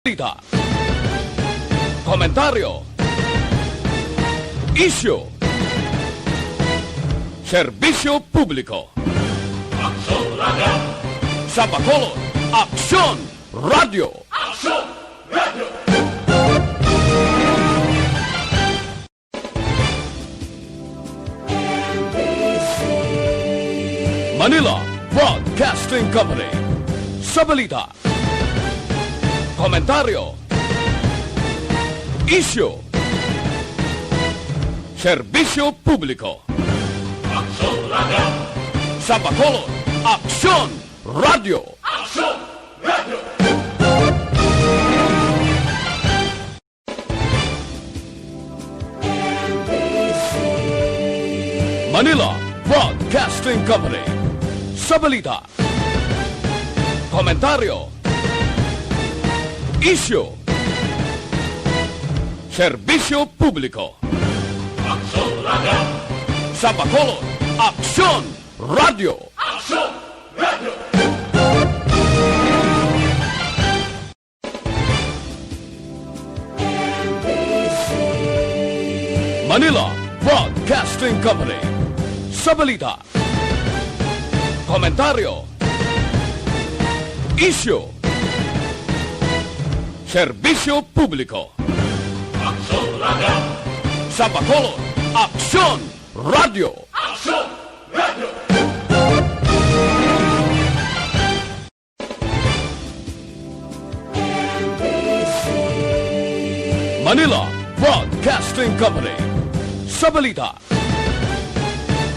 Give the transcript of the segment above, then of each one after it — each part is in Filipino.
Balita, komentaryo, isyu, serbisyo publiko. Aksyon Radio! Sa Bacolod, Aksyon Radio! Aksyon Radio! Manila Broadcasting Company. Sa balita, komentaryo, isyu, serbisyo publiko. Aksyon Radio! Sa Bacolod, Aksyon Radio! Aksyon Radio! Manila Broadcasting Company. Sa balita, komentaryo, isyu, serbisyo publiko. Aksyon Radio! Sa Bacolod, Aksyon Radio! Aksyon Radio! Manila Broadcasting Company. Sa balita, komentaryo, isyu, serbisyo publiko. Aksyon Radio! Sa Bacolod, Aksyon Radio! Aksyon Radio! Manila Broadcasting Company. Sa balita,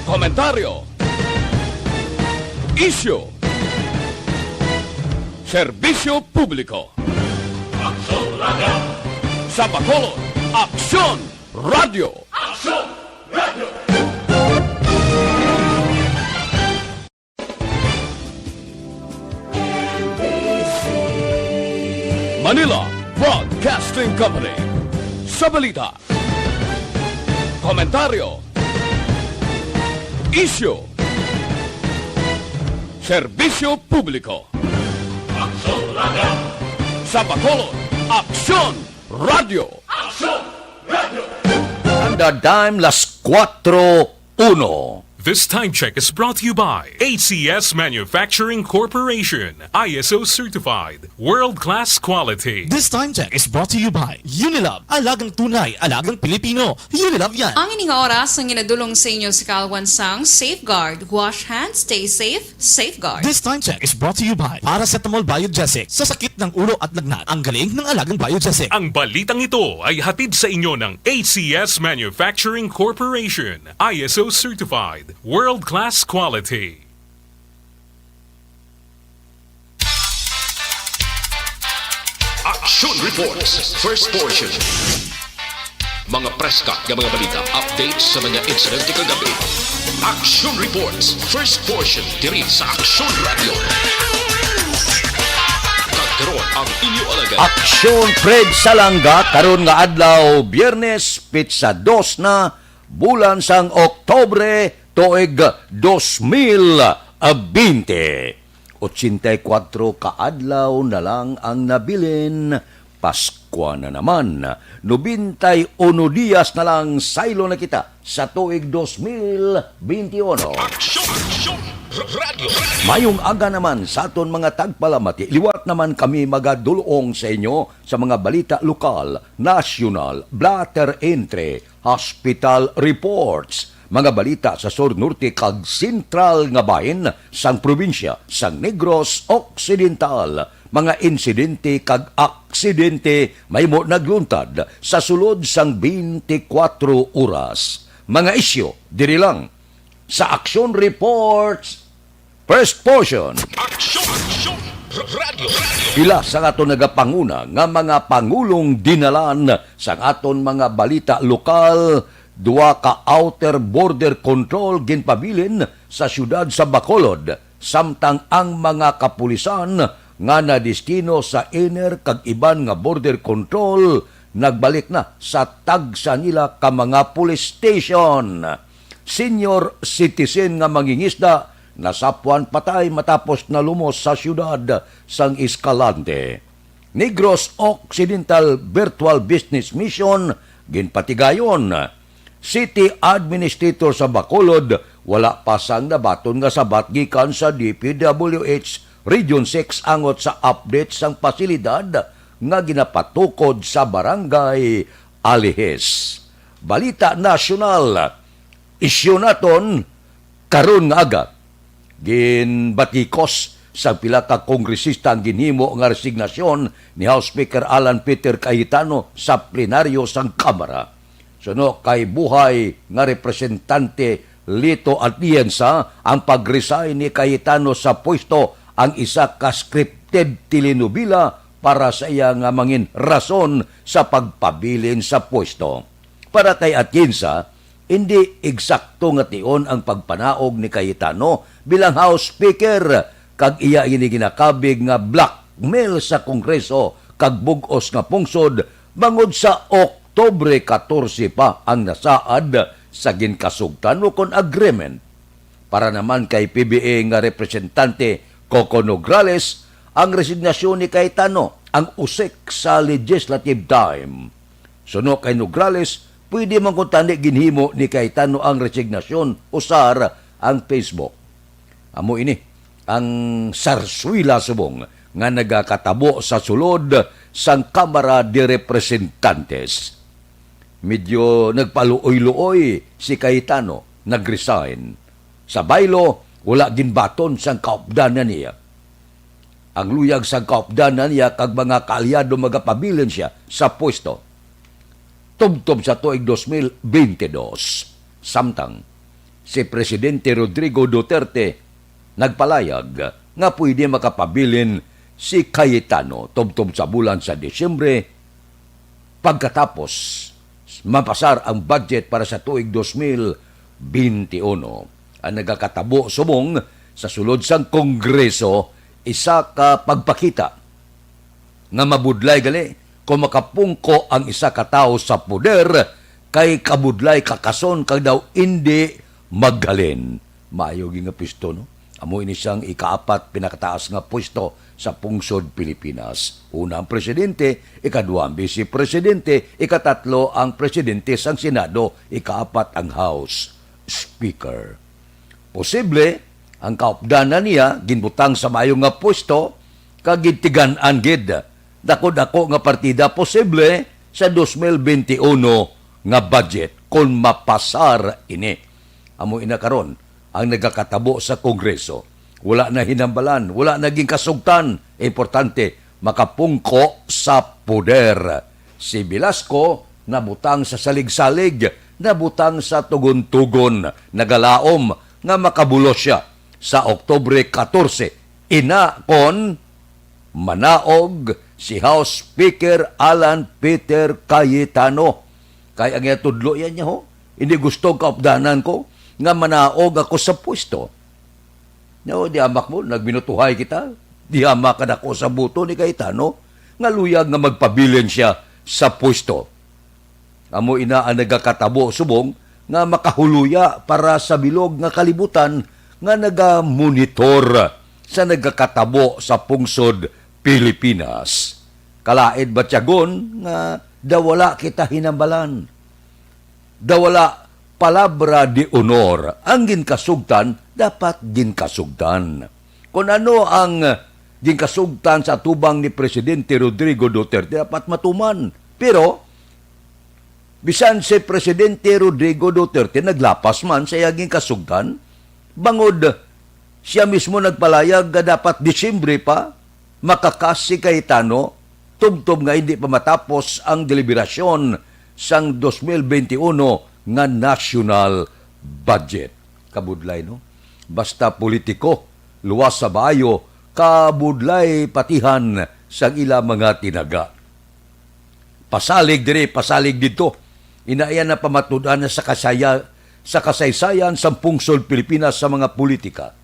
komentaryo, isyu, serbisyo publiko. Aksyon Radio! Sa Bacolod, Aksyon Radio! Aksyon Radio! Manila Broadcasting Company. Sa balita, komentaryo, isyu, serbisyo publiko. Aksyon Radio! Sa Bacolod, Aksyon Radio! Aksyon Radio! Anda dime las 4:1. This time check is brought to you by ACS Manufacturing Corporation, ISO certified, world-class quality. This time check is brought to you by Unilab. Alagang tunay, alagang Pilipino. Unilab yan. Ang ining oras ang ginadulong sa inyo si Kalwansang Safeguard. Wash hands, stay safe, safeguard. This time check is brought to you by Paracetamol Biogesic. Sa sakit ng ulo at lagnat, ang galing ng alagang Biogesic. Ang balitang ito ay hatid sa inyo ng ACS Manufacturing Corporation, ISO certified, world-class quality. Action Reports, first portion. Mga preska ng mga balita, updates sa mga insidente kagabi. Action Reports, first portion, diri sa Action Radio. Kagkaroon ang inyo alagad. Aksyon Fred Salanga karon nga adlaw Biyernes pitsa 2 na bulan sang Oktobre tuig 2020. 84 kaadlaw na lang ang nabilin. Pasko na naman. 91 diyas na lang saylo na kita sa tuig 2021. Action Radio. Mayong aga naman sa aton mga tagpalamati. Liwat naman kami magadulong sa inyo sa mga balita lokal, national, blatter entry, hospital reports, mga balita sa Sur Norte kag Sentral nga bahin sang probinsya sang Negros Occidental, mga insidente kag aksidente may mo nagluntad sa sulod sang 24 oras. Mga isyo diri lang sa Action Reports first portion. Action Radio. Pila sa aton nagapanguna nga mga pangulong dinalan sa aton mga balita lokal. Duwa ka outer border control ginpabilin sa syudad sa Bacolod, samtang ang mga kapulisan nga nadistino sa inner kag iban nga border control nagbalik na sa tagsa nila ka mga police station. Senior citizen nga mangingisda nasapwan patay matapos na lumos sa syudad sang Escalante. Negros Occidental Virtual Business Mission ginpatigayon. City Administrator sa Bacolod wala pasang nabaton nga sabat gikan sa DPWH Region 6 angot sa update sang pasilidad nga ginapatukod sa Barangay Alihes. Balita nasyonal, isyu naton karon nga aga ginbatikos sa pila ka kongresista ang ginhimo nga resignasyon ni House Speaker Alan Peter Cayetano sa plenaryo sang Kamara. Suno kay buhay nga representante Lito Atienza ang pag-resign ni Cayetano sa pwesto ang isa ka scripted telenobela para sa iya nga mangin rason sa pagpabilin sa pwesto. Para kay Atienza, hindi eksakto nga tion ang pagpanaog ni Cayetano bilang House Speaker kag iya ini ginakabig nga blackmail sa Kongreso kag bug-os nga pungsod bangod sa Oktubre 14 pa ang nasaad sa ginkasugtan o kon agreement. Para naman kay PBA nga representante Coco Nograles, ang resignasyon ni Cayetano ang usik sa legislative time. Suno kay Nograles, pwede man kung tani ginhimo ni Cayetano ang resignasyon usar ang Facebook. Amo ini ang sarswila subong nga nagakatabo sa sulod sang Kamara de Representantes. Medyo nagpaluoy-luoy si Cayetano, nagresign. Sa baylo, wala ginbaton sang kaupdanan niya. Ang luyag sang kaupdanan niya kag mga kaalyado magapabilin siya sa pwesto. Tubtob sa tuig 2022. Samtang, si Presidente Rodrigo Duterte nagpalayag nga pwede makapabilin si Cayetano tubtob sa bulan sa Disyembre pagkatapos mapasar ang budget para sa tuig 2021. Ang nagakatabo subong sa sulod sang Kongreso isa ka pagpakita nga mabudlay gali kung makapungko ang isa ka tawo sa poder kay kabudlay kakason kag daw hindi maghalin. Maayo nga pisto, no? Amo ini siyang ikaapat pinakataas nga pwesto sa pungsod Pilipinas. Una ang presidente, ikadua ang vice presidente, ikatatlo ang presidente sang Senado, ikaapat ang House Speaker. Posible ang kaupdanan niya ginbutang sa mayo nga pwesto kagitigan-an gid. Dako-dako nga partida posible sa 2021 nga budget kung mapasar ini. Amo ina karon ang nagakatabo sa Kongreso. Wala na hinambalan, wala naging kasugtan. Importante, makapungko sa poder. Si Velasco, nabutang sa salig-salig, nabutang sa tugon-tugon, nagalaom nga makabulos siya sa Oktubre 14. Ina kon manaog si House Speaker Alan Peter Cayetano. Kaya ang tudlo yan niya ho. Hindi gusto kaupdanan ko nga manaog ako sa pwesto. No, di amak mo, nagbinutuhay kita. Di amak ka ako sa buto ni Cayetano. Nga luyag nga magpabilin siya sa pwesto. Amo ina ang nagakatabo subong nga makahuluya para sa bilog nga kalibutan nga nagamonitor sa nagakatabo sa pungsod Pilipinas. Kalaid ba tiyagon nga dawala kita hinambalan. Dawala palabra di honor. Ang ginkasugtan, dapat ginkasugtan. Kung ano ang ginkasugtan sa tubang ni Presidente Rodrigo Duterte, dapat matuman. Pero, bisan si Presidente Rodrigo Duterte naglapas man sa iyang ginkasugtan, bangod siya mismo nagpalayag nga dapat Disyembre pa, makakas si Cayetano, tubtob nga hindi pa matapos ang deliberasyon sang 2021 nga national budget. Kabudlay, no? Basta politiko, luwas sa bayo, kabudlay patihan sa ila mga tinaga. Pasalig dire, pasalig dito. Inaiyan na pamatudan na sa kasaysayan sa pungsod Pilipinas sa mga politika.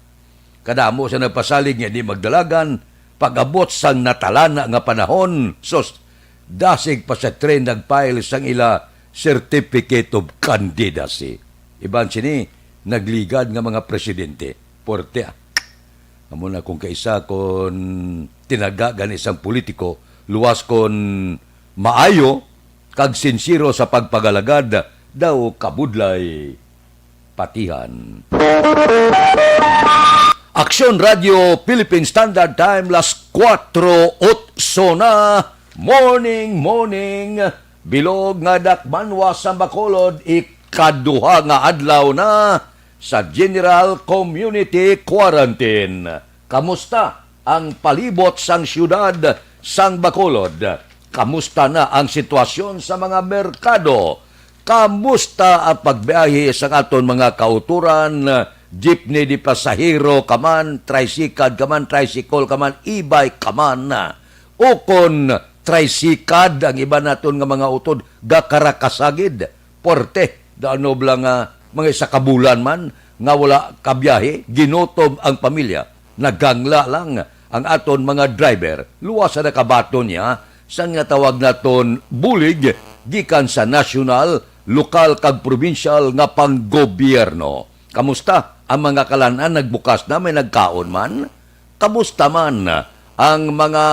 Kadamo sa nagpasalig nga di magdalagan, pag-abot sang natalana nga panahon, dasig pa sa tren nagpile sang ila Certificate of Candidacy. Iban sini, nagligad nga mga presidente. Porte, amo na kung kaisa kung tinaga gan isang politiko, luwas kon maayo kag sinsiro sa pagpagalagad daw kabudlay patihan. Aksyon Radio Philippine Standard Time las 4:08 na morning bilog nga dakmanwa sa Bacolod ikaduha nga adlaw na sa General Community Quarantine. Kamusta ang palibot sang syudad sang Bacolod? Kamusta na ang sitwasyon sa mga merkado? Kamusta ang pagbiyahe sa aton mga kauturan, jeepney di pasahero kaman, tricycle kaman, e-bike kaman, ukon tricycad ang iba naton nga mga utod gakarakasagid, porte, daano blang mga isa kabulan man, nga wala kabiyahe, ginutob ang pamilya, nagangla lang ang aton mga driver, luwas na kabato niya, sa nga tawag naton bulig, gikan sa nasyonal, lokal kag provincial nga panggobyerno. Kamusta ang mga kalanan nagbukas na, may nagkaon man? Kamusta man ang mga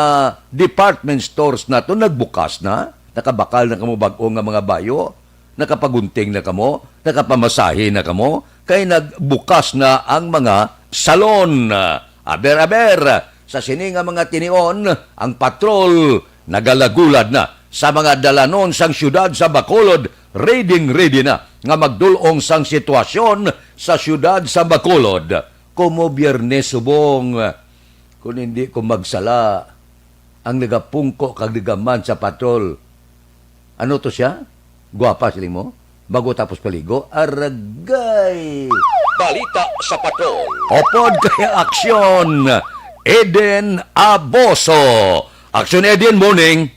department stores nato nagbukas na? Nakabakal na kamo bag-o nga mga bayo? Nakapagunting na kamo? Nakapamasahe na kamo? Kay nagbukas na ang mga salon. Aber, sa sini nga mga tinion, ang patrol nagalagulad na sa mga dalanon sang syudad sa Bacolod, ready na nga magdulong sang sitwasyon sa syudad sa Bacolod. Kumo Biyernes subong, kung hindi ko magsala, ang nagapungko kag nagaman sa patrol. Ano to siya? Guwapa siling mo? Bago tapos paligo? Aragay! Balita sa patrol. Opod kaya aksyon, Eden Aboso. Aksyon Eden, morning.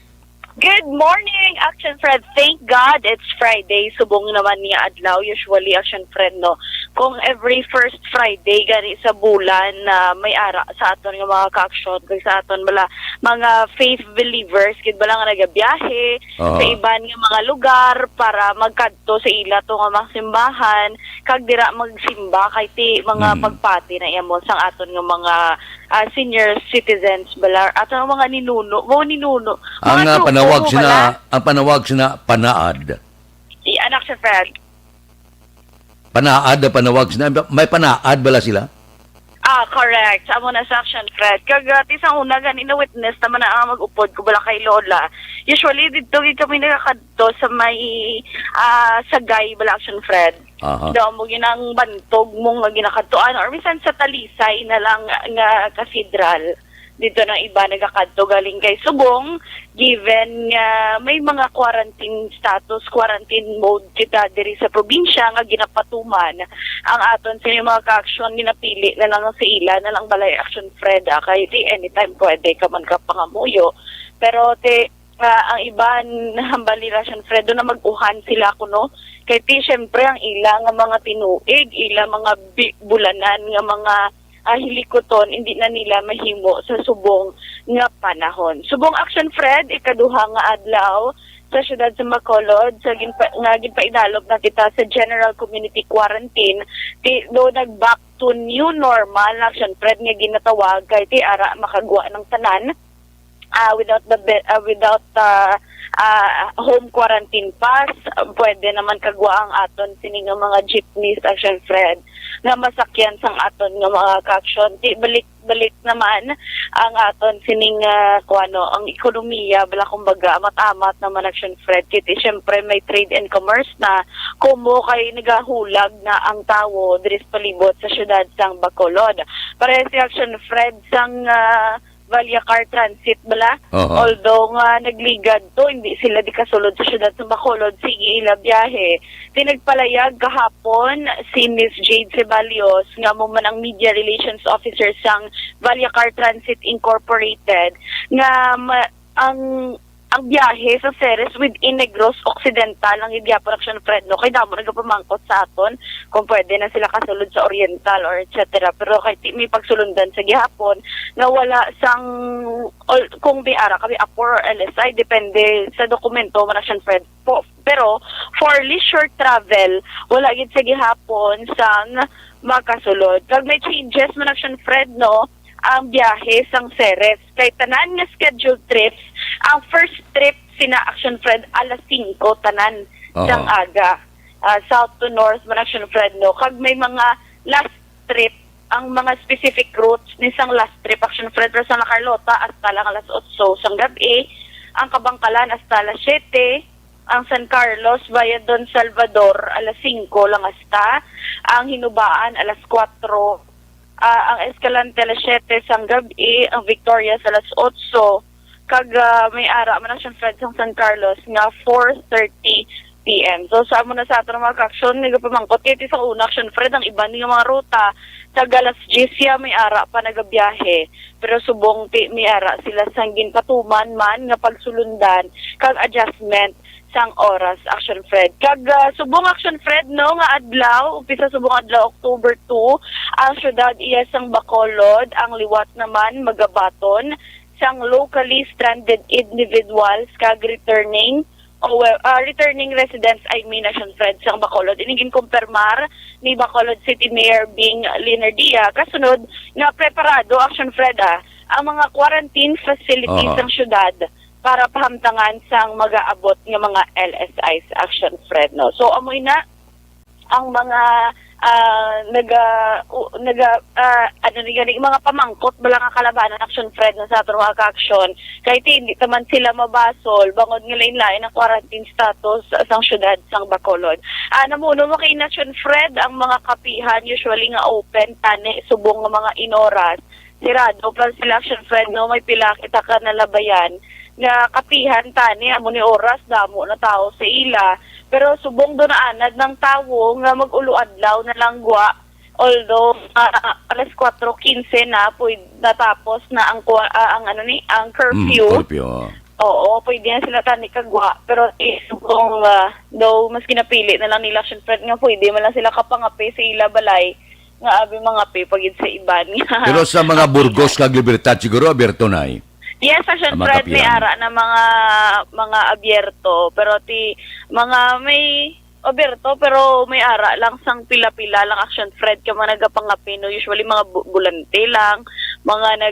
Good morning, Action Fred. Thank God it's Friday. Subong naman niya adlaw. Usually, Action Fred, no? Kung every first Friday, gani sa bulan na may ara sa aton ng mga ka-action, kung sa aton bala, mga faith believers, kid bala nga nagabiyahe sa iban nga mga lugar para magkadto sa ila to nga mga simbahan, kag dira magsimba kay ti mga pagpati na iyamon sang aton nga mga senior citizens bala at ang mga ninuno, Ang panawag sina panaad. Anak sa Fred. Panaad na panawag sina. May panaad bala sila? Correct. Amo na sa Action Fred. Kagati sa una gani na witness naman na mag-upod ko bala kay Lola. Usually dito kami nakakadto sa may sagay bala Action Fred. Daw mo ginang bantog mong ginakadtoan or minsan sa Talisay na lang nga cathedral. Dito ng iba nagakadto galing kay Subong, given nga may mga quarantine mode kita diri sa probinsya nga ginapatuman ang aton sa mga ka-aksyon ginapili na lang sa ila na lang balay Action Fred kay anytime pwede ka man ka pangamuyo. Pero ang iba hambali Action Fred na mag-uhan sila kuno kay syempre ang ila nga mga tinuig, ila mga bulanan nga mga hilikoton, hindi na nila mahimo sa subong nga panahon. Subong Action Fred, ikaduha nga adlaw sa syudad sa Bacolod, sa ginpaidalog na kita sa General Community Quarantine, do nag-back to new normal Action Fred nga ginatawag kay ti ara makagwa ng tanan without home quarantine pass, pwede naman kagwa ang aton sining mga jeepneys Action Fred nga masakyan sang aton nga mga ka-aksyon. Balik naman ang aton sining ang ekonomiya bala kumbaga amat-amat naman Action Fred kiti syempre may trade and commerce na kumo kay nagahulag na ang tawo diri sa palibot sa syudad sang Bacolod. Para si Action Fred sang Valyacar Transit bala. Although nga nagligad to, hindi sila di kasulod sa syudad sa Bacolod, sige ila biyahe. Tinagpalayag kahapon si Miss Jade Ceballos, nga mo man ang Media Relations Officer sang Valyacar Transit Incorporated, nga ang biyahe sa Ceres within Negros Occidental ang Idiapo Action Fred, no? Kay damo nagapamangkot sa aton kung pwede na sila kasulod sa Oriental or etc. Pero kay may pagsulundan sa gihapon na wala sang kung may ara kami Apor or LSI, depende sa dokumento man Action Fred po. Pero for leisure travel, wala gid sa gihapon sang makasulod. Kag may changes man Action Fred, no? Ang biyahe sang Ceres. Kay tanan nga scheduled trips Ang first trip sina Action Fred alas 5 tanan sang aga. South to north man Action Fred no. Kag may mga last trip ang mga specific routes ni sang last trip Action Fred sa La Carlota hasta lang alas 8 sang gabi. Ang Kabangkalan hasta alas 7. Ang San Carlos via Don Salvador alas 5 lang hasta. Ang Hinubaan alas 4. Ang Escalante alas 7 sang gabi. Ang Victoria alas 8. Kag may ara man Action Fred sang San Carlos nga 4:30 p.m. So sa amo na sa ato mga ka-aksyon nagapamangkot kay sa una Action Fred ang iba nga mga ruta sa alas 10 may ara pa nagabiyahe pero subong may ara sila sang ginpatuman man nga pagsulundan kag adjustment sang oras Action Fred. Kag subong Action Fred no nga adlaw, umpisa subong adlaw October 2, ang syudad iya sang Bacolod, ang liwat naman magabaton sang locally stranded individuals kag returning residents Action Fred sang Bacolod. Inigin kumpirmar ni Bacolod City Mayor Bing Linardia kasunod nga preparado Action Fred ang mga quarantine facilities sang syudad para pahamtangan sang mag-aabot ng mga LSIs Action Fred no. So amoy na ang mga mga pamangkot bala nga kalabanan Action Fred na sa ato mga ka-aksyon kahit hindi taman sila mabasol bangod nga lain-lain ang quarantine status sang syudad sang Bacolod. Namuno mo kay Action Fred ang mga kapihan usually nga open tani subong nga mga inoras sirado plus sila Action Fred no may pila kita ka nalabayan nga kapihan tani amo ni oras damo na tao sa ila pero subong do naanad ng tawo nga mag-ulo adlaw na langwa although alas 4:15 na pwede natapos na ang curfew. Oo, pwede na sila tani kagwa pero subong daw mas kinapili na lang nila Action Fred nga pwede man lang sila kapangapi sa ila balay nga abi mga pagid sa iban. Pero sa mga Burgos kag Libertad siguro aberto na Yes, Action Fred may ara na mga abyerto pero mga may abyerto pero may ara lang sang pila-pila lang Action Fred ka mga nagapangapino usually mga bulante lang mga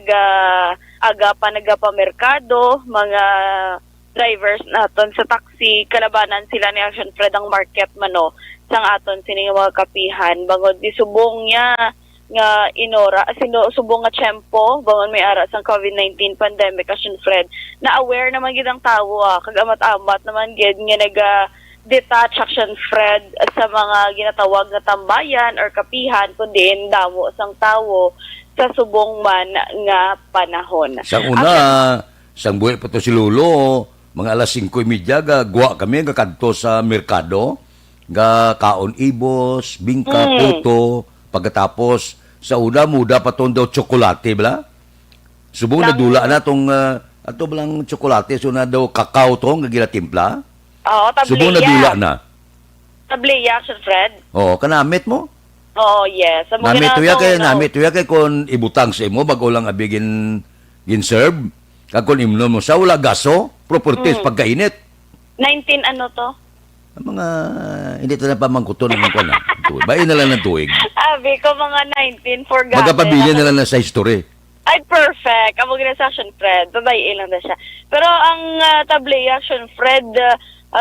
nagapa merkado mga drivers naton sa taxi kalabanan sila ni Action Fred ang market mano sang aton sini mga kapihan bangod di subong niya nga inora subong nga tiyempo bangon may ara sang COVID-19 pandemic Action Fred na aware naman gid ang tawo kag amat-amat naman gid nga detach Action Fred sa mga ginatawag na tambayan or kapihan kundi damo sang tawo sa subong man nga panahon. Sang una sang buhay pa to si Lolo mga alas 5:30 gagwa kami nga kadto sa merkado ga kaon ibos bingka puto. Pagkatapos, sa una, muda pa itong daw tsokolate, bala? Subong na dula na itong, ato balang tsokolate, so na daw kakao itong gagilatimpla? Oo, tableya. Subong na dula na. Tableya, Action Fred? Oo, kanamit mo? Oo, yes. Namit tuya kay kung ibutang sa imo, bago lang abigin serve, kag kung imno mo sa wala gaso, properties pagkainit. 19 ano to? Ang mga, hindi ito na pamangkuto naman ko na. Bain na lang ng tuwig. Abi ko mga 19 for gata. Magkapabili na lang na sa history. Ay, perfect. Amo gina sa Action Fred. Babayin lang na siya. Pero ang tableya Action Fred,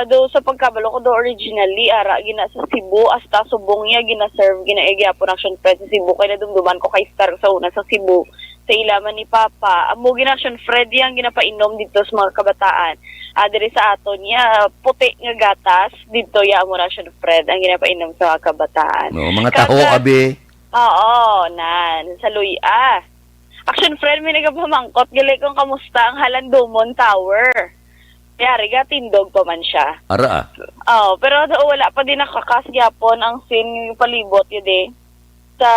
do sa pagkabalo ko do originally, ara, gina sa Cebu, hasta subong niya, gina-serve, gina-egyapo ng Action Fred sa Cebu. Kaya nadumduman ko kay Star sa una sa Cebu. Sa ilaman ni Papa. Amo gina Action Fred yang ginapainom dito sa mga kabataan. Diri sa aton niya, puti nga gatas, dito ya amo Action Fred ang ginapainom sa mga kabataan. No, mga taho, abi. Oo, sa Luya. Action Fred, may nagapamangkot. Gali kung kamusta ang Halandomon Tower. Yari ga, tindog pa man siya. Ara pero wala pa din nakakasyapon ang scene palibot yun sa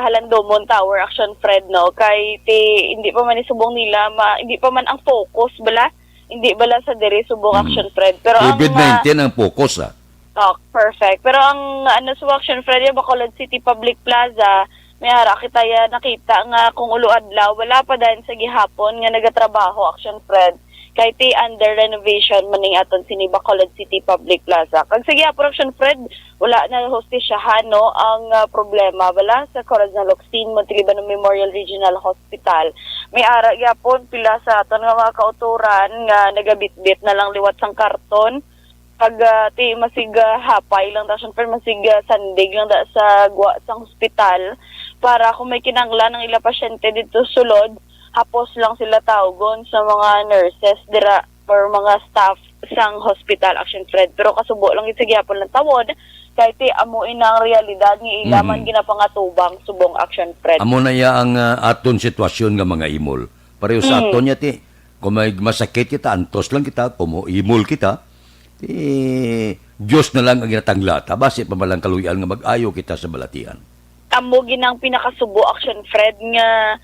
Halandomon Tower Action Fred no kay hindi pa man isubong nila hindi pa man ang focus hindi bala sa diri subong Action Fred pero COVID-19 ang focus perfect pero ang sa Action Fred yung Bacolod City Public Plaza may ara nakita nga kung ulo adlaw wala pa dahil sa gihapon nga nagatrabaho Action Fred Kay ti under renovation maning aton sini Bacolod City Public Plaza. Kag sige Action Fred, wala na hostisyahan no ang problema bala sa Corazon Locsin Montalban Memorial Regional Hospital. May ara gyapon pila sa aton nga mga kauturan nga nagabitbit na lang liwat sang karton. Pag ti masig hapay lang Action Fred, masig sandig lang da sa guwa sang hospital para kung may kinanglan ng ila pasyente dito sulod, hapos lang sila tawgon sa mga nurses dira or mga staff sang hospital Action Fred. Pero kasubo lang gid sa gyapon ng tawod kay ti amuin ang realidad ni ilaman ginapangatubang subong Action Fred. Amo na ya ang aton sitwasyon nga mga imol. Pareho sa aton niya ti, kung may masakit kita, antos lang kita, kung imol kita, Diyos na lang ang ginatanglata. Basi pa malang kaluyan nga mag-ayo kita sa balatian. Amo ginang pinakasubo Action Fred nga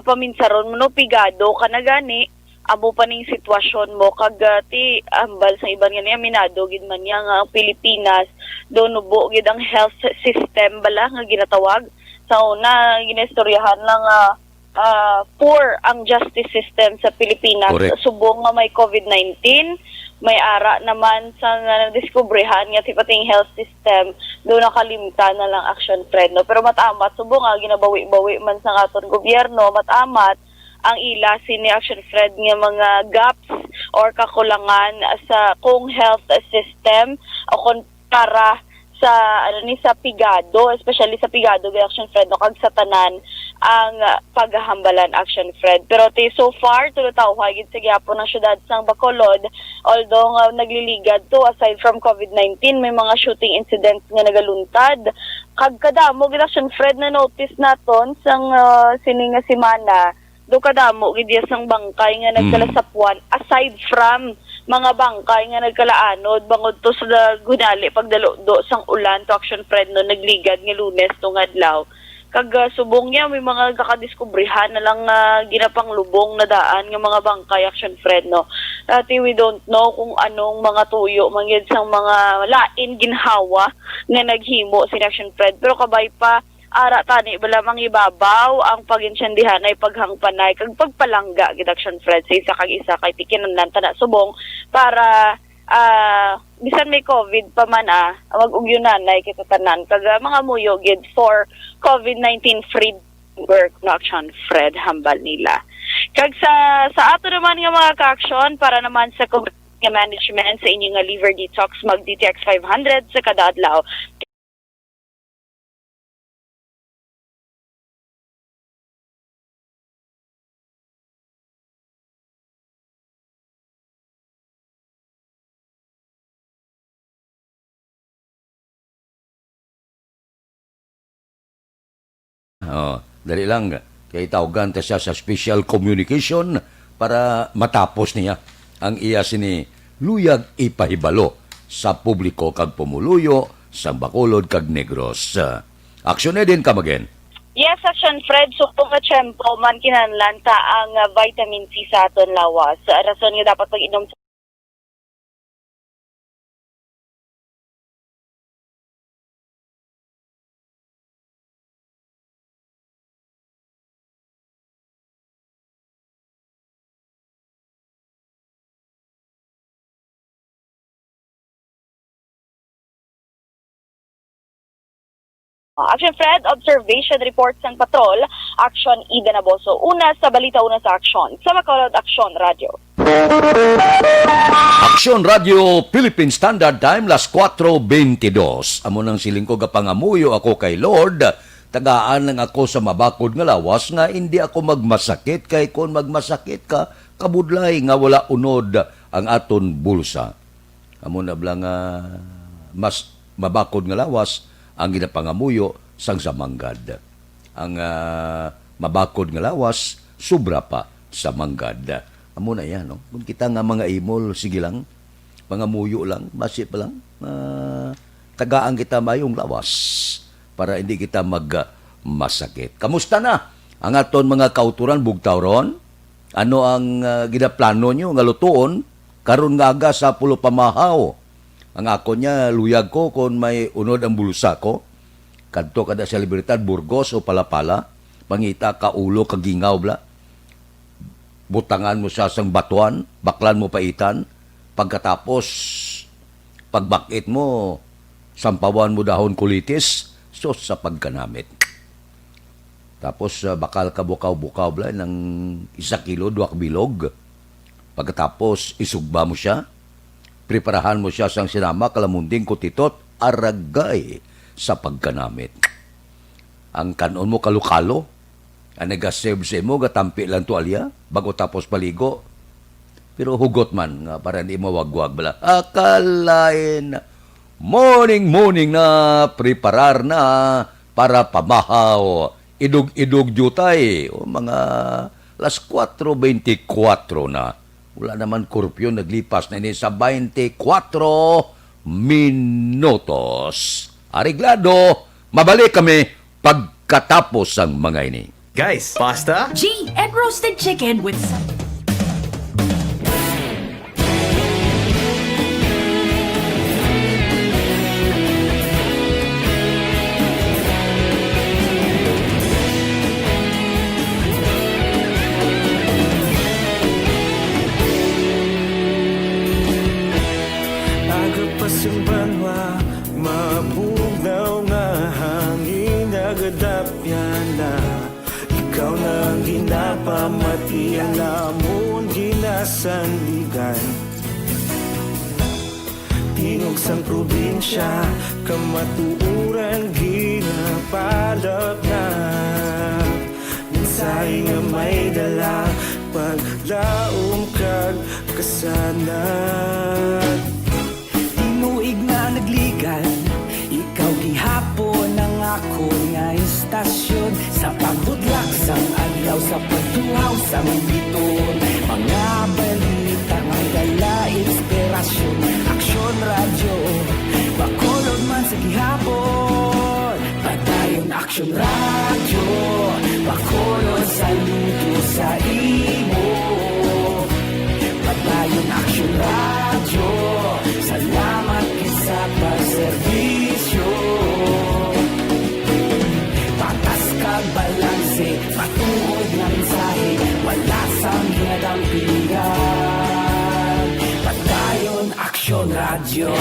paminsaron mo no pigado ka na gani amo pa ning sitwasyon mo kag ti ambal sa iban nga niya minado gid man niya nga ang Pilipinas do nubo gid ang health system bala nga ginatawag sa una ginestoryahan lang poor ang justice system sa Pilipinas. Correct. Subong nga may COVID-19, may ara naman sa na-discoveryhan nga tipating health system, doon nakalimta na lang Action Fred. No? Pero matamat, subong nga ginabawi-bawi man sa aton gobyerno, matamat ang ila sini Action Fred nga mga gaps or kakulangan sa kung health system o kung para sa sa pigado, especially sa pigado gay Action Fred no kag sa tanan ang paghahambalan Action Fred. Pero so far tulo tawo higit sa gyapon ng syudad sang Bacolod, although nagliligad to aside from COVID-19 may mga shooting incidents nga nagaluntad kag kadamo gid Action Fred na notice naton sang sininga semana do kadamo gid sang bangkay nga nagkalasapuan aside from mga bangkay nga nagkalaanod bangod to sa gunali pagdalo do sang ulan to Action Fred no nagligad nga Lunes tong adlaw kag subong niya may mga kakadiskubrihan na lang ginapanglubong na daan nga mga bangkay Action Fred no we don't know kung anong mga tuyo mangyud sang mga lain ginhawa nga naghimo si Action Fred pero kabay pa ara tani bala mangibabaw ang paginsyandihan ay paghangpanay kag pagpalangga gid Action Fred sa isa kag isa kay tikinahanglan ta na subong para bisan may COVID pa man mag-ugyonanay kita tanan kag mga muyo gid for COVID-19 free work na Action Fred hambal nila kag sa ato naman nga mga ka-action para naman sa management sa inyong liver detox mag DTX 500 sa kada adlaw. Dali lang. Kaya tawagan ta siya sa special communication para matapos niya ang iya sini luyag ipahibalo sa publiko kag pumuluyo sa Bacolod kag Negros. Aksyon din kamagen. Yes, Action Fred, so kung tiyempo man kinahanglan ta ang vitamin C sa aton lawas. Rason nga dapat pag-inom sa Action Fred, observation reports ng patrol, Action Ida Naboso. Una sa balita, una sa Action. Sa Bacolod, Action Radio. Aksyon Radio Philippine Standard Time las 4:22. Amo nang siling ko gapangamuyo ako kay Lord. Tagaan lang ako sa mabakod nga lawas nga hindi ako magmasakit kay kon magmasakit ka kabudlay nga wala unod ang aton bulsa. Amo na blang mas mabakod nga lawas ang ginapangamuyo sang samanggad. Ang mabakod nga lawas, sobra pa sa manggad. Amo na yan, no? Kung kita nga mga imol, sige lang, mga muyo lang, basi pa lang, tagaan kita mayong lawas para hindi kita masakit. Kamusta na ang aton mga kauturan bugtaw ron? Ano ang ginaplano nyo nga lutuon? Karon nga aga sa pulo pamahaw. Ang ako niya, luyag ko kung may unod ang bulsa ko. Kadto kada sa Libertad, Burgos o Palapala. Pangita ka ulo, kagingaw bla. butangan mo siya sang batuan, baklan mo paitan, pagkatapos, pagbakit mo, sampawan mo dahon kulitis, so sa pagkanamit. Tapos bakal ka bukaw-bukaw bla ng 1 kilo, 2 bilog. Pagkatapos isugba mo siya, preparahan mo siya sang sinama, kalamunding kutitot, aragay sa pagkanamit. Ang kanon mo kalukalo, ang nag-serve sa mo, gatampi lang tuwalya, bago tapos paligo. Pero hugot man, nga para hindi mawagwag bala. Akalain, morning na, preparar na, para pamahaw, idug-idug jutay, o mga 4:24 na. Wala naman kurpyon, naglipas na ini sa 24 minutos. Ariglado, mabalik kami pagkatapos ang mga ini. Guys, pasta? G and roasted chicken with some... Agapasang banwa, mabugnaw nga hangin, agadapyan na. Ikaw na ang ginapamati, ang namon ginasandigan. Tingog sang probinsya, kamatuuran ginapalap na. Minsay nga may dala, paglaom kag kasanat. Tinuig na nagligan, ikaw gihapon ang ako nga istasyon. Sa pagbudlak sang adlaw, sa pagtuhaw sang biton. Mga balita nga dala inspirasyon. Aksyon radyo, bakolod man sa gihapon. Padayon aksyon radyo, bakolod sa luto sa imo. Padayon aksyon radyo, salamat sa pagserbisyo. Patas kag balanse, matuod nga mensahe, wala sang ginadampingan. Padayon aksyon radyo.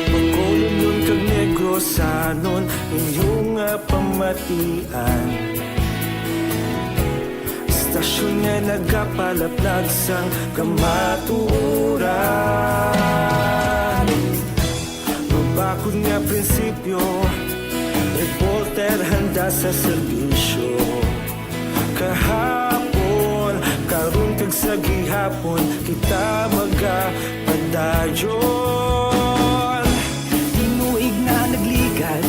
Pagkulong nun kag negrosanon, inyong pamatian. Stasyon nga nagapalaplag sang kamatuuran. Mabakod nga prinsipyo, reporter handa sa serbisyo. Kahapon, karun kag sa gihapon, kita magapadayon. Tinuig na nagligan,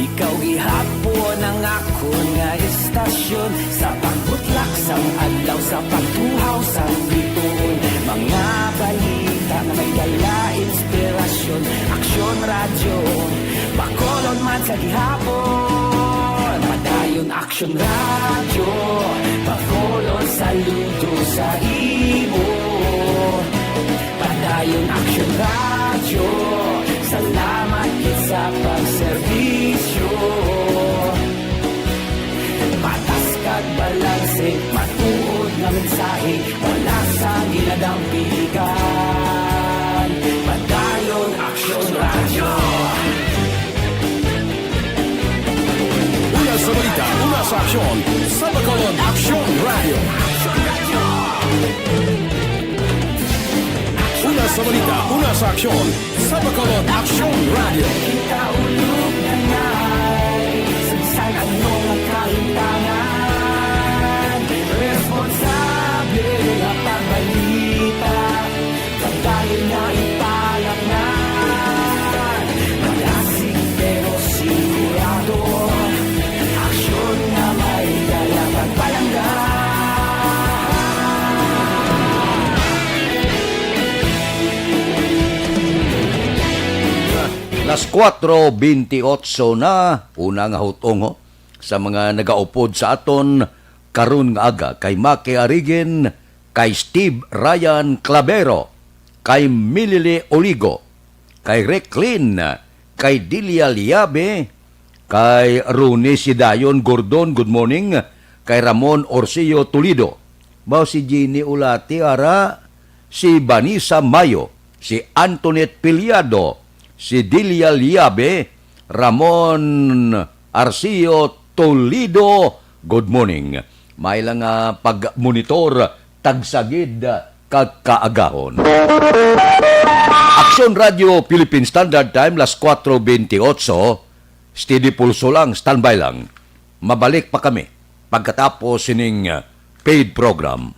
ikaw gihapon ang ako nga istasyon. Sa pagbutlak sang adlaw, sa pagtuhaw sang biton. Mga balita na may dala inspirasyon. Aksyon radyo, bakolon man sa gihapon. Padayon aksyon radyo, bakolon saludo sa imo. Padayon aksyon radyo, salamat kit sa pagserbisyo. Patas kag balanse, matuod nga mensahe, wala sa ginadampingan. Padayon aksyon radyo. Una sa balita, una sa aksyon, sa Bacolod Aksyon Radio. Una sa balita, una sa aksyon, sa Bacolod Aksyon Radio. Kita ulog na ngay, sagsang anong ang kahintangan. Responsable na pagbalita, pagdayon na ipalaknan. Malasig pero sigurado, aksyon na may dala pagpalanggan. Las 4:28 na, unang hutong ho, sa mga nagaupod sa aton, karun nga aga, kay Maki Arigin, kay Steve Ryan Clavero, kay Millie Oligo, kay Reclin, kay Dilia Liabe, kay Rune Sidayon Gordon, good morning, kay Ramon Orsillo Toledo, bao si Ginny Ulati Ara, si Vanessa Mayo, si Antoinette Piliado, si Dilia Liabe, Ramon Arcillo Toledo, good morning. May lang pag-monitor, tagsagid, kagkaagahon. Aksyon Radio Philippine Standard Time, las 4:28, steady pulso lang, standby lang. Mabalik pa kami pagkatapos sining paid program.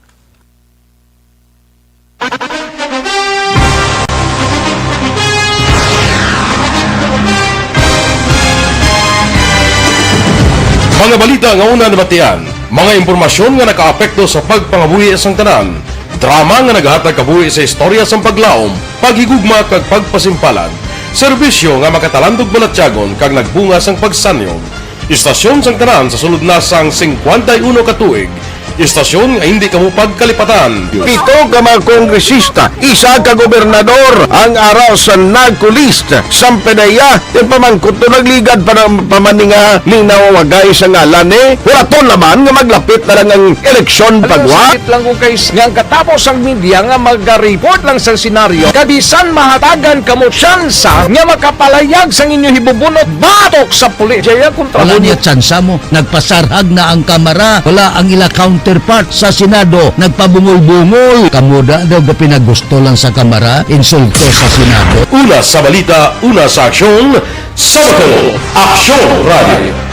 Mga balita nga una nabatian, mga impormasyon nga nakaapekto sa pagpangabuhi sang tanan, drama nga naghatag kabuhi sa istorya sang paglaom, paghigugma kag pagpasimpalan, serbisyo nga makatalandog balatyagon kag nagbunga sang pagsanyog, istasyon sang tanan sa sulod na sang 51 ka tuig, istasyon nga hindi kamo pagkalipatan. 7 ka mga kongresista, 1 ka gobernador ang araw sa nagkulist sa pedaya yung pamangkot to nagligad para pamaninga linaw wagay sa ngalan wala to naman nga maglapit na lang ang eleksyon pagwa. Sakit lang ko guys nga katapos ang media nga mag-report lang sa senaryo kabisan mahatagan kamo tsansa nga makapalayag sa inyo hibubunot batok sa pulis. Jaya kontra wala niya tsansa mo, nagpasarhag na ang kamera, wala ang ila counterpart sa Senado, nagpabungol-bungol. Kamuda daw ga pinagusto lang sa kamera, insulto sa Senado. Una sa balita, una sa aksyon, Sabado, Aksyon Radio.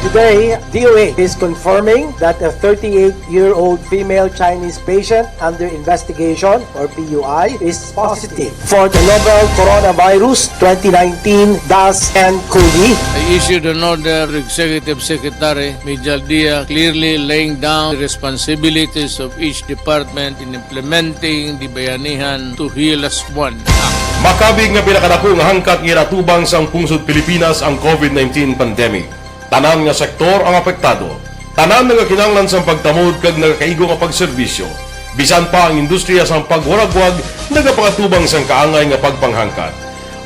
Today, DOA is confirming that a 38-year-old female Chinese patient under investigation, or PUI, is positive for the novel coronavirus 2019 DAS-CoV. I issued an order to Executive Secretary Mijal Dia clearly laying down the responsibilities of each department in implementing the Bayanihan to Heal as One Act. Makabig nga pinakadako nga hangkat nga natubang sang pungsod Pilipinas ang COVID-19 pandemic. Tanan nga sektor ang apektado. Tanan nga kinahanglan sa pagtamod kag nagakaigo nga pagserbisyo. Bisan pa ang industriya sa pagwaragwag nagapangatubang sang kaangay nga pagpanghangkat.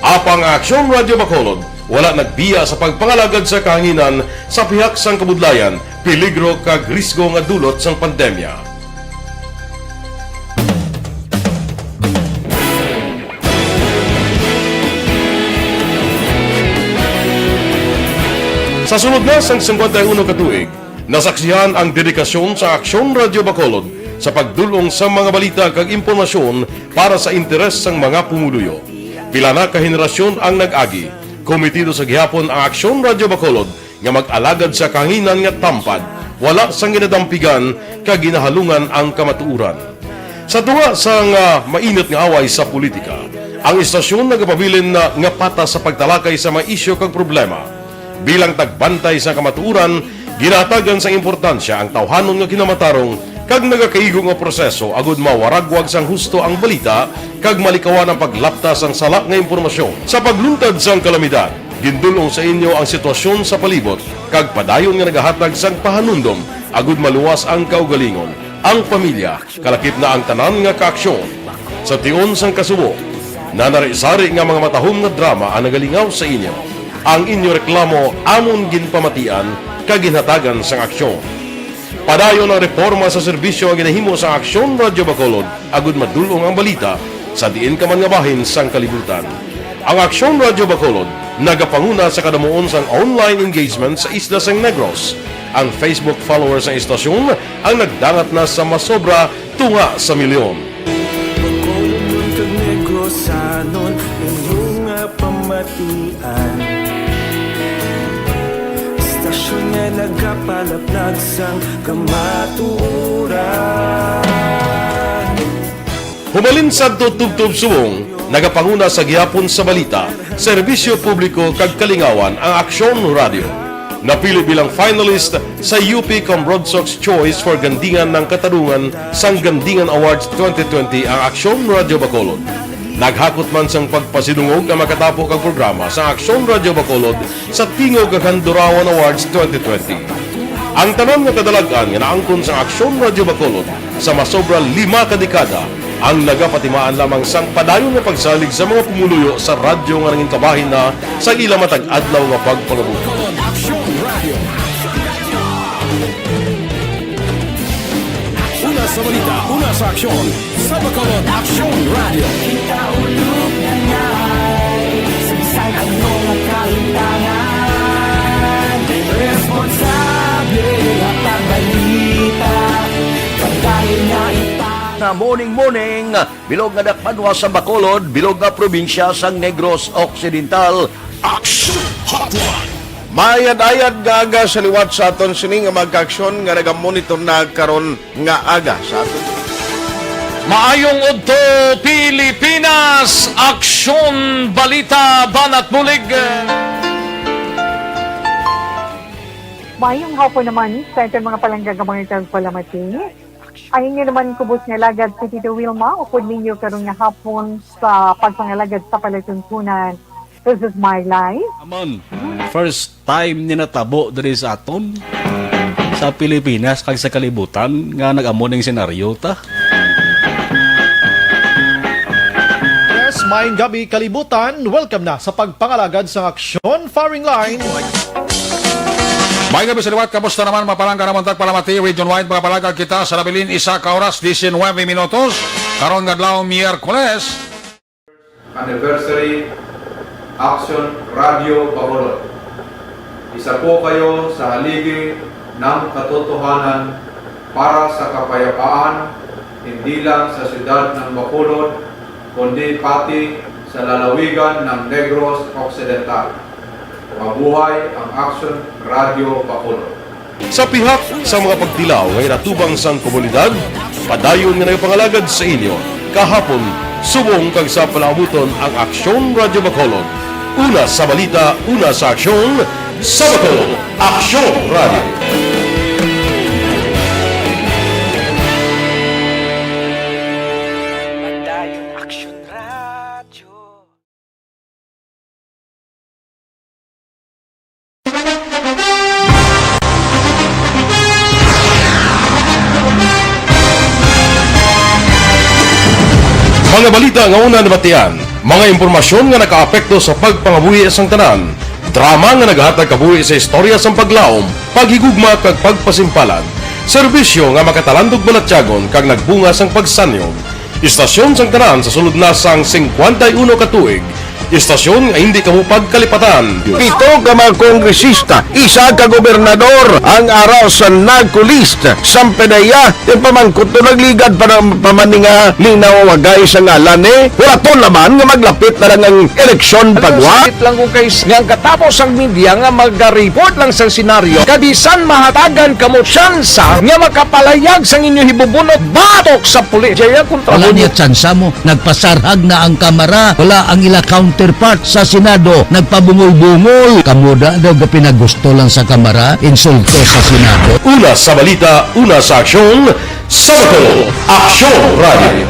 Apang Aksyon Radio Bacolod wala nagbiya sa pagpangalagad sa kahanginan sa pihak sang kabudlayan, peligro kag risgo nga dulot sang pandemya. Sa sunod na sang 51 katuig, nasaksihan ang dedikasyon sa Aksyon Radio Bacolod sa pagdulong sa mga balita kag impormasyon para sa interes sang mga pumuluyo. Pila na ka henerasyon ang nag-agi, komitido sa gihapon ang Aksyon Radio Bacolod nga mag-alagad sa kahanginan nga tampad, wala sang ginadampigan kag ginahalungan ang kamatuuran. Sa tunga sang mainit nga away sa politika, ang istasyon nagapabilin na nga pata sa pagtalakay sa mga isyu kag problema. Bilang tagbantay sa kamatuuran, ginatagan sa importansya ang tawhanon nga kinamatarong kag nagakaigo nga proseso agud mawaragwag sang husto ang balita kag malikawan ang paglaptas ang sala nga impormasyon. Sa pagluntad sang kalamidad, gindulong sa inyo ang sitwasyon sa palibot kag padayon nga nagahatag sang pahanundom agud maluwas ang kaugalingon. Ang pamilya, kalakip na ang tanan nga kaaksyon. Sa tion sang kasubo, nanari-sari nga mga matahom nga drama ang nagalingaw sa inyo. Ang inyo reklamo amon ginpamatian kag ginhatagan sang aksyon. Padayon ang reforma sa serbisyo ang ginahimo sa Aksyon Radio Bacolod agud madulong ang balita sa diin ka man nga bahin sang kalibutan. Ang Aksyon Radio Bacolod nagapanguna sa kadamuon sang online engagement sa isla sang Negros. Ang Facebook followers sa istasyon ang nagdangat na sa masobra tunga sa milyon. Bacolod kag Negros sanon inyong pamatian. Istasyon nga nagapalaplag sang kamatuuran. Humalin sa tutubtub suwong, nagapanguna sa gihapon sa balita, serbisyo publiko kag kalingawan ang Aksyon Radio. Napili bilang finalist sa UP Broadsox Choice for Gandingan ng Katarungan sang Gandingan Awards 2020 ang Aksyon Radio Bacolod. Naghakot man sang pagpasidungog ang makatapo kang programa sa Aksyon Radio Bacolod sa Tingog kag Handurawan Awards 2020. Ang tanan nga kadalagan nga naangkon sa Aksyon Radio Bacolod sa masobra 5 ka dekada ang nagapatimaan lamang sang padayon nga pagsalig sa mga pumuluyo sa radyo nga nangin kabahin na sa ila matag adlaw nga pagpangabuto. Aksyon Radio. Una sa balita, una sa aksyon. Sa Bacolod Aksyon Radio. Kita ulog na ngay Sagsay ang mga kalintangan Responsable at pagbalita Pagkain na Na morning, bilog nga dakpanwa sa Bacolod, bilog nga probinsya sang Negros Occidental. Action Hotline. Mayad-ayad nga aga sa liwat sa aton sining nga magka-aksyon nga nagamonitor na karon nga aga sa aton. Maayong udto Pilipinas, aksyon balita banat bulig. Maayong hapon naman sa ating mga palanggagamang itang palamati. Ayun nyo naman kubos nga lagad si Tito Wilma, upod ninyo karong nga hapon sa pagpangalagad sa palatuntunan. This is my life. Amon, first time ni natabo diri sa aton sa Pilipinas kag sa kalibutan nga nag-amo ning senaryo ta. Yes, maayong gabi kalibutan. Welcome na sa pagpangalagad sa Aksyon Firing Line. May gabi sa liwat, kamusta naman mapalangga naman tagpalamati, region-wide mga palagag kita sa Labilin, isa ka oras, 19 minutos, karon nga adlaw Miyerkules. Anniversary Action Radio Bacolod. Isa po kayo sa haligi ng katotohanan para sa kapayapaan, hindi lang sa siyudad ng Bacolod, kundi pati sa lalawigan ng Negros Occidental. Mabuhay ang Action Radio Bacolod. Sa pihak sa mga pagtilaw ngay natubang sang komunidad, padayon nga nagpangalagad sa inyo. Kahapon, subong kag sa palaabuton ang Aksyon Radio Bacolod. Una sa balita, una sa aksyon, sa Bacolod, Aksyon Radio. Mga balita nga una nabatian, mga impormasyon nga nakaapekto sa pagpangabuhi sang tanan, drama nga naghatag kabuhi sa istorya sang paglaom, paghigugma kag pagpasimpalan, serbisyo nga makatalandog balatyagon kag nagbunga sang pagsanyog, istasyon sang tanan sa sulod na sang 51 ka tuig, istasyon nga hindi kamupag kalipatan. Pito ka mga kongresista, isa ka gobernador, ang araw sa nagkulist, sampedaya, yung pamangkot to nagligad para pamaninga linaw wagay sa ngalan wala to naman nga maglapit na lang ang eleksyon pagwa. Sakit lang kung kays nga katapos ang media nga mag-report lang sa senaryo, kabisan mahatagan kamo tsansa nga makapalayag sa inyo hibubunot batok sa pulis. Jaya kontra Wala niya tsansa mo, nagpasarhag na ang kamara, wala ang ila counterpart sa Senado, nagpabungol-bungol. Kamuda daw pinagusto lang sa kamara, insulto sa Senado. Una sa balita, una sa aksyon, sa Bacolod, Aksyon Radio.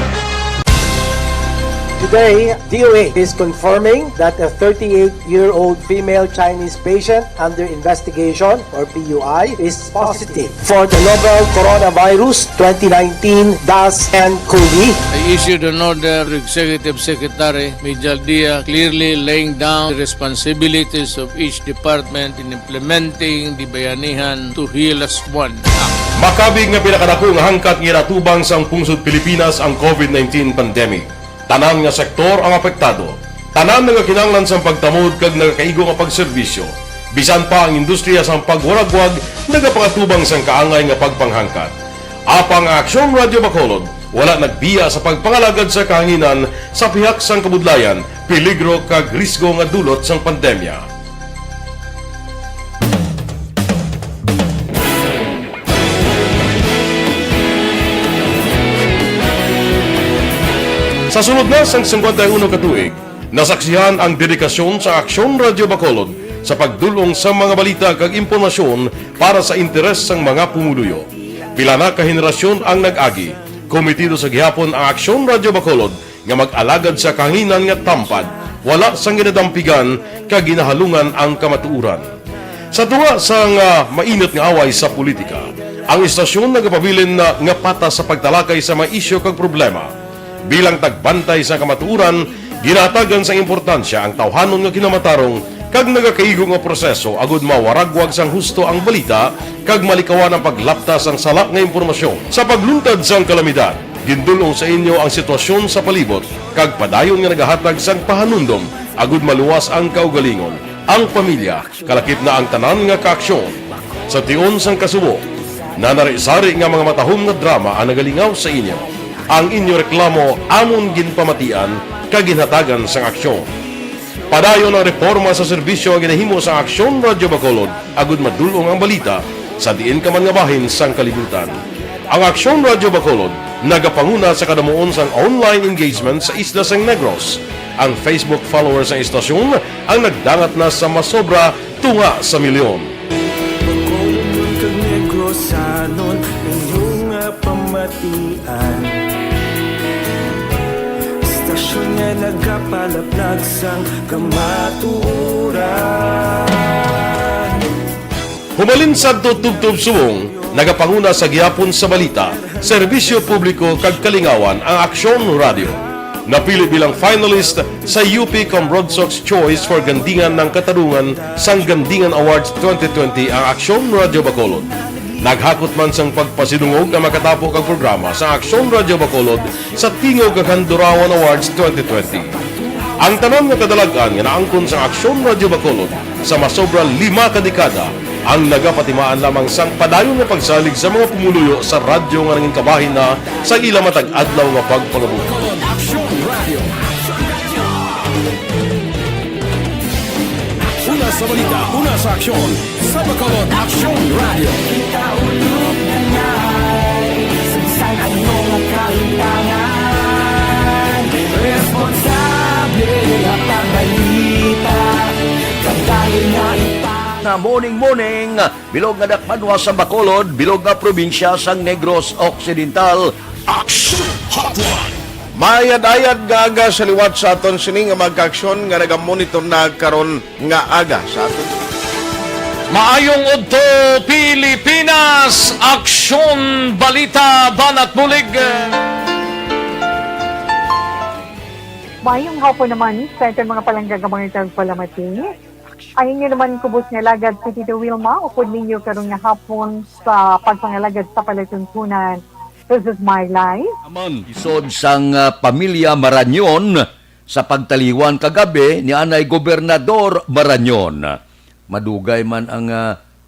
Today, DOA is confirming that a 38-year-old female Chinese patient under investigation, or PUI, is positive for the novel coronavirus 2019-nCoV. I issued an order to Executive Secretary Mijal Dia clearly laying down the responsibilities of each department in implementing the Bayanihan to Heal as One Act. Makabig nga pinakadako nga hangkat nga natubang sang pungsod Pilipinas ang COVID-19 pandemic. Tanan nga sektor ang apektado. Tanan nga kinahanglan sang pagtamod kag nagakaigo nga pagserbisyo. Bisan pa ang industriya sang pagwaragwag nagapakatubang sang kaangay nga pagpanghangkat. Apang Aksyon Radio Bacolod wala nagbiya sa pagpangalagad sa kahanginan sa pihak sang kabudlayan, peligro kag risgo nga dulot sang pandemya. Sa sunod na sang 51 ka tuig, nasaksihan ang dedikasyon sa Aksyon Radio Bacolod sa pagdulong sa mga balita kag impormasyon para sa interes sang mga pumuluyo. Pila na ka henerasyon ang nag-agi, komitido sa gihapon ang Aksyon Radio Bacolod nga mag-alagad sa kahanginan nga tampad, wala sang ginadampigan kag ginahalungan ang kamatuuran. Sa tunga sang mainit nga away sa politika, ang istasyon nagapabilin na nga patas sa pagtalakay sa mga isyu kag problema. Bilang tagbantay sa kamatuuran, ginatagan sa importansya ang tawhanon nga kinamatarong kag nagakaigo nga proseso agud mawaragwag sang husto ang balita kag malikawan ang paglaptas ang salak nga impormasyon. Sa pagluntad sang kalamidad, gindulong sa inyo ang sitwasyon sa palibot kag padayon nga nagahatag sang pahanundom agud maluwas ang kaugalingon. Ang pamilya kalakip na ang tanan nga kaaksyon. Sa tion sang kasubo, nanari-sari nga mga matahom nga drama ang nagalingaw sa inyo. Ang inyo reklamo amon ginpamatian kag ginhatagan sang aksyon. Padayon ang reforma sa serbisyo ang ginahimo sa Aksyon Radyo Bacolod agud madulong ang balita sa diin ka man nga bahin sang kalibutan. Ang Aksyon Radyo Bacolod nagapanguna sa kadamuon sang online engagement sa Isla Sang Negros. Ang Facebook followers sa istasyon ang nagdangat na sa masobra tunga sa milyon. Bacolod kag Negros sanon inyong pamatian. Istasyon nga nagapalaplag sang kamatuuran. Humalin sa tutubtub subong, nagapanguna sa gihapon sa balita, serbisyo publiko kag kalingawan ang Aksyon Radio. Napili bilang finalist sa UP Broadsox Choice for Gandingan ng Katarungan sang Gandingan Awards 2020 ang Aksyon Radio Bacolod. Naghakot man sang pagpasidungog ang makatapo kang programa sa Aksyon Radio Bacolod sa Tingog kag Handurawan Awards 2020. Ang tanan nga kadalagan nga naangkon sa Aksyon Radio Bacolod sa masobra 5 ka dekada ang nagapatimaan lamang sang padayon nga pagsalig sa mga pumuluyo sa radyo nga nanging kabahin na sa ila matag adlaw nga pagpangabuhi. Una sa balita, una sa aksyon, sa Bacolod Aksyon Radio. Kaulog na ngay, sa anong kailangan, responsable at ang balita, kagaya na na morning, bilog nga dakpanwa sa Bacolod, bilog nga probinsya sang Negros Occidental. Action Hotline! Mayad-ayad nga aga sa liwat sa aton sini nga magkaaksyon nga nagamonitor na karon nga aga sa aton. Maayong udto Pilipinas, Aksyon Balita Banat Bulig. Mayong hapon naman sa ating mga palanggagamang palamati. Ay inyo naman kubos nga lagad si Tito Wilma, upod ninyo karon nga hapon sa pagpangalagad sa palatuntunan. This is my life. Isod sang pamilya Maranyon sa pagtaliwan kagabi ni Anay Gobernador Maranyon. Madugay man ang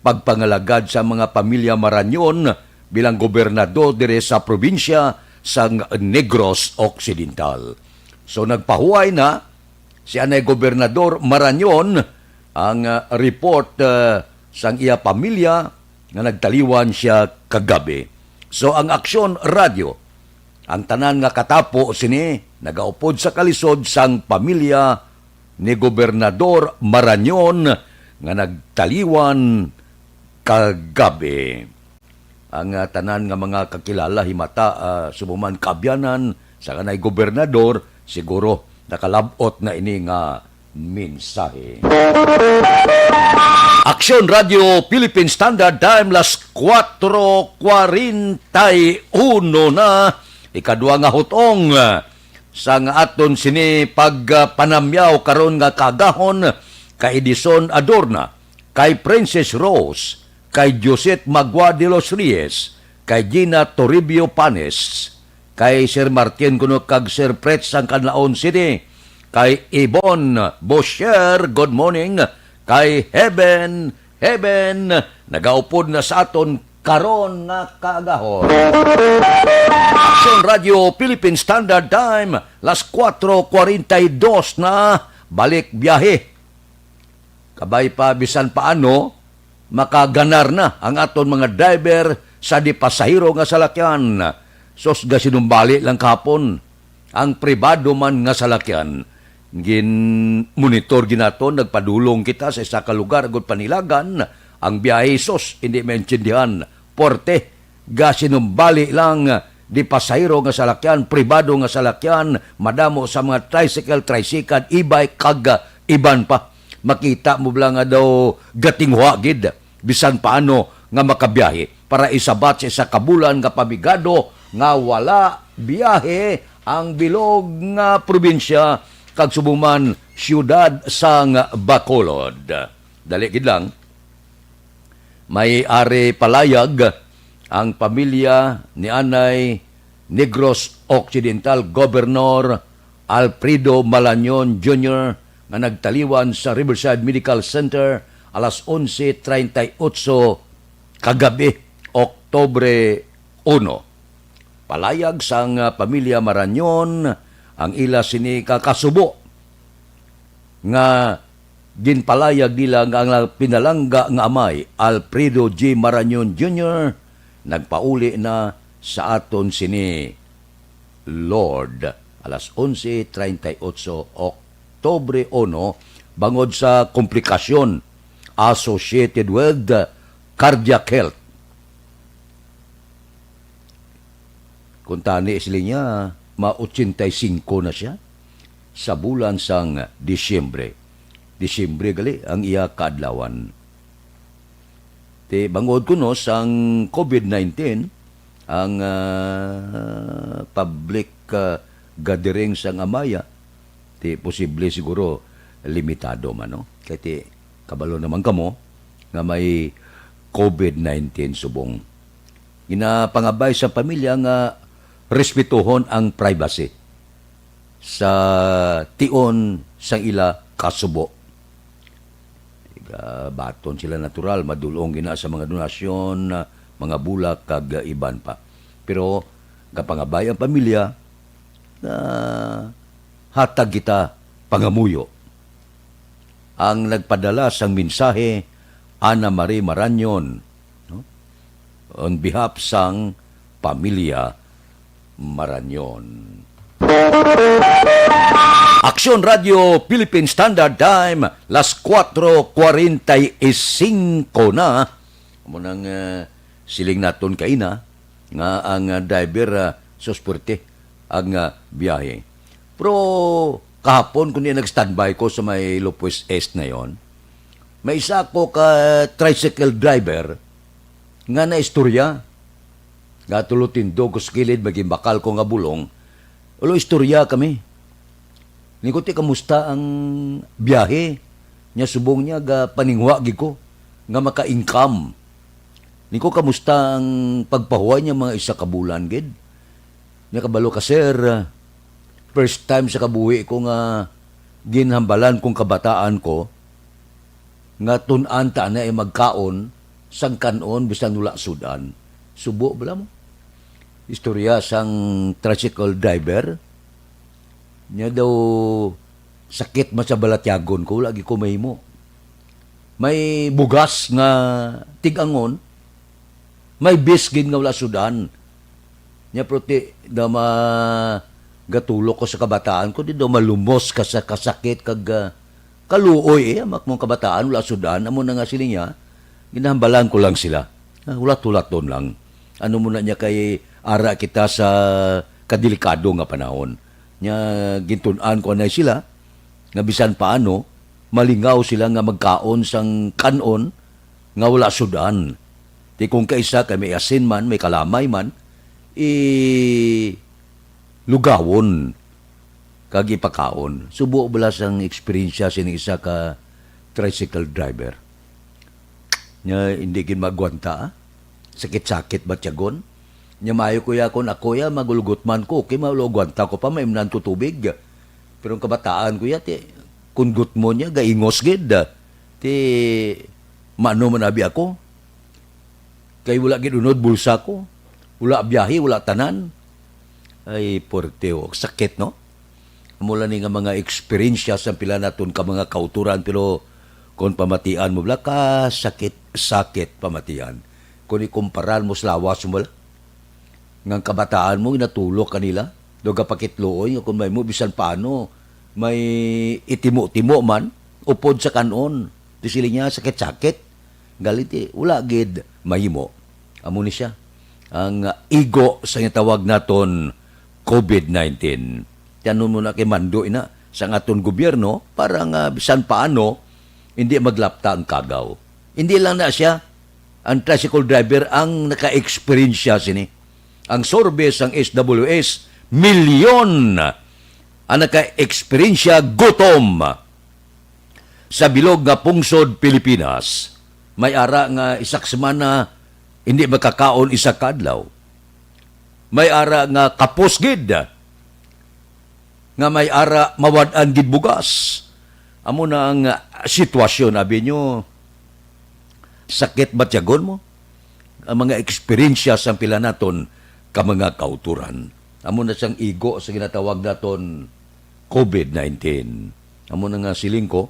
pagpangalagad sa mga pamilya Maranyon bilang gobernador dire sa probinsya sang Negros Occidental. So nagpahuway na si Anay Gobernador Maranyon ang report sang iya pamilya nga nagtaliwan siya kagabi. So ang Aksyon Radio, ang tanan nga katapo sini nagaupod sa kalisod sang pamilya ni Gobernador Maranyon nga nagtaliwan kagabi. Ang tanan nga mga kakilala himata sumuman kabyanan sa kanay gobernador siguro nakalabot na ini nga mensahe. Aksyon Radio Philippine Standard Time las 4:41 na ikadua nga hutong sa nga aton sini pagpanamyaw karon nga kagahon kay Edison Adorna, kay Princess Rose, kay Josette Magua de los Reyes, kay Gina Toribio Panes, kay Sir Martin kuno kag Sir Pret sang Canlaon City, kay Ibon Bosher, good morning, kay Heaven, nagaupod na sa aton karon nga kaagahon. Aksyon Radio Philippine Standard Time, las 4:42 na, balik biyahe. Kabay pa bisan paano, makaganar na ang aton mga driver sa di pasahero nga salakyan. Sos ga sinumbali lang kapon, ang pribado man nga salakyan. Monitor ginaton, nagpadulong kita sa isa ka lugar agad panilagan, ang biyahe sos, hindi maintindihan, porte, ga sinumbali lang, di pasahero nga salakyan, pribado nga salakyan, madamo sa mga tricycle, e-bike, kag iban pa. Makita mo lang nga daw gating huagid, bisan paano nga makabiyahe, para isabat sa isa kabulan nga pamigado, nga wala biyahe, ang bilog nga probinsya kag subong man siyudad sang Bacolod. Dali gid lang, may ari palayag ang pamilya ni Anay Negros Occidental Governor Alfredo Malañon Jr. nga nagtaliwan sa Riverside Medical Center alas 11:38 kagabi, Oktubre 1. Palayag sang pamilya Marañon ang ila sini kakasubo nga ginpalayag nila nga ang pinalangga nga amay Alfredo G. Marañon Jr. nagpauli na sa aton sini Lord alas 11:38 Oktubre 1 bangod sa komplikasyon associated with cardiac health. Kung tani sila niya, ma-85 na siya sa bulan sang Disyembre. Disyembre gali ang iya kaadlawan. Te bangod kuno sang COVID-19 ang public gathering sang amaya, te posible siguro limitado man, no? Kaya te kabalo naman kamo nga may COVID-19 subong. Ginapangabay sa pamilya nga respetuhon ang privacy sa tion sang ila kasubo. Baton sila natural, madulong gina sa mga donasyon, mga bulak kag iban pa. Pero kapangabay ang pamilya na hatag kita pangamuyo. Ang nagpadala sang mensahe Ana Marie Marañon, no? On behalf sang pamilya Marañon. Aksyon Radio Philippine Standard Time, las 4:45 na. Munang siling naton kaina nga ang driver susperte ang biyahe. Pero kahapon kung nag-standby ko sa may Lopez East na yon, may isa ko ka tricycle driver nga na istorya. Nga tulutin do ko skilid maging bakal ko nga bulong. Ulo istorya kami. Nikuti kamusta ang biyahe nya subong niya ga paningwa gi ko nga maka-income. Niko kamusta ang pagpahuway niya mga isa ka bulan gid. Nya kabalo ka sir, first time sa kabuhi ko nga ginhambalan kong kabataan ko nga tun-an ta na ay magkaon sang kanon bisan wala sudan. Subo bala mo. Istorya sang tricycle driver. Niya daw sakit man sa balatyagon ko, lagi ko mahimo. May bugas nga tigangon, may bisgin nga wala sudan. Niya proti daw gatulok ko sa kabataan ko, di daw malumos ka sa kasakit kag kaluoy amak mong kabataan wala sudan. Amo na nga sila niya, ginahambalan ko lang sila. Ulat-ulaton lang. Ano muna niya kay ara kita sa kadelikado nga panahon. Nya gintun-an ko na sila nga bisan paano malingaw sila nga magkaon sang kanon nga wala sudan. Di kung kaisa kay may asin man, may kalamay man, lugawon kag ipakaon. Subo bala sang eksperyensya sining isa ka tricycle driver. Nya hindi gid magwanta. Sakit-sakit ba tiyagon? Nya mayo kuya kon ako ya magulgot man ko kay maulogwanta ko pa maimnan ko tubig. Pero ang kabataan ko ya ti kun gut mo niya gaingos gid. Ti mano man abi ako. Kay wala gid unod bulsa ko. Wala biyahe, wala tanan. Ay porteo, sakit no. Mula ni nga mga eksperyensya sa pila naton ka mga kauturan pero kung pamatian mo bla ka sakit pamatian. Kung ikumparan mo sa lawas mo ngang kabataan mo, inatulok kanila. Doga pakitlooy, kung may mo, bisan paano, may itimo-timo man, upod sa kanon. Di sila niya sakit-sakit. Galit wala gid mahimo. Amo ni siya. Ang igo sa tawag naton COVID-19. Tanong mo na kay Mando ina sa aton gobyerno para nga bisan paano hindi maglapta ang kagaw. Hindi lang na siya ang tricycle driver ang naka-experience sini. Ang sorbes ang SWS milyon ang naka-eksperyensya gutom sa bilog nga pungsod Pilipinas. May ara nga isak semana hindi makakaon isa kadlaw. May ara nga kapusgid nga may ara mawad-an gid bugas. Amo na ang sitwasyon abi nyo. Sakit ba tiyagon mo? Ang mga eksperyensya sa pila naton ka mga kauturan. Amo na siyang igo sa ginatawag naton COVID-19. Amo na nga siling ko,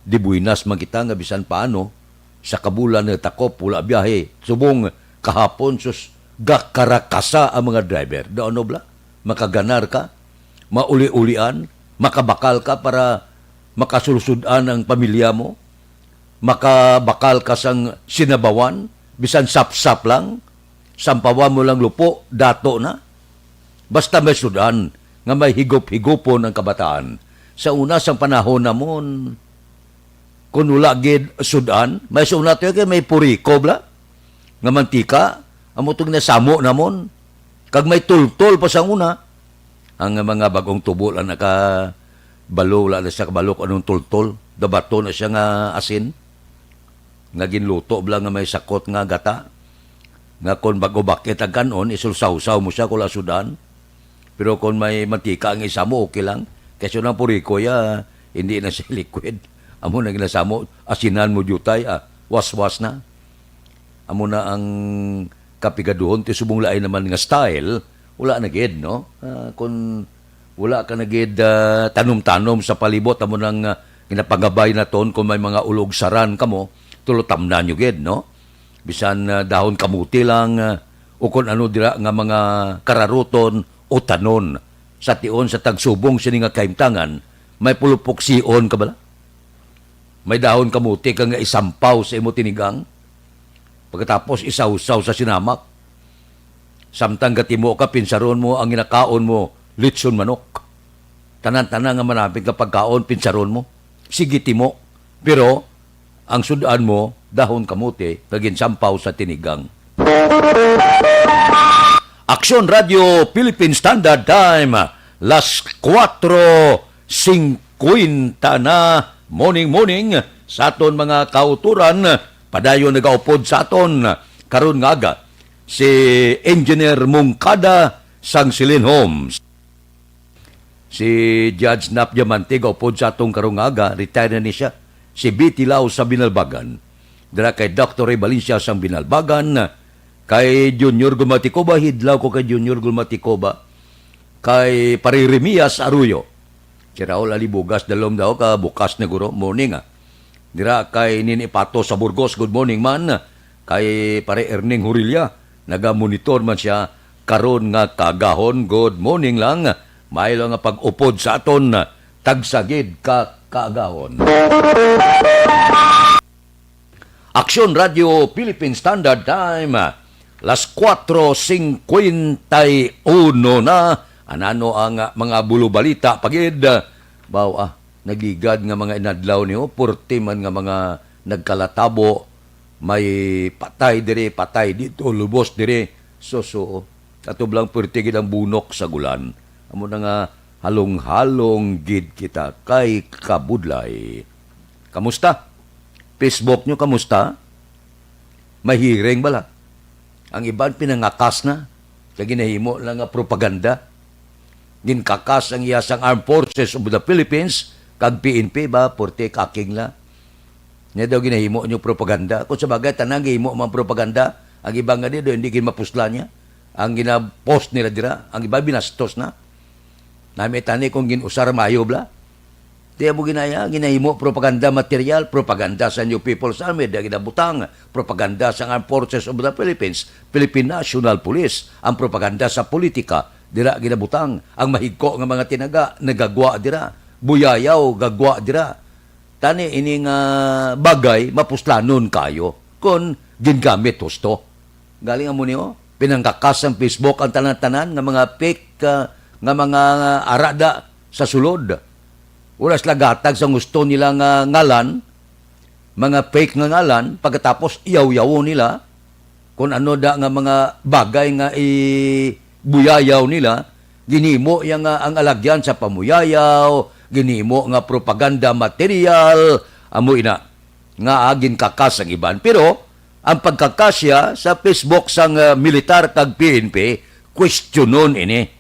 di buinas man kita nga bisan paano sa kabulan na takop pula biyahe. Subong kahapon sus gakarakasa ang mga driver. Daon no bla? Makaganar ka, mauli-ulian, makabakal ka para makasulsudan ang pamilya mo, makabakal ka sang sinabawan, bisan sap-sap lang, sampawan mo lang lupo, dato na. Basta may sudan, nga may higop-higopon ang kabataan. Sa una sang panahon namon, kung wala gid sudan, may suna tayo kay may puriko bla, nga mantika, amutong na samo namon, kag may tultol pa sa una, ang mga bagong tubo lang balo la na siya kabalok anong tultol, dabato na siya nga asin, nga ginluto bla nga may sakot nga gata, nga kon bago bakit ang kanon, isulsaw-saw mo siya kula sudan, pero kung may mantika ang isa mo, okay lang, kasi nang puriko ya, hindi na siya liquid, amo na ginasa mo, asinan mo jutay, was-was na, amo na ang kapigaduhon, tisubong lain naman nga style, wala na gid, no? Kung wala ka na gid tanom-tanom sa palibot, amo nang ginapagabay na ton, kung may mga ulog saran ka mo, tulutam na nyo gid, no? Bisan dahon kamuti lang, o kung ano dira nga mga kararuton o tanon, sa tion sa tagsubong sini nga kaimtangan, may pulupok sion ka bala? May dahon kamuti ka nga isampaw sa imo tinigang, pagkatapos isaw-saw sa sinamak, samtang gatimo ka, pinsaron mo ang ginakaon mo, litson manok. Tanan-tanan nga manapin ka pagkaon, pinsaron mo, sigitimo. Pero, ang sudan mo, dahon kamuti, kagin sampaw sa tinigang. Aksyon Radio Philippine Standard Time, las 4:50 na, morning sa aton mga kauturan, padayon nagaupod sa aton karon nga aga si Engineer Mungkada sang Silin Homes. Si Judge Nap Diamante gaupod sa atong karon nga aga, retire na ni siya. Si B. Tilaw sa Binalbagan, dira kay Dr. Ray Valencia sang Binalbagan, kay Junior Gulmatikoba, hidlaw ko kay Junior Gulmatikoba, kay Pariremias Arroyo. Si Raul Alibugas, dalom daw ka, bukas na guro, morning Dira kay Nini Pato sa Burgos, good morning man. Kay Pare Erning Hurilla, naga-monitor man siya, karon nga kagahon, good morning lang. May lang nga pag-upod sa aton, tagsagid ka kagahon. Aksyon Radio Philippine Standard Time, las 4:51 na, anano ang mga bulubalita pagid, nagligad nga mga inadlaw niyo, purti man nga mga nagkalatabo, may patay dire, patay dito, lubos dire, katublang purti gid ang bunok sa gulan. Amo na nga halong-halong gid kita kay kabudlay. Kamusta? Facebook nyo, kamusta? May hearing bala? Ang iban pinangakas na, kaya ginahimo lang nga propaganda. Ginkakas ang iyasang Armed Forces of the Philippines, kag PNP ba, porte kaking la. Niya daw ginahimo nyo propaganda. Kung sabagay, tanang gihimo mga propaganda, ang iba nga dito, hindi ginapusla niya. Ang ginapost nila dira, ang iba binastos na. Namitani kung ginusar mayo bla. Tiya mo ginahimo propaganda material, propaganda sa New People's Army, da ginabutang, propaganda sa Armed Forces of the Philippines, Philippine National Police, ang propaganda sa politika, dira ginabutang, ang mahigko nga mga tinaga, nagagwa dira, buyayaw, gagwa dira. Tani ini nga bagay, mapuslanon kayo, kung gingamit husto. Galing amo niyo, pinangkakas ang Facebook ang tanan-tanan nga mga fake, nga mga arada sa sulod. Ulas lagatag sa gusto nila nga ngalan, mga fake nga ngalan, pagkatapos iyaw-yaw nila, kung ano da nga mga bagay nga ibuyayaw nila, ginimo yang ang alagyan sa pamuyayaw, ginimo nga propaganda material, amo ina nga agin kakas ang iban. Pero ang pagkakasya sa Facebook sang militar kag PNP, questionon ini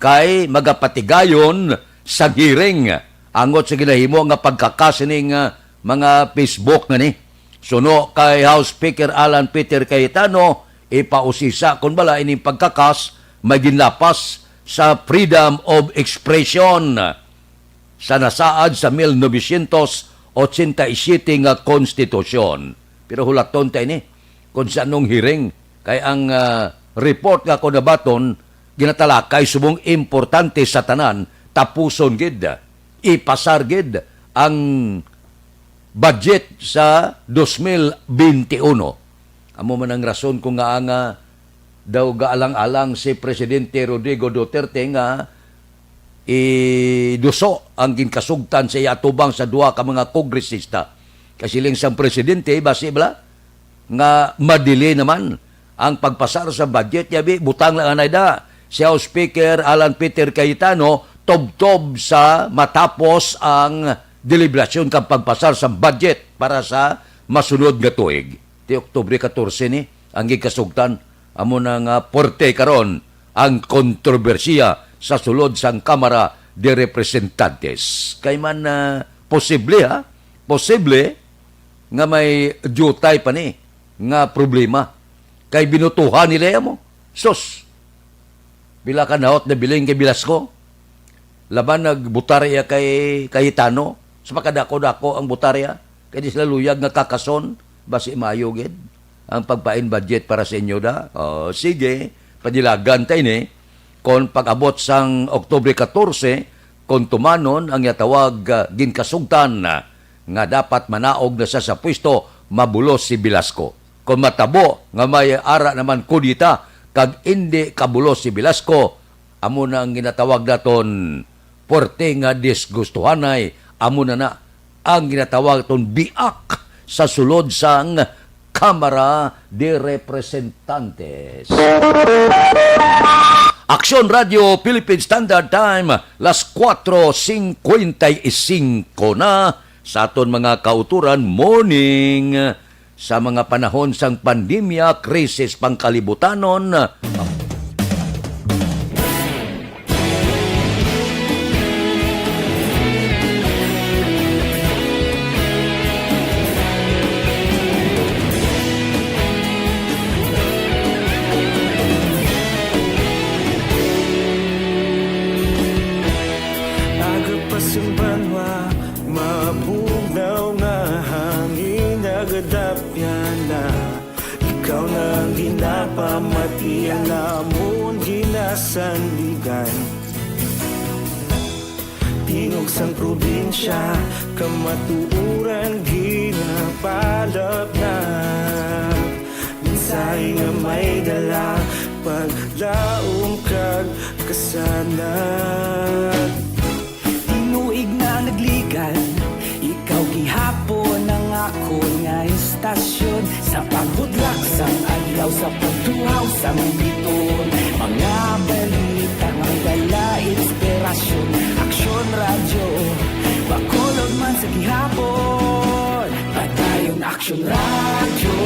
kay magapatigayon sa hearing angot sa ginahimo nga pagkakasining mga Facebook nga ni. Suno kay House Speaker Alan Peter Cayetano, ipausisa kung bala ining pagkakas may ginlapas sa freedom of expression sa nasaad sa 1987 nga konstitusyon. Pero hulaton tayo ni kung sa anong hearing kay ang report nga ko nabaton ginatalakay subong importante sa tanan tapuson gid ipasar gid ang budget sa 2021. Amo man ang rason kung nga daw gaalang-alang si Presidente Rodrigo Duterte nga iduso ang ginkasugtan sa atubang sa duha ka mga kongresista. Kasiling sang presidente basi bala nga madili naman ang pagpasar sa budget yabi butang lang anay da. Si House Speaker Alan Peter Cayetano tob-tob sa matapos ang deliberasyon kang pagpasar sa budget para sa masunod nga tuig. Ti Oktubre 14 ni ang gikasugtan amo na nga porte karon ang kontrobersiya sa sulod sang Kamara de Representantes. Kay man posible posible nga may jutay pa ni nga problema kay binutuhan nila mo. Sus, bila ka naot na biling kay Bilasco, laban nagbutarya kay Cayetano, sa pakadako-dako ang butarya, kaya di sila luyag nga kakason, basi mayo gid ang pagpain budget para sa inyo da. O, sige, padilagan tayo ni, kung pag-abot sang Oktubre 14, kung tumanon ang yatawag ginkasugtan nga dapat manaog na sa pwesto, mabulos si Bilasco. Kung matabo nga may ara naman kudita, kag hindi kabulos si Bilasco, amo na ang ginatawag naton porte nga disgustuhanay, amo na ang ginatawag naton biak sa sulod sang Kamara de Representantes. Aksyon Radio Philippine Standard Time, las 4:55 na sa aton mga kauturan morning sa mga panahon sang pandemya, krisis pangkalibutanon. Ikaw nang ginapamati, alamon ginasanligan. Tingog sang probinsya, kamatuuran ginapalap na. Minsay nga may dala, paglaom kag kasanat. Tinuig na nagligan, ikaw gihapon ang ako nga istasyon. Sa pagudlak sang adlaw, sa pagtuhaw sang biton, mga balita nga dala inspirasyon. Aksyon radyo, bakolod man sa gihapon. Patayon aksyon radyo,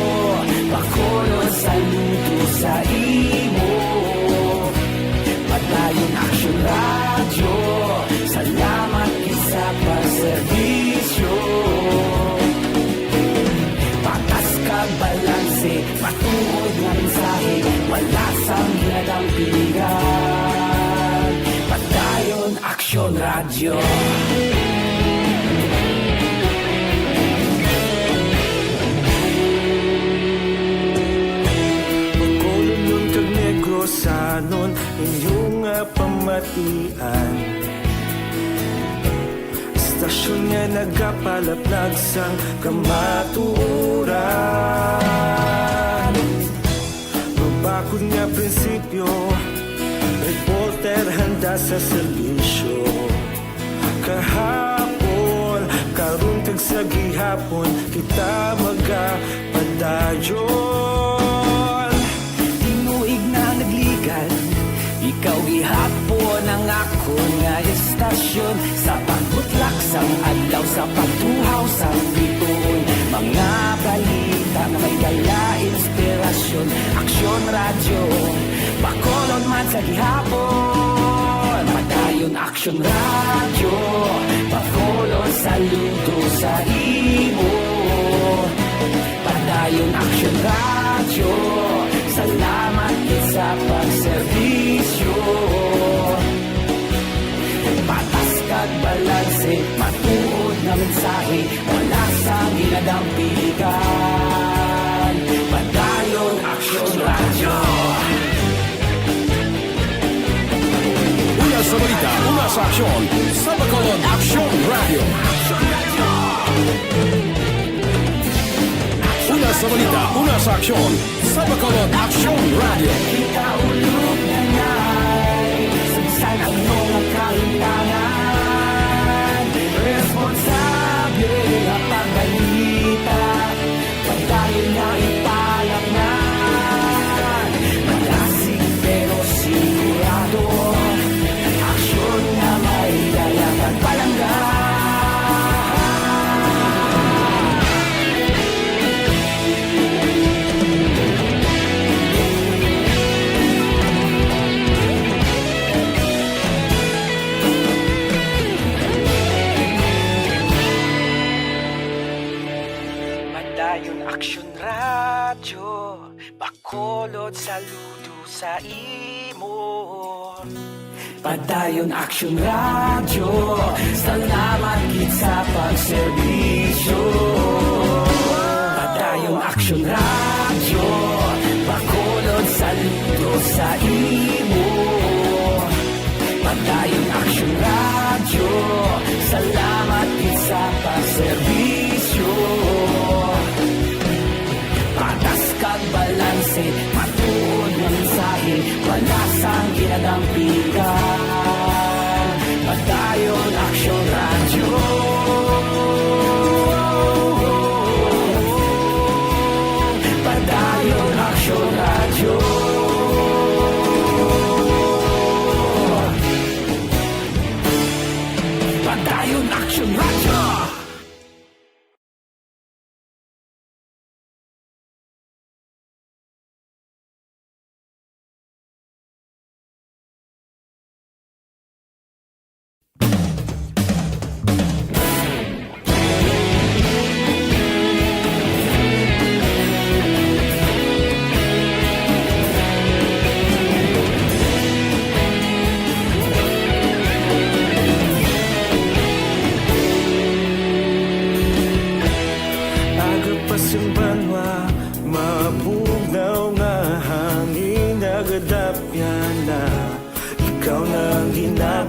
bakolod sa luto sa imo. Patayon aksyon radyo, salamat isa pa serbisyo. Patas kag balanse, patuod nga mensahe, wala sang hinadang pilihan. Patayon aksyon radyo. Pagkolon nun kag negrosanon, inyong pamatian. Stasyon nga nagapalaplag sang kamatuuran. Mabakod nga prinsipyo, reporter handa sa serbisyo. Kahapon, karon kag sa gihapon, kita magapadayon. Tinuig na nagligan, ikaw gihapon Aksyon Radyo Bacolod man sa gihapon. Padayon Aksyon Radyo Bacolod saludo sa imo. Padayon Aksyon Radyo salamat sa pagserbisyo. Patas kag balanse, matuod na mensahe, wala sa ginadampigan. Padayon Aksyon Radyo. Una sa balita, una sa aksyon, sa Bacolod Aksyon Radio. Una sa balita, una sa aksyon, sa Bacolod Aksyon Radio. Kita ulog na ngay, sugsan ang mga kalintangan. Responsable na pagbalita, pagdayon na ipalaknan. Malasig pero sigurado, aksyon na may dalang at palanggan. Aksyon Radyo Bacolod saludo sa imo. Padayon Aksyon Radyo salamat gid sa pagserbisyo. Padayon Aksyon Radyo Bacolod saludo sa imo. Padayon Aksyon Radyo salamat gid sa pagserbisyo. Patas kag balanse, matuod na mensahe, wala sang ginadampigan. Padayon Aksyon Radyo. Padayon Aksyon Radyo. Padayon Aksyon Radyo.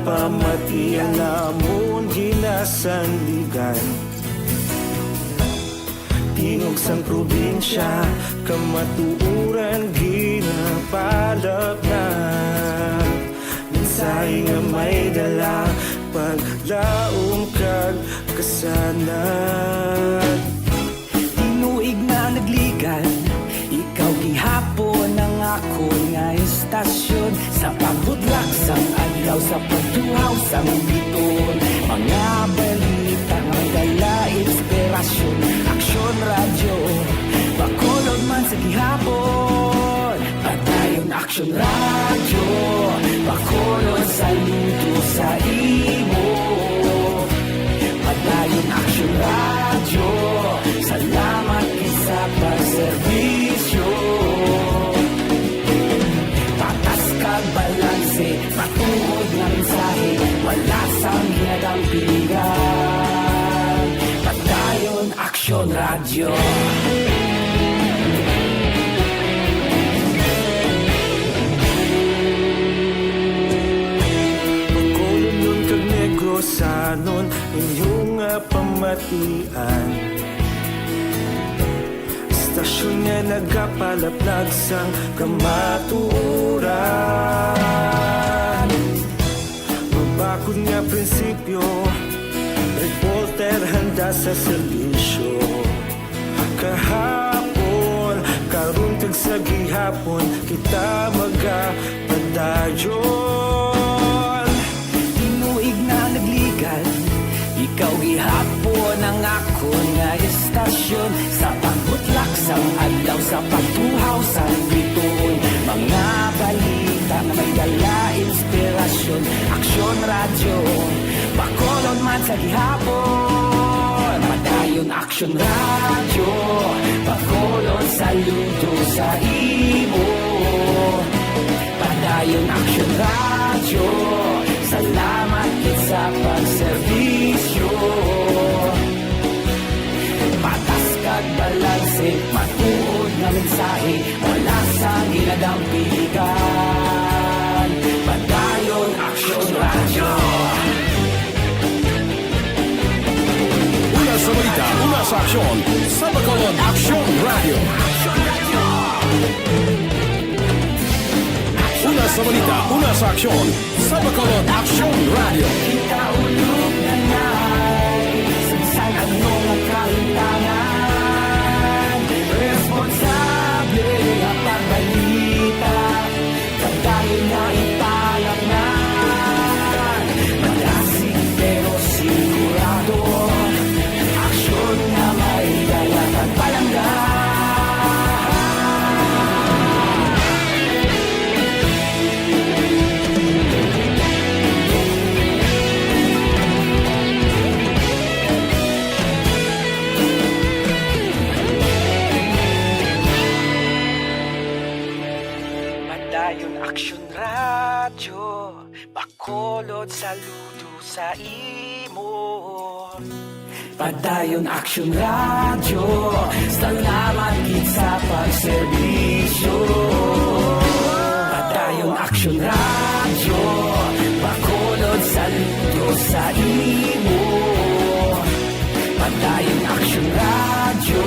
Pamatian namon ginasandigan. Tingog sang probinsya kamatuuran ginapalap na. Mensahe nga may dala paglaom kag kasanat. Tinuig na nagligan, ikaw gihapon ang ako nga istasyon. Sa pagbutlak sang adlaw, sa pagduhaw sang biton. Mga balita nga dala inspirasyon. Aksyon Radyo Bacolod man sa gihapon. Padayon Aksyon Radyo Bacolod saludo sa imo. Padayon Aksyon Radyo salamat sa pagserbisyo. Patas kag balanse, matuod na mensahe, wala sang ginadampigan. Padayon Aksyon Radyo. Bacolod nun kag Negros sanon inyong pamatian. Stasyon nga nagapalaplag sang kamaturan. Mabakod nga prinsipyo, reporter handa sa serbisyo. Kahapon, karuntag sa gihapon, kita magapadayon. Tinuig na nagligan, ikaw gihapon ang ako nga istasyon. Sa pagbutlak sang adlaw, sa pagtuhaw sang biton. stasyon, Aksyon Radyo Bacolod man sa gihapon, padayon Aksyon Radyo Bacolod saludo sa imo. Padayon Aksyon Radyo, salamat kit sa pagserbisyo. Patas kag balanse, matuod nga mensahe, wala sa ginadampigan. Padayon Aksyon Radyo. Una sa balita, una sa aksyon, sa Bacolod Aksyon Radio. Una sa balita, una sa aksyon, sa Bacolod Aksyon Radio. Ikaulog na na'y Sinsan ano nga kahintangan, responsable nga pagbalita, kagayon na ipalangnan. Malasig pero sigurado, aksyon na may dala at palanggan. Padayon Aksyon Radyo, Bacolod saludo sa imo. Padayon Aksyon Radyo, salamat kit sa pagserbisyo. Padayon Aksyon Radyo, Bacolod saludo sa imo. Padayon Aksyon Radyo,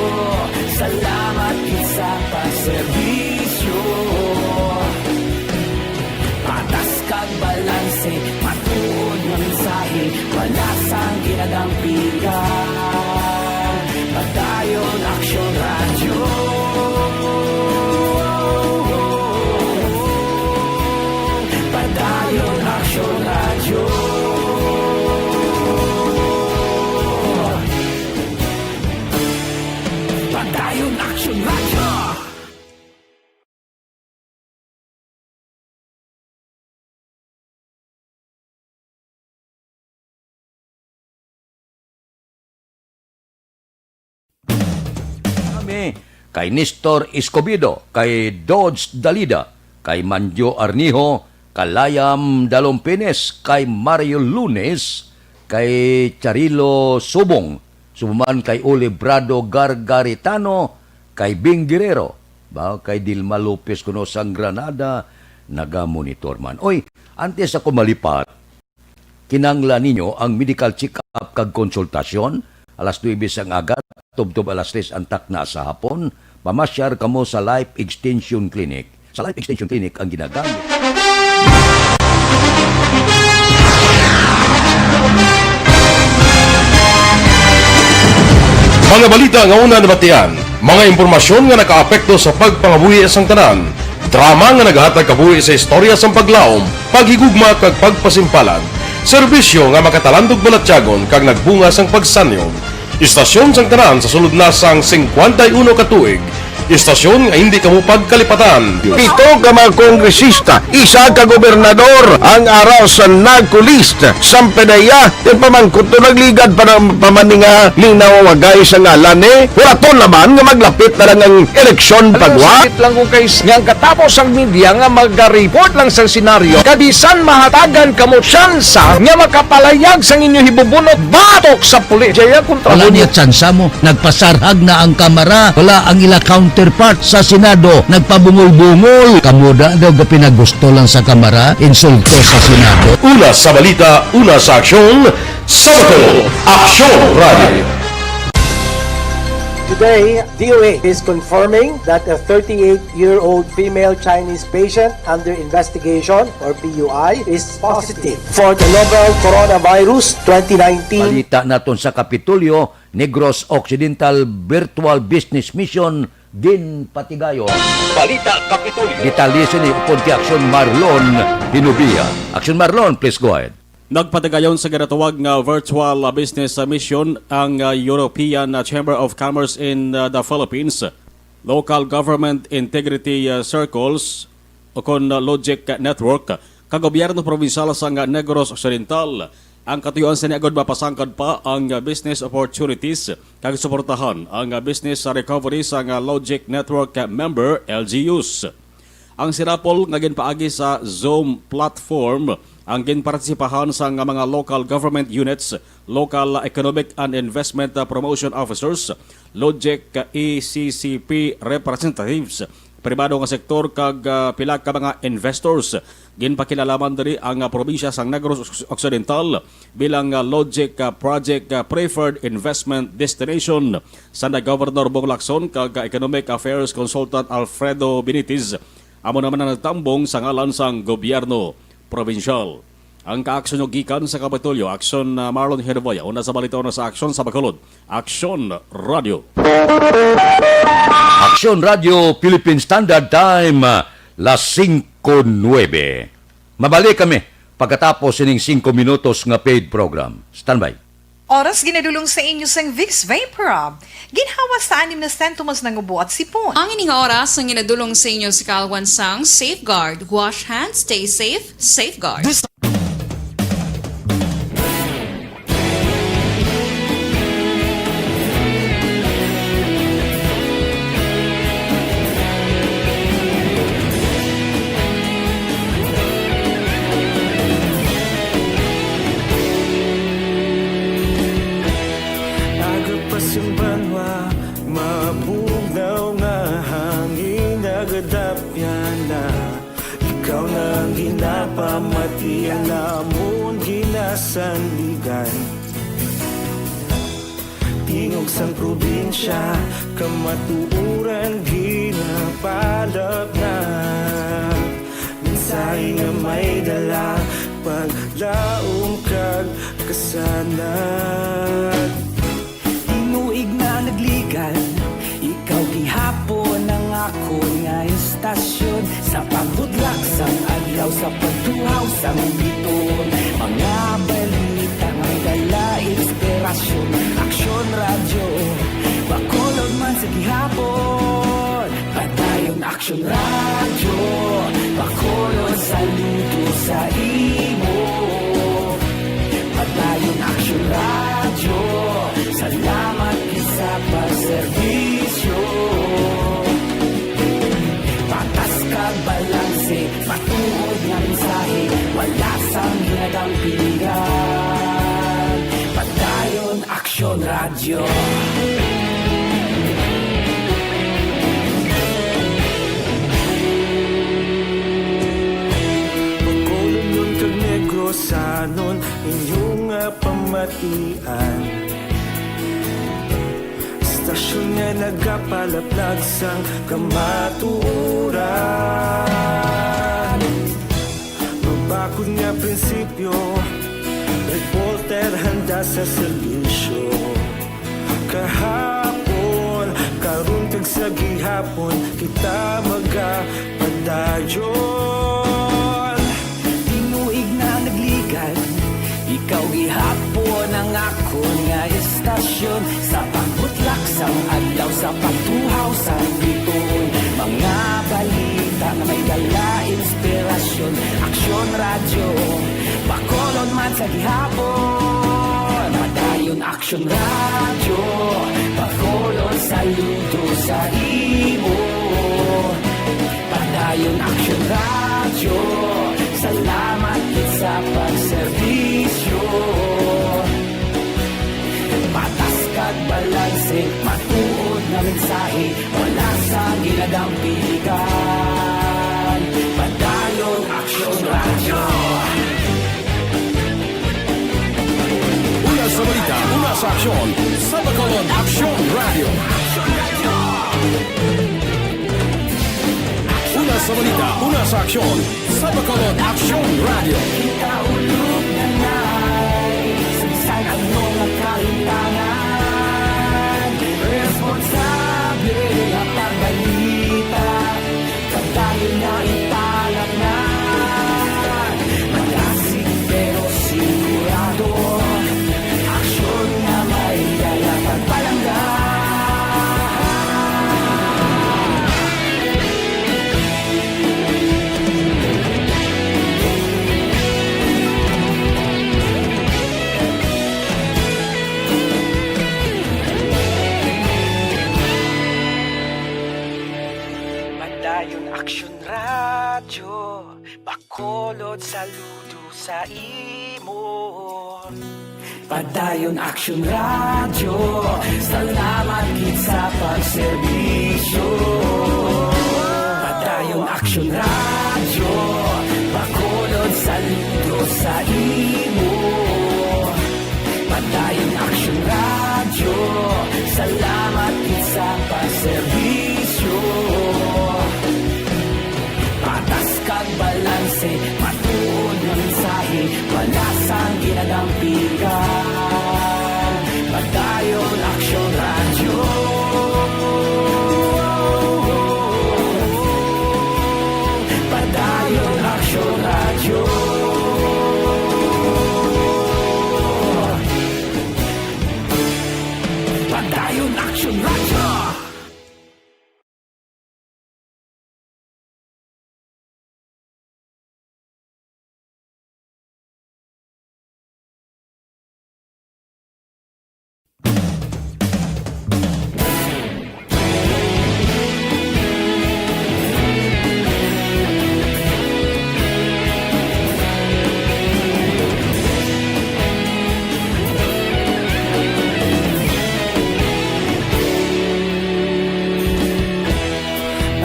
salamat kit sa pagserbisyo. Patas kag balanse, matuod nga mensahe, wala sang ginadampigan. Padayon Aksyon Radyo. Padayon Aksyon Radyo. Padayon Aksyon Radyo. Kay Nestor Escobedo, kay Dodge Dalida, kay Manjo Arnijo, Kalayam Dalompines, kay Mario Lunes, kay Charilo Subong, sumuman kay Olibrado Gargaritano, kay Bing Guerrero, kay Dilma Lopez kuno sang Granada, naga-monitor man. Oy, antes ako malipat, kinanglan ninyo ang medical check-up kag konsultasyon, alas 9 sang agad, tubtob alas 3 antak na sa hapon, pamasyar kamo sa Life Extension Clinic. Sa Life Extension Clinic ang ginagamit. Mga balita nga una nabatian, mga impormasyon nga nakaapekto sa pagpangabuhi sang tanan, drama nga naghatag kabuhi sa istorya sang paglaom, paghigugma kag pagpasimpalan, serbisyo nga makatalandog balatyagon kag nagbunga sang pagsanyo. Istasyon sang tanan sa sulod na sang 51 ka tuig. Istasyon nga hindi kamo pagkalipatan. Pito ka mga kongresista, isa ka gobernador ang araw sa nagkulist sang pedaya yung pamangkot to nagligad para pamaninga ning nawawagay sa ngalan wala naman nga maglapit na lang ang eleksyon pagwa. Sakit lang kung guys nga katapos ang media nga mag-report lang sa senaryo kabisan mahatagan kamo tsansa nga makapalayag sang inyo hibubunot batok sa pulis. Jaya kontra Wala niya tsansa mo, nagpasarhag na ang kamara, wala ang ila counterpart sa Senado, nagpabungol-bungol. Kamuda daw ga pinagusto lang sa kamara, insulto sa Senado. Una sa balita, una sa aksyon, sa Bacolod Aksyon Radio. Today, DOA is confirming that a 38-year-old female Chinese patient under investigation, or PUI, is positive for the novel coronavirus 2019. Balita naton sa Kapitulyo, Negros Occidental Virtual Business Mission din Patigayo. Balita Kapitulyo. Detalye ni upod kay Aksyon Marlon Hinubia. Aksyon Marlon, please go ahead. Nagpatagayon sa ginatawag nga virtual business mission ang European Chamber of Commerce in the Philippines, Local Government Integrity Circles o kon Logic Network kagobyerno provincial sa Negros Occidental. Ang katuyuan sa niagod mapasangkad pa ang business opportunities kag suportahan ang business recovery sa Logic Network member LGUs. Ang sinapol nga ginpaagi sa Zoom platform ang ginpartisipahan sa mga local government units, local economic and investment promotion officers, Logic ECCP representatives, pribado nga sektor kag pila ka mga investors. Ginpakilalaman diri ang probinsya sang Negros Occidental bilang Logic Project Preferred Investment Destination. Sanda Governor Bong Lacson kag Economic Affairs Consultant Alfredo Benitez amo naman ang nagtambong sa ngalan sang gobyerno provincial. Ang kaaksyon yung gikan sa Kapitolyo, Aksyon Marlon Herboya, una sa balita na sa Aksyon sa Bacolod, Aksyon Radio. Aksyon Radio Philippine Standard Time, las 5:09. Mabalik kami pagkatapos ining 5 minutos nga paid program. Standby. Oras ginadulong sa inyo sang Vicks Vapor. Ginhawa sa 6 na sentumas ng ubo at sipon. Ang ining oras ang ginadulong sa inyo sa Kalwan sang Safeguard. Wash hands, stay safe, safeguard. Pamati ang namon ginasandigan Tingog sang probinsya kamatuuran ginapalap na Mensahe nga may dala paglaom kag kasanag Inuig na nagligan ikaw gihapon ang ako nga istasyon Sa pagbudlak sang adlaw sa pagtuhaw sang biton Mga balita nga dala inspirasyon Aksyon radyo Bacolod man sa gihapon Padayon Aksyon radyo Bacolod saludo sa imo Padayon Aksyon radyo Salamat sa pagserbisyo Patas kag balanse Matuod nga mensahe Wala sang hinagang pilihan Padayon Aksyon Radio Bacolod nun kag Negros Sanon Inyong pamatian Stasyon nga nagapalaplag sang kamatuuran Magbakod nga prinsipyo Reporter handa sa serbisyo Kahapon, karun kag sa gihapon Kita magapadayon Tinuig na nagligan Ikaw gihapon ang ako nga istasyon Sa pagbutlak sang adlaw Sa pagtuhaw sang biton Mga balita na may dala inspirasyon Aksyon radyo Bacolod man sa gihapon Padayon Aksyon radyo Bacolod saludo sa imo Padayon Aksyon radyo Salamat sa pagserbisyo Patas kag balanse Matuod na mensahe Wala sa ginadang piligan Padayon Aksyon Radio Una sa balita, una sa aksyon Sa Bacolod, Aksyon Radio Una sa balita, una sa aksyon Sa Bacolod, Aksyon Radio Kaulog na na'y Sabisan ang mga kahintangan Responsable ang pagbalita Pagdayon na ipalag na Malasig pero sigurado Aksyon na may dala pagpalangga radyo, Bacolod, saludo sa imo. Padayon Action Radio, salamat gid sa pagserbisyo. Padayon Action Radio, Bacolod, saludo sa imo. Padayon Action Radio, salamat gid sa pagserbisyo. Patas kag balanse, matuod nga mensahe, wala sang ginadampigan. Padayon Action Radio. Padayon Action Radio. Padayon Action Radio.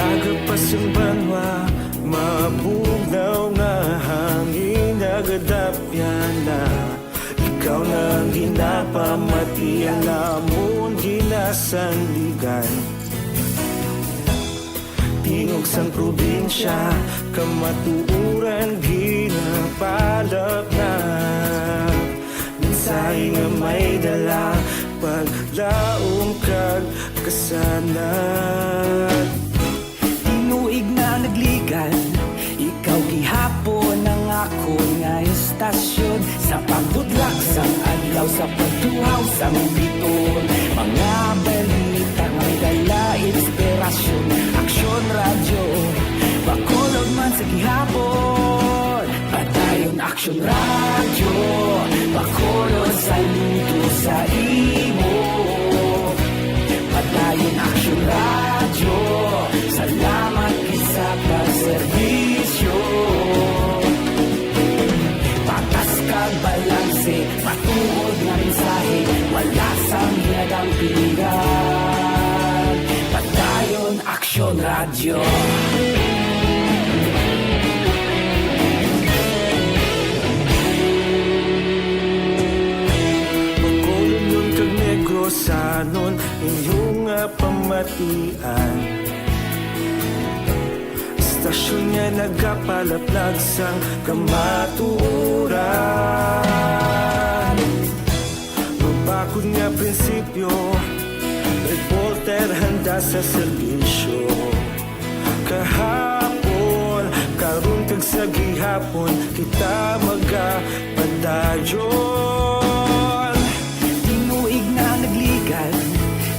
Agapasumbanwa, mabugnaw nga hangin nagadapyan na. Ikaw na ginapamati, alamon ginasandigan. Tingog sang probinsya, kamatuuran ginapalap na. Minsay nga may dala, paglaong kag kasanat. Tinuig na nagligan, ikaw gihapon ang ako nga istasyon. Sa pagdudlak sang adlaw, sa pagtuhaw sang biton. Mga balita nga may dala inspirasyon. Action Radio, Bacolod man sa gihapon. Padayon Action Radio, Bacolod, saludo sa imo. Padayon Action Radio, salamat sa pagserbisyo. Patas kag balanse, matuod nga mensahe, wala sang ginadampigan. Padayon Action Radio. Bacolod nun kag Negrosanon, inyong pamatian. Istasyon niya nagapalaplag sang kamaturan. Mabakod nga prinsipyo, reporter handa sa serbisyo. Kahapon, karun kag sa gihapon, kita magapadayon. Tinuig na nagligan,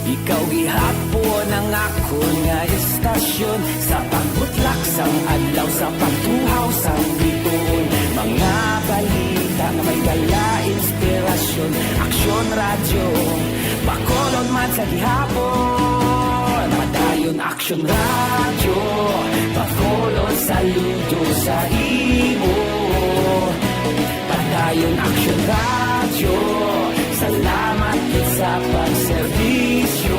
ikaw gihapon ang ako nga istasyon. Sa pagbutlak sang adlaw, sa pagtuhaw sang biton. Mga balita na may dala inspirasyon. Action Radio, Bacolod man sa gihapon. Padayon Action Radio, Bacolod, saludo sa imo. Padayon Action Radio, salamat sa pagserbisyo.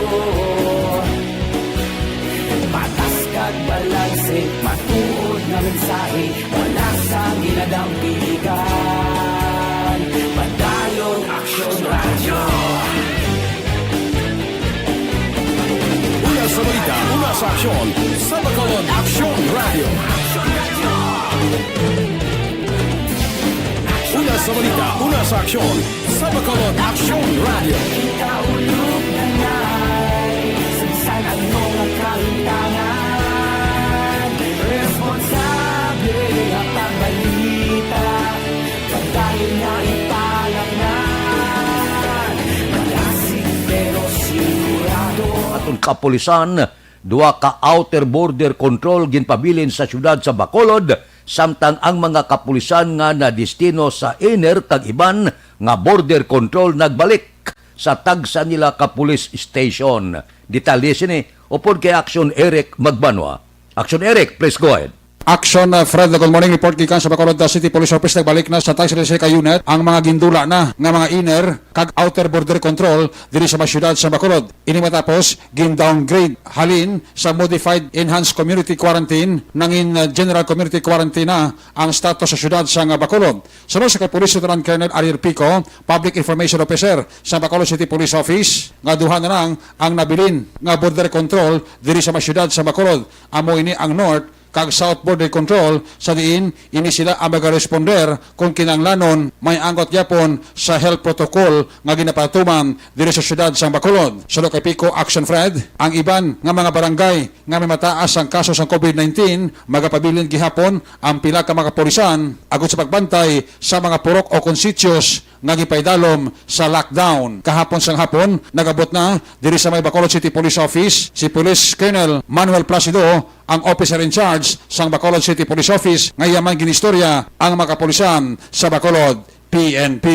Patas kag balanse, matuod nga mensahe, wala sang ginadampigan. Padayon Action Radio. Una sa balita, una sa aksyon, sa Bacolod Action Radio. Una sa balita, una sa aksyon, sa Bacolod Action Radio. Kaulog na ngay, sinsan ang mga kalintangan. Responsable ang pagbalita, pagdayon na ipalangnan. Malasig pero sigurado. Atong kapulisan, duwa ka outer border control ginpabilin sa syudad sa Bacolod, samtang ang mga kapulisan nga na destino sa inner tag-iban nga border control nagbalik sa tagsa nila ka police station. Detalye sini upod kay Action Eric Magbanwa. Action Eric, please go ahead. Action Fred, good morning. Report gikan sa Bacolod City Police Office. Nagbalik na sa tax ka unit ang mga gindula na nga mga inner kag outer border control diri sa syudad sa Bacolod. Ini matapos gin-downgrade halin sa modified enhanced community quarantine nangin general community quarantine na ang status sa syudad sa Bacolod. Sunod sa kay Police Lieutenant Colonel Ariel Pico, Public Information Officer sa Bacolod City Police Office, nga duha na lang ang nabilin nga border control diri sa syudad sa Bacolod. Amo ini ang north kag south border control sa diin ini sila ang mag-responder kung kinanglanon may angkot yapon sa health protocol nga ginapatuman diri sa syudad sa Bacolod. Sulod kay Pico Action Fred, ang iban nga mga barangay nga may mataas ang kaso sa COVID-19 magapabilin gihapon ang pila ka mga kapulisan agud sa pagbantay sa mga purok o konsityos nga gipaydalom sa lockdown. Kahapon sang hapon nagabot na diri sa may Bacolod City Police Office si Police Colonel Manuel Placido, ang officer in charge sa Bacolod City Police Office, ngayon ginistorya ang mga kapulisan sa Bacolod PNP.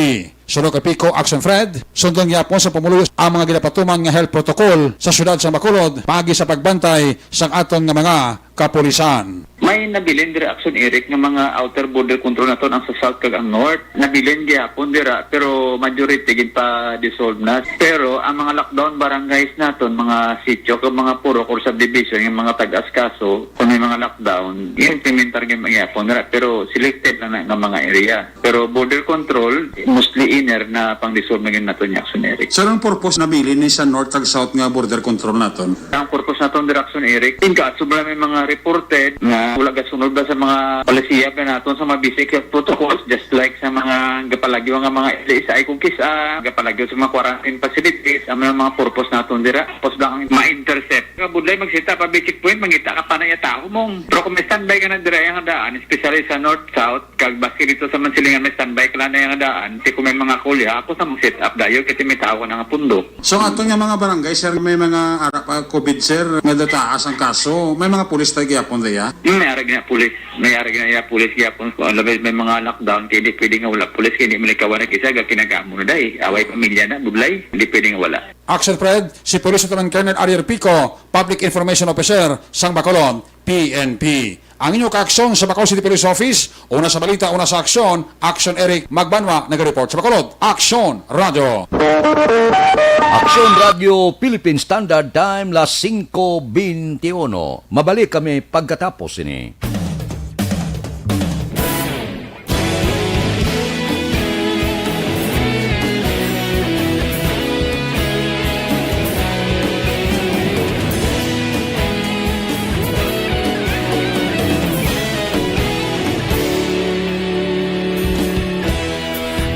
Sulod kay Pico Action Fred, sundong yapon sa pumuluyo ang mga ginapatuman nga health protocol sa syudad sa Bacolod pagi sa pagbantay sang aton nga mga kapulisan. May nabilin dira Action Eric nga mga outer border control naton ang sa south kag ang north. Nabilin gyapon dira pero majority gid pa dissolve na. Pero ang mga lockdown barangays naton, mga sitio kag mga purok or subdivision yung mga tag-askaso kung may mga lockdown, implementar gyud magyapon dira pero selected lang na mga area. Pero border control mostly inner na pang dissolve na gyud naton yung Action Eric. So anong purpose nabilin ni sa north kag south nga border control naton? Ang purpose naton dira Action Eric, in kaso may mga reported nga wala gasunod ba sa mga palisiya pa naton sa mga basic health protocols, just like sa mga gapalagyo nga mga isa ay kung kisa gapalagyo sa mga quarantine facilities, ang mga purpose naton dira pos lang ma-intercept kabudlay magsita pa basic point mangita ka pa na yata mong pero kung may standby ka na dira yung daan, especially sa north south kag baski dito sa Mansilingan may standby ka na yung daan, ti kung may mga kulya ako sa mga set up dayo kiti may tao na nga pundo. So ato nga mga barangay sir, may mga COVID sir nga dataas ang kaso, may mga pulis tayo gyapon daya? May arag na pulis gyapon ko alabay may mga lockdown kay di pwede nga wala pulis kay di malikawan na kisa ga kinagamo na dai away pamilya na budlay di pwede nga wala. Action Fred, si Police Lieutenant Colonel Ariel Pico, Public Information Officer sang Bacolod PNP. Ang inyong kaaksyon sa Bacolod City Police Office, una sa balita, una sa aksyon, Action Eric Magbanwa, nag-report sa Bacolod. Action Radio. Action Radio Philippine Standard Time, las 5:21. Mabalik kami pagkatapos ini.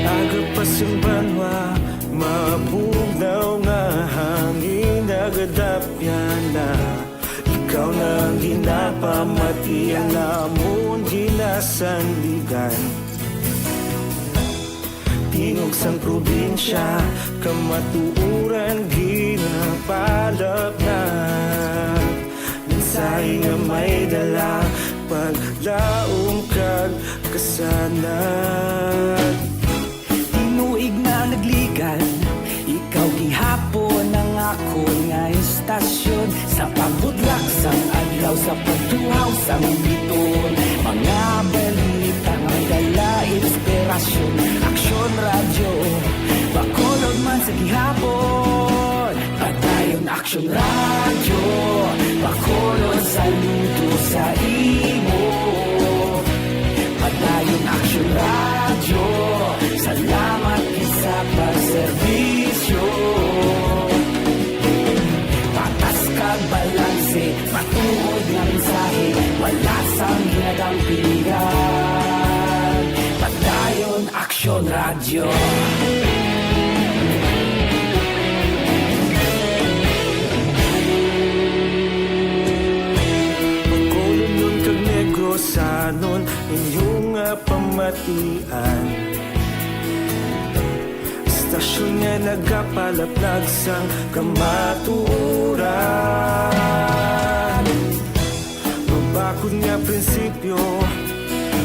Agapasang banwa, mabugnaw nga hangin agadapyan na. Ikaw nang ginapamatian namon ginasanligan. Tingog sang probinsya, kamatuuran ginapalap na. Minsay nga may dala, paglaom kag kasanat. Tinuig na nagligan, ikaw gihapon ang ako nga istasyon. Sa pagudlak sang adlaw, sa pagtuhaw sang biton. Mga balita nga dala inspirasyon. Action Radio, Bacolod man sa gihapon. Patayon Action Radio, Bacolod saludo sa imo. Patayon Action Radio, salamat sa pagserbisyo. Patas kag balanse, matuod nga mensahe, wala sang ginadang pilihan. Patayon Action Radio. Bacolod nun kag Negros sanon inyong pamatian. Istasyon nga nagapalaplag sang kamatuuran. Mabakod nga prinsipyo,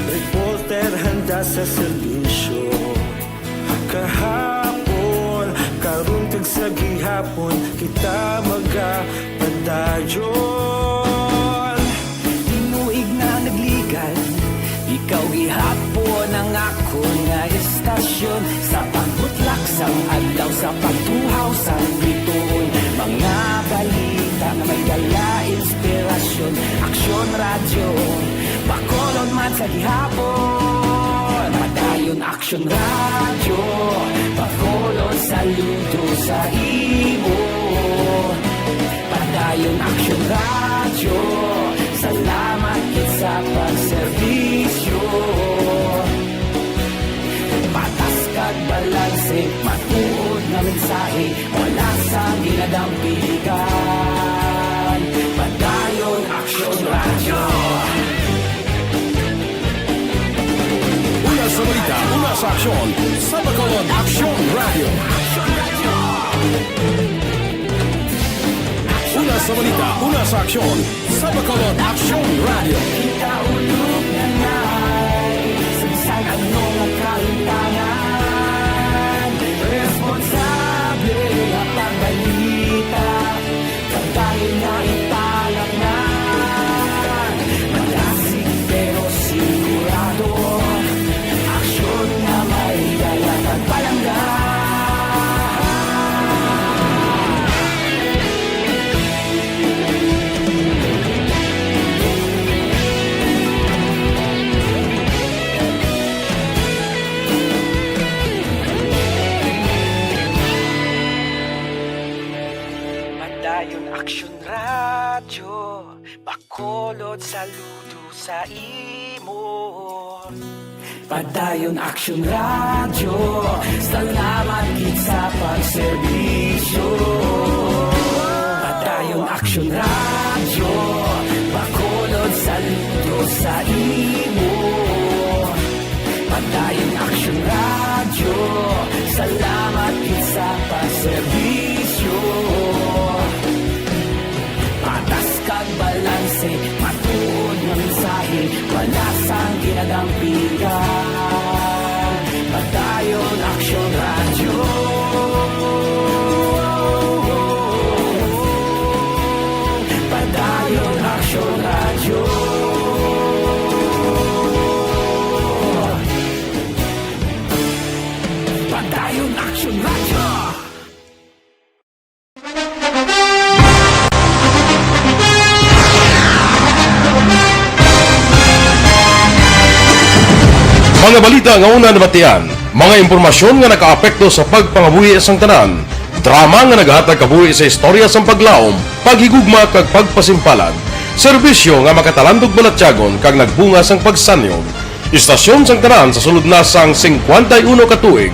reporter handa sa serbisyo. Kahapon, karong kag sa gihapon, kita magapadayon. Tinuig na nagligan, Ikaw gihapon ang ako nga istasyon sa pagbutlak sang adlaw, sa pagtuhaw sang bituon. Mga balita na may dala inspirasyon. Aksyon radyo, Bacolod man sa gihapon. Padayon Aksyon radyo, Bacolod saludo sa imo. Padayon Aksyon radyo, salamat kit sa pagserbisyo. Patas kag balanse, matuod na mensahe, wala sa ginadampigan. Padayon Aksyon radyo. Una sa balita, una sa aksyon, sa Bacolod Aksyon Radio. Una sa balita, una sa aksyon, sa Bacolod Aksyon Radio. Kaulog na ngay, sagsag anong ang kalintangan. Responsable ang pagbalita, pagdahil na italak na. Malasig pero sigurado, aksyon na may dala pagpalangga. Padayon Aksyon radyo, Bacolod saludo sa imo. Padayon Aksyon radyo, salamat kit sa pagserbisyo. Padayon Aksyon radyo, Bacolod saludo sa imo. Padayon Aksyon radyo, salamat kit sa pagserbisyo. Patas kag balanse, matuod na mensahe, wala sang ginadampigan. Padayon Aksyon radyo. Padayon Aksyon radyo. Padayon Aksyon radyo. Mga balita nga una nabatian, mga impormasyon nga nakaapekto sa pagpangabuhi sang tanan, drama nga naghatag kabuhi sa istorya sang paglaom, paghigugma kag pagpasimpalad, serbisyo nga makatalandog balatyagon kag nagbunga sang pagsanyon, istasyon sang tanan sa sulod na sang 51 ka tuig,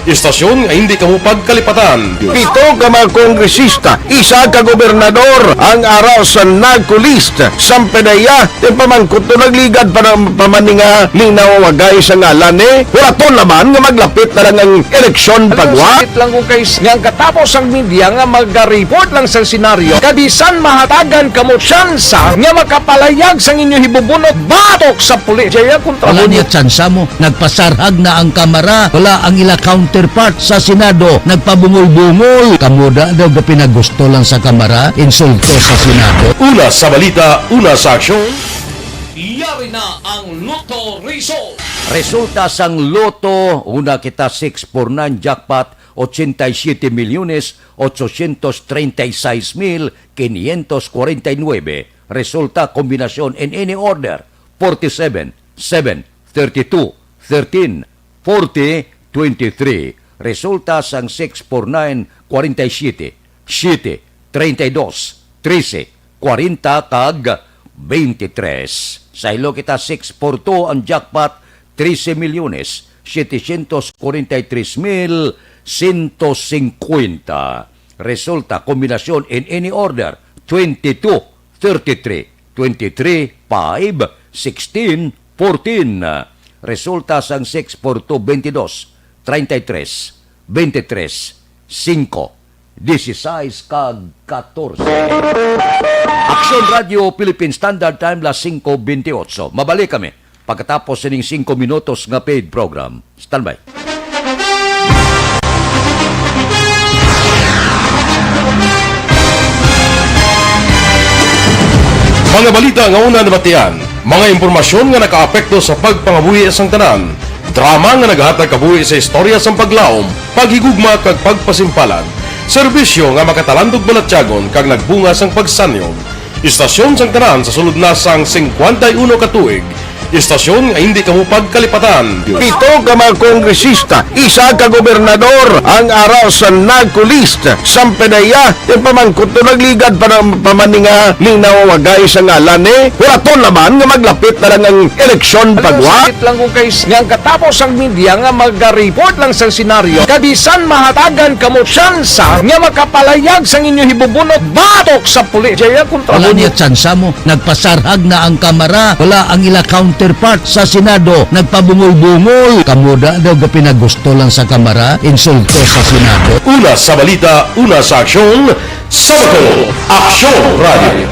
istasyon nga hindi kamupag kalipatan. Pito ka mga kongresista, isa ka gobernador ang araw sa nagkulist sampedaya ti pamangkot to nagligad para pamaninga ning nawagay sa ngalan ni wala naman nga maglapit na lang ang eleksyon pagwa. Sakit lang kung guys nga katapos ang media nga mag-report lang sa senaryo kabisan mahatagan kamo tsansa nga makapalayag sang inyo hibubunot batok sa pulis. Jaya kontra Wala niya tsansa mo, nagpasarhag na ang kamera, wala ang ila counterpart sa Senado, nagpabungol-bungol. Kamuda daw ga pinagusto lang sa kamera, insulto sa Senado. Una sa balita, una sa aksyon. Yari na ang Lotto Result. Resulta sang Loto, una kita 649 jackpot, 87,836,549. Resulta kombinasyon in any order, 47, 7, 32, 13, 40, 23. Resulta sang 649, 47, 7, 32, 13, 40 kag 23. Sa ilo kita 642 ang jackpot, 13,743,150. Resulta kombinasyon in any order, 22, 33, 23, 5, 16, 14. Resulta sang 642, 22, 33, 23, 5, 16 kag 14. Aksyon Radio Philippine Standard Time las 5:28. Mabalik kami pagkatapos sining 5 minutos nga paid program. Standby. Mga balita nga una nabatian, Mga impormasyon nga nakaapekto sa pagpangabuhi sang tanan. Drama nga naghatag kabuhi sa istorya sang paglaom, paghigugma kag pagpasimpalan. Serbisyo nga makatalandog balatyagon kag nagbunga sang pagsanyog. Istasyon sang tanan sa sulod na sang 51 katuig. Istasyon nga hindi kamo pagkalipatan. Pito ka mga kongresista, isa ka gobernador, ang araw sa nagkulist, sampedaya, yung pamangkot na nagligad para pamaninga linaw wagay sa ngalan walaton naman nga maglapit na lang ang eleksyon pagwa. Sakit lang kung kays nga katapos ang media nga mag-report lang sa senaryo, kabisan mahatagan kamo tsansa nga makapalayag sa inyo hibubunot batok sa pulis. Jaya kontra Wala niya tsansa mo, nagpasarhag na ang kamara, wala ang ila counterpart sa Senado, nagpabungol-bungol. Kamuda daw ga pinagusto lang sa kamara, insulto sa Senado. Una sa balita, una sa aksyon, Sabado, Aksyon Radio.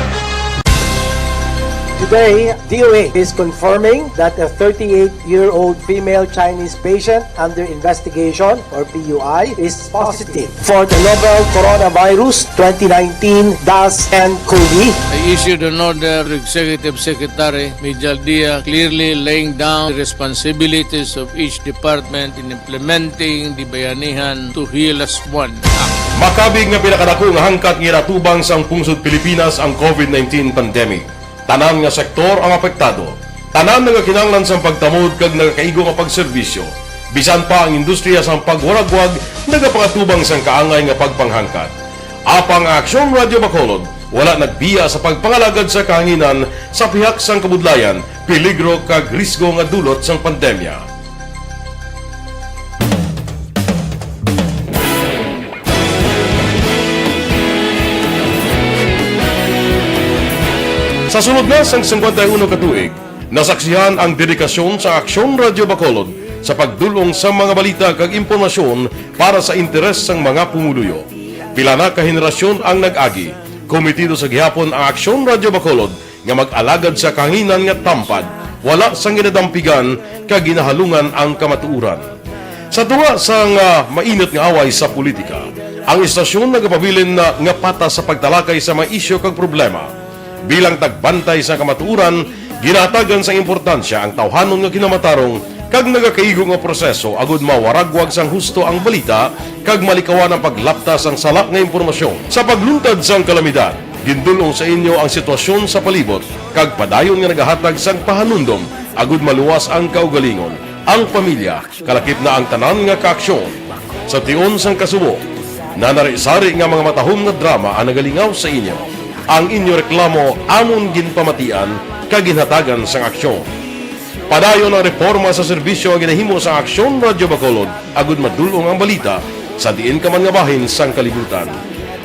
Today, DOA is confirming that a 38-year-old female Chinese patient under investigation, or PUI, is positive for the novel coronavirus 2019 DAS-CoV. I issued an order to Executive Secretary Mijal Dia clearly laying down the responsibilities of each department in implementing the Bayanihan to Heal as One Act. Makabig nga pinakadako nga hangkat nga natubang sang pungsod Pilipinas ang COVID-19 pandemic. Tanan nga sektor ang apektado. Tanan nga kinahanglan sang pagtamod kag nagakaigo nga pagserbisyo. Bisan pa ang industriya sang pagwaragwag nagapangatubang sang kaangay nga pagpanghangkat. Apang Aksyon Radio Bacolod wala nagbiya sa pagpangalagad sa kahanginan sa pihak sang kabudlayan, peligro kag risgo nga dulot sang pandemya. Sa sunod na sang 51 katuig, nasaksihan ang dedikasyon sa Aksyon Radio Bacolod sa pagdulong sa mga balita kag impormasyon para sa interes sang mga pumuluyo. Pila na ka henerasyon ang nag-agi, komitido sa gihapon ang Aksyon Radio Bacolod nga mag-alagad sa kahanginan nga tampad, wala sang ginadampigan kag ginahalungan ang kamatuuran. Sa tunga sang mainit nga away sa politika, ang istasyon nagapabilin na nga patas sa pagtalakay sa mga isyu kag problema. Bilang tagbantay sa kamatuuran, ginatagan sa importansya ang tawhanon nga kinamatarong kag nagakaigo nga proseso agud mawaragwag sang husto ang balita kag malikawan ang paglaptas ang salak nga impormasyon. Sa pagluntad sang kalamidad, gindulong sa inyo ang sitwasyon sa palibot kag padayon nga nagahatag sang pahanundom agud maluwas ang kaugalingon, ang pamilya, kalakip na ang tanan nga kaaksyon. Sa tion sang kasubo, nanari-sari nga mga matahom nga drama ang nagalingaw sa inyo. Ang inyo reklamo amon ginpamatian kaginhatagan sang aksyon. Padayon ang reforma sa serbisyo ang ginahimo sa Aksyon Radio Bacolod agud madulong ang balita sa diin ka man nga bahin sang kalibutan.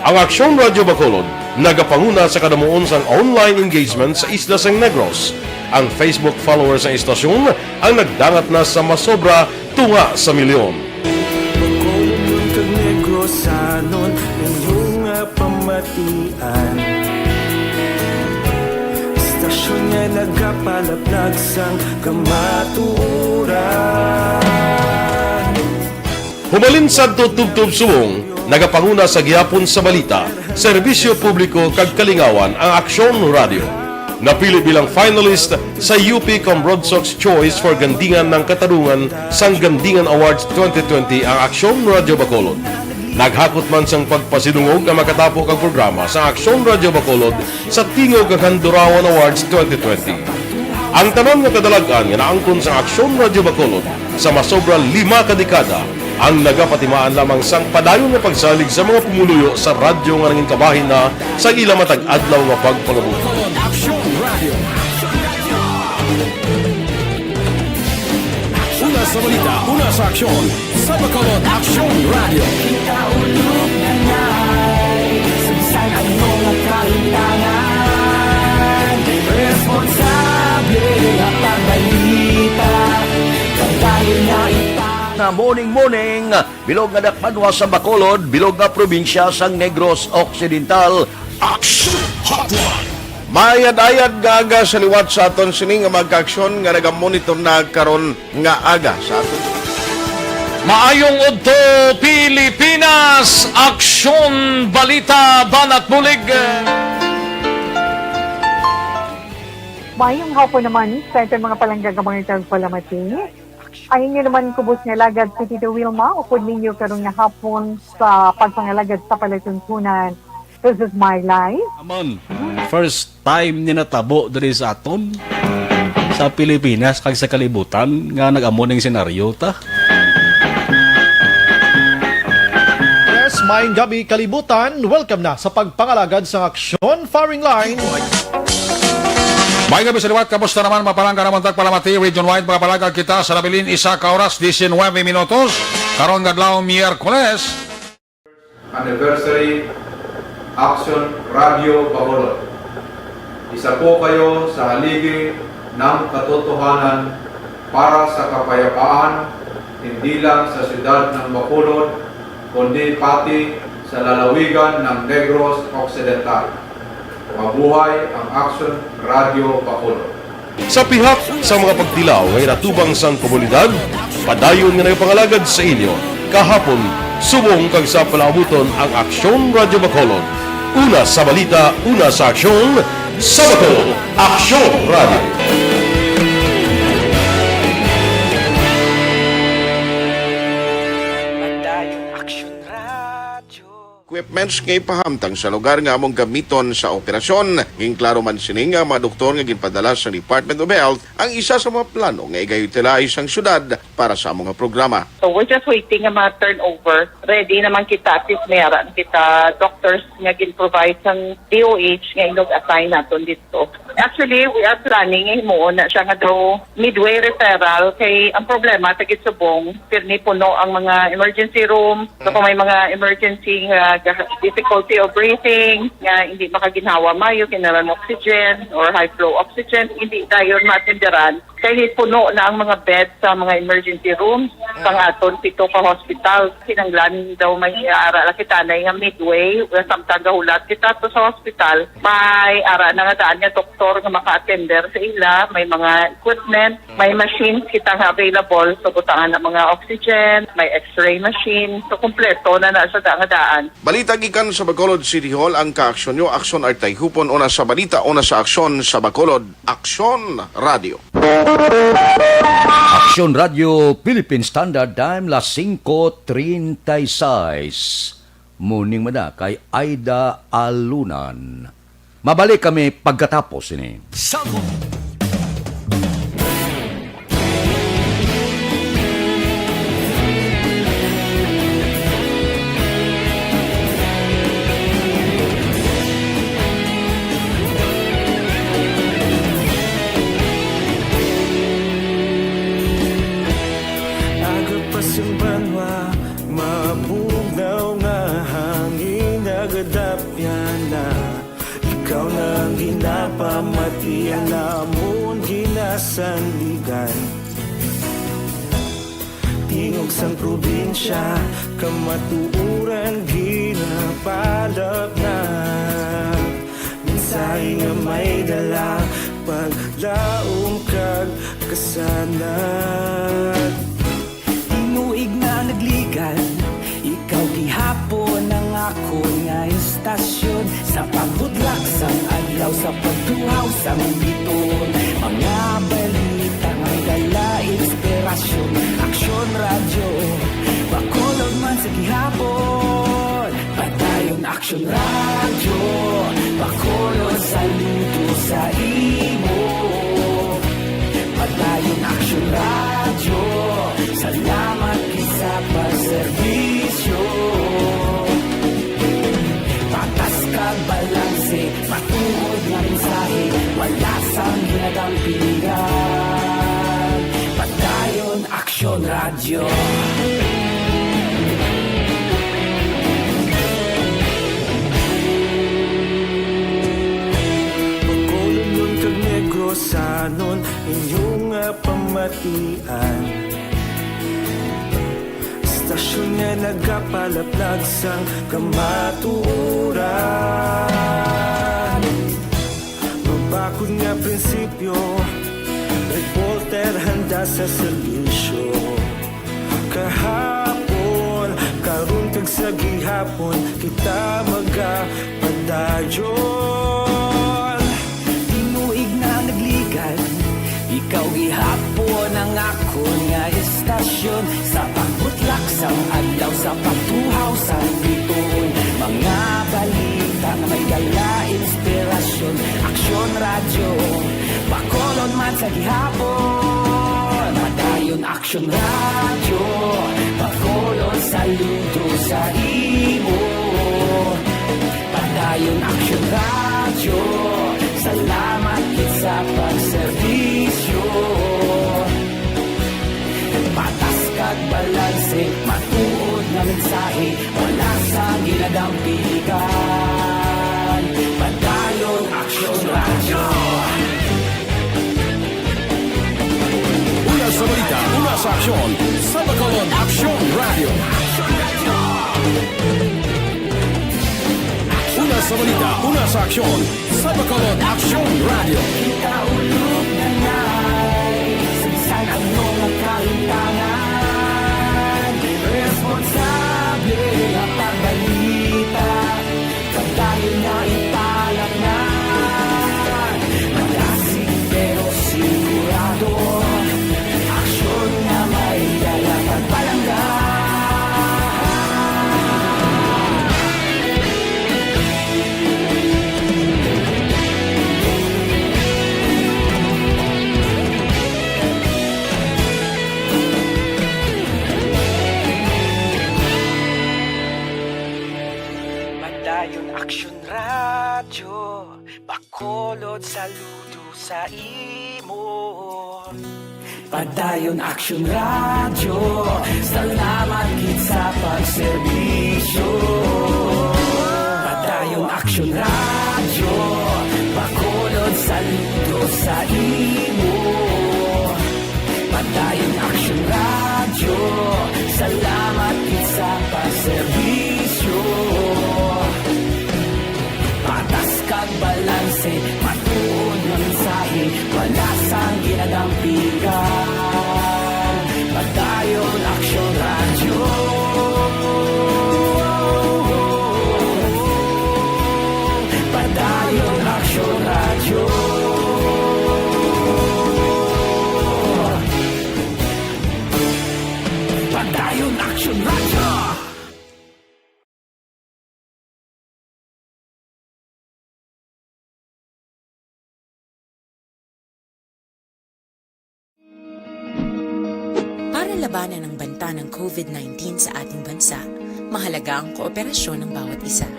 Ang Aksyon Radio Bacolod nagapanguna sa kadamuon sang online engagement sa Isla sang Negros. Ang Facebook followers sa istasyon ang nagdangat na sa masobra tunga sa milyon. Bacolod kag Negros anon inyong pamatian. Stasyon nga nagapalaplag sang kamatuuran. Humalin sa tutubtub suwong, nagapanguna sa gihapon sa balita, serbisyo publiko kag kalingawan ang Aksyon Radio. Napili bilang finalist sa UP Broadsox Choice for Gandingan ng Katarungan sang Gandingan Awards 2020 ang Aksyon Radio Bacolod. Naghakot man sang pagpasidungog ang makatapo kang programa sa Aksyon Radio Bacolod sa Tingog kag Handurawan Awards 2020. Ang tanan nga kadalagan nga naangkon sa Aksyon Radio Bacolod sa masobra 5 kadekada ang nagapatimaan lamang sang padayon nga pagsalig sa mga pumuluyo sa radyo nga nangin kabahin na sa ila matag-adlaw nga pagpangabuhi. Una sa balita, una sa aksyon, sa Bacolod Aksyon Radio. Ikaulog na na'y sumsay ang mga kahintangan. Responsable ang pagbalita, kagaya na Na morning, bilog nga dakpanwa sa Bacolod, bilog nga probinsya sang Negros Occidental. Action Hotline! Mayad-ayad nga aga sa liwat sa aton sining nga magka-aksyon nga nagamonitor na karon nga aga sa aton. Maayong udto Pilipinas, Aksyon Balita Banat Bulig. Mayong hapon naman sa ito mga palanggagamangan tagpalamati. Ay inyo naman kubos nga lagad si Tito Wilma, upod ninyo karong nga hapon sa pagpangalagad sa palatuntunan. This is my life. Amon, first time ni natabo diri sa aton sa Pilipinas kag sa kalibutan nga nag-amo ning senaryo ta. Yes, maayong gabi kalibutan. Welcome na sa pagpangalagad sa Aksyon Firing Line. May gabi sa liwat, kamusta naman mapalangga naman tagpalamati, region-wide mga palagag kita sa labilin isa ka oras, 19 minutos, karon gadlaw Miyerkules. Anniversary Action Radio Bacolod. Isa po kayo sa haligi ng katotohanan para sa kapayapaan, hindi lang sa siyudad ng Bacolod, kundi pati sa lalawigan ng Negros Occidental. Mabuhay ang Action Radio Bacolod. Sa pihak sa mga pagtilaw ngay natubang sang komunidad, padayon nga nagpangalagad sa inyo. Kahapon, subong kag sa palabuton ang Aksyon Radio Bacolod. Una sa balita, una sa aksyon, sa Bacolod, Aksyon Radio. Equipments nga ipahamtang sa lugar nga among gamiton sa operasyon. Nging klaro man sining nga mga doktor nga ginpadala sa Department of Health ang isa sa mga plano nga igayutilize ang syudad para sa mga programa. So we're just waiting nga mga turnover. Ready naman kita at least meron kita doctors nga gin-provide sang DOH nga inog-assign natin dito. Actually, we are planning mo na siya nga daw midway referral kay ang problema tagit subong pirni puno ang mga emergency room. So kung may mga emergency difficulty of breathing, nga hindi makaginhawa mayo, kinaran oxygen or high flow oxygen, hindi dayon matinderan. Kaya puno na ang mga bed sa mga emergency rooms. Pangaton, 7 ka hospital. Kinanglan daw may ara kita na nga midway, samtang gahulat kita to sa hospital. May ara na nga daan nga doktor nga maka-attender sa ila, may mga equipment, may machines kita nga available. So butangan ng mga oxygen, may x-ray machine. So kumpleto na sa daan. Balita gikan sa Bacolod City Hall ang kaaksyon nyo. Aksyon Artay Hupon, una sa balita, una sa aksyon sa Bacolod. Aksyon Radio. Aksyon Radio Philippine Standard Time las 5:36. Muning mada kay Aida Alunan. Mabalik kami pagkatapos ini. Ikaw na ginapamati ang namon ginasandigan. Tingog sang probinsya, kamatuuran ginapalap na. Mensahe nga may dala, paglaong kag kasanat. Tinuig na nagligan, ikaw gihapon ang ako nga istasyon. Sa pagbudlak sang adlaw, sa pagduhaw sang biton. Mga balita nga dala inspirasyon. Aksyon Radio, Bacolod man sa gihapon. Padayon Aksyon Radio, Bacolod saludo sa imo. Padayon Aksyon Radio, salamat kisa pagserbisyo. Patas kag balanse, matuod nga mensahe, wala sang hinagang pilihan. Padayon Aksyon Radio. Bacolod nun kag Negrosanon, inyong pamatian. Istasyon nga nagapalaplag sang kamatuuran. Mabakod nga prinsipyo, reporter handa sa serbisyo. Kahapon, karon kag sa gihapon, kita magapadayon. Tinuig na nagligan, Ikaw gihapon ang ako nga istasyon sa pagbutlak sa adlaw sa pagtuhaw sa bituon. Mga balita na may dala inspirasyon, aksyon radyo, Bacolod man sa gihapon. Padayon aksyon radyo, Bacolod saludo sa imo. Padayon aksyon radyo, salamat kit sa pagserbisyo. Patas kag balanse, matuod na mensahe, wala sa ginadampikan. Padayon aksyon radyo. Una sa balita, una sa aksyon, sa Bacolod Aksyon Radio. Una sa balita, una sa aksyon, sa Bacolod Aksyon Radio. Kaulog na ngay, sinsan ang mga kahintangan. Responsable ang pagbalita, pagdayo na italag na. Malasig pero sigurado, aksyon na may dalang pagpalangga. Padayon aksyon radyo, Bacolod saludo sa imo. Padayon aksyon radyo, salamat kit sa pagserbisyo. Padayon aksyon radyo, Bacolod saludo sa imo. Padayon aksyon radyo, salamat kit sa pagserbisyo. Patas kag balanse, matuod na mensahe, wala sang ginadampigan. Padayon aksyon radyo. Padayon aksyon radyo. Padayon aksyon radyo. Para labanan ang banta ng COVID-19 sa ating bansa, mahalaga ang kooperasyon ng bawat isa.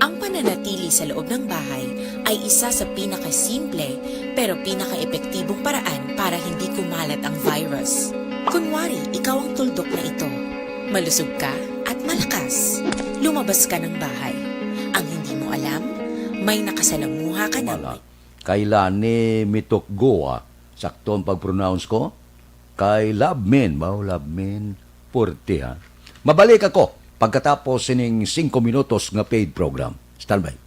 Ang pananatili sa loob ng bahay ay isa sa pinakasimple pero pinaka-epektibong paraan para hindi kumalat ang virus. Kunwari, ikaw ang tuldok na ito. Malusog ka at malakas. Lumabas ka ng bahay. Ang hindi mo alam, may nakasalamuha ka na. Kailani mitokgoa. Sakto ang pag-pronounce ko. Kay Labmen, Labmen, Porte ha. Mabalik ako pagkatapos sining 5 minutos nga paid program. Standby.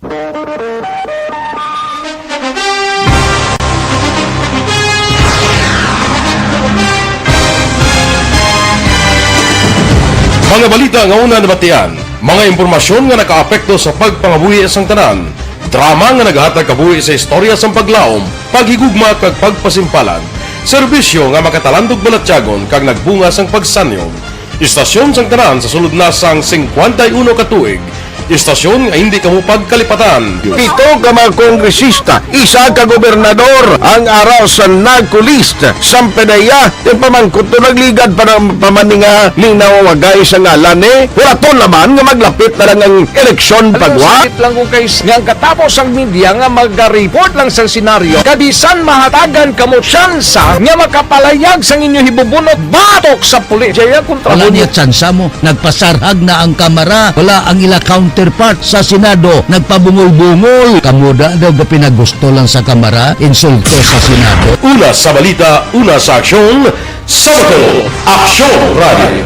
Mga balita nga una nabatian, mga impormasyon nga nakaapekto sa pagpangabuhi sang tanan, drama nga naghatag kabuhi sa istorya sang paglaom, paghigugma kag pagpasimpalan, serbisyo nga makatalandog balatyagon kag nagbunga sang pagsanyon, istasyon sang tanan sa sulod na sang 51 ka tuig, istasyon nga hindi kamo pagkalipatan. 7 ka mga kongresista, 1 ka gobernador, ang araw sa nagkulist, Sampedaya, yung pamangkot to nagligad para pamaninga linaw wagay sa ngalan wala to naman nga maglapit na lang ang eleksyon pagwa. Sakit lang ko guys, nga katapos ang media nga mag-report lang sa senaryo, kabisan mahatagan kamo tsansa nga makapalayag sa inyo hibubunot batok sa pulis. Jaya kontra Wala niya tsansa mo, nagpasarhag na ang kamara, wala ang ila counterpart sa Senado, nagpabungol-bungol. Kamuda daw pinagusto lang sa kamara, insulto sa Senado. Una sa balita, una sa aksyon, sa Bacolod Aksyon Radio.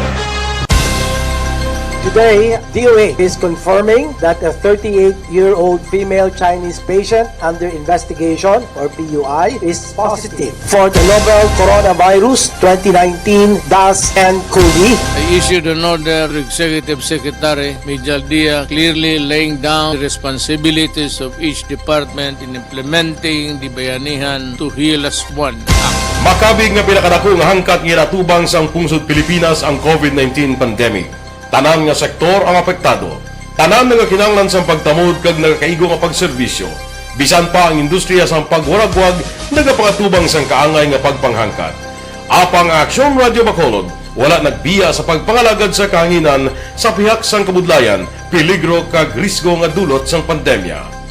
Today, DOA is confirming that a 38-year-old female Chinese patient under investigation, or PUI, is positive for the novel coronavirus 2019-nCoV. I issued an order to Executive Secretary Mijal Dia clearly laying down the responsibilities of each department in implementing the Bayanihan to Heal as One Act. Makabig nga pinakadako nga hangkat nga natubang sa pungsod Pilipinas ang COVID-19 pandemic. Tanan nga sektor ang apektado. Tanan nga kinahanglan sa pagtamod kag nagakaigo nga pagserbisyo. Bisan pa ang industriya sa pagwaragwag nagapangatubang sang kaangay nga pagpanghangkat. Apang Aksyon Radio Bacolod wala nagbiya sa pagpangalagad sa kahanginan sa pihak sang kabudlayan, peligro kag risgo nga dulot sang pandemya.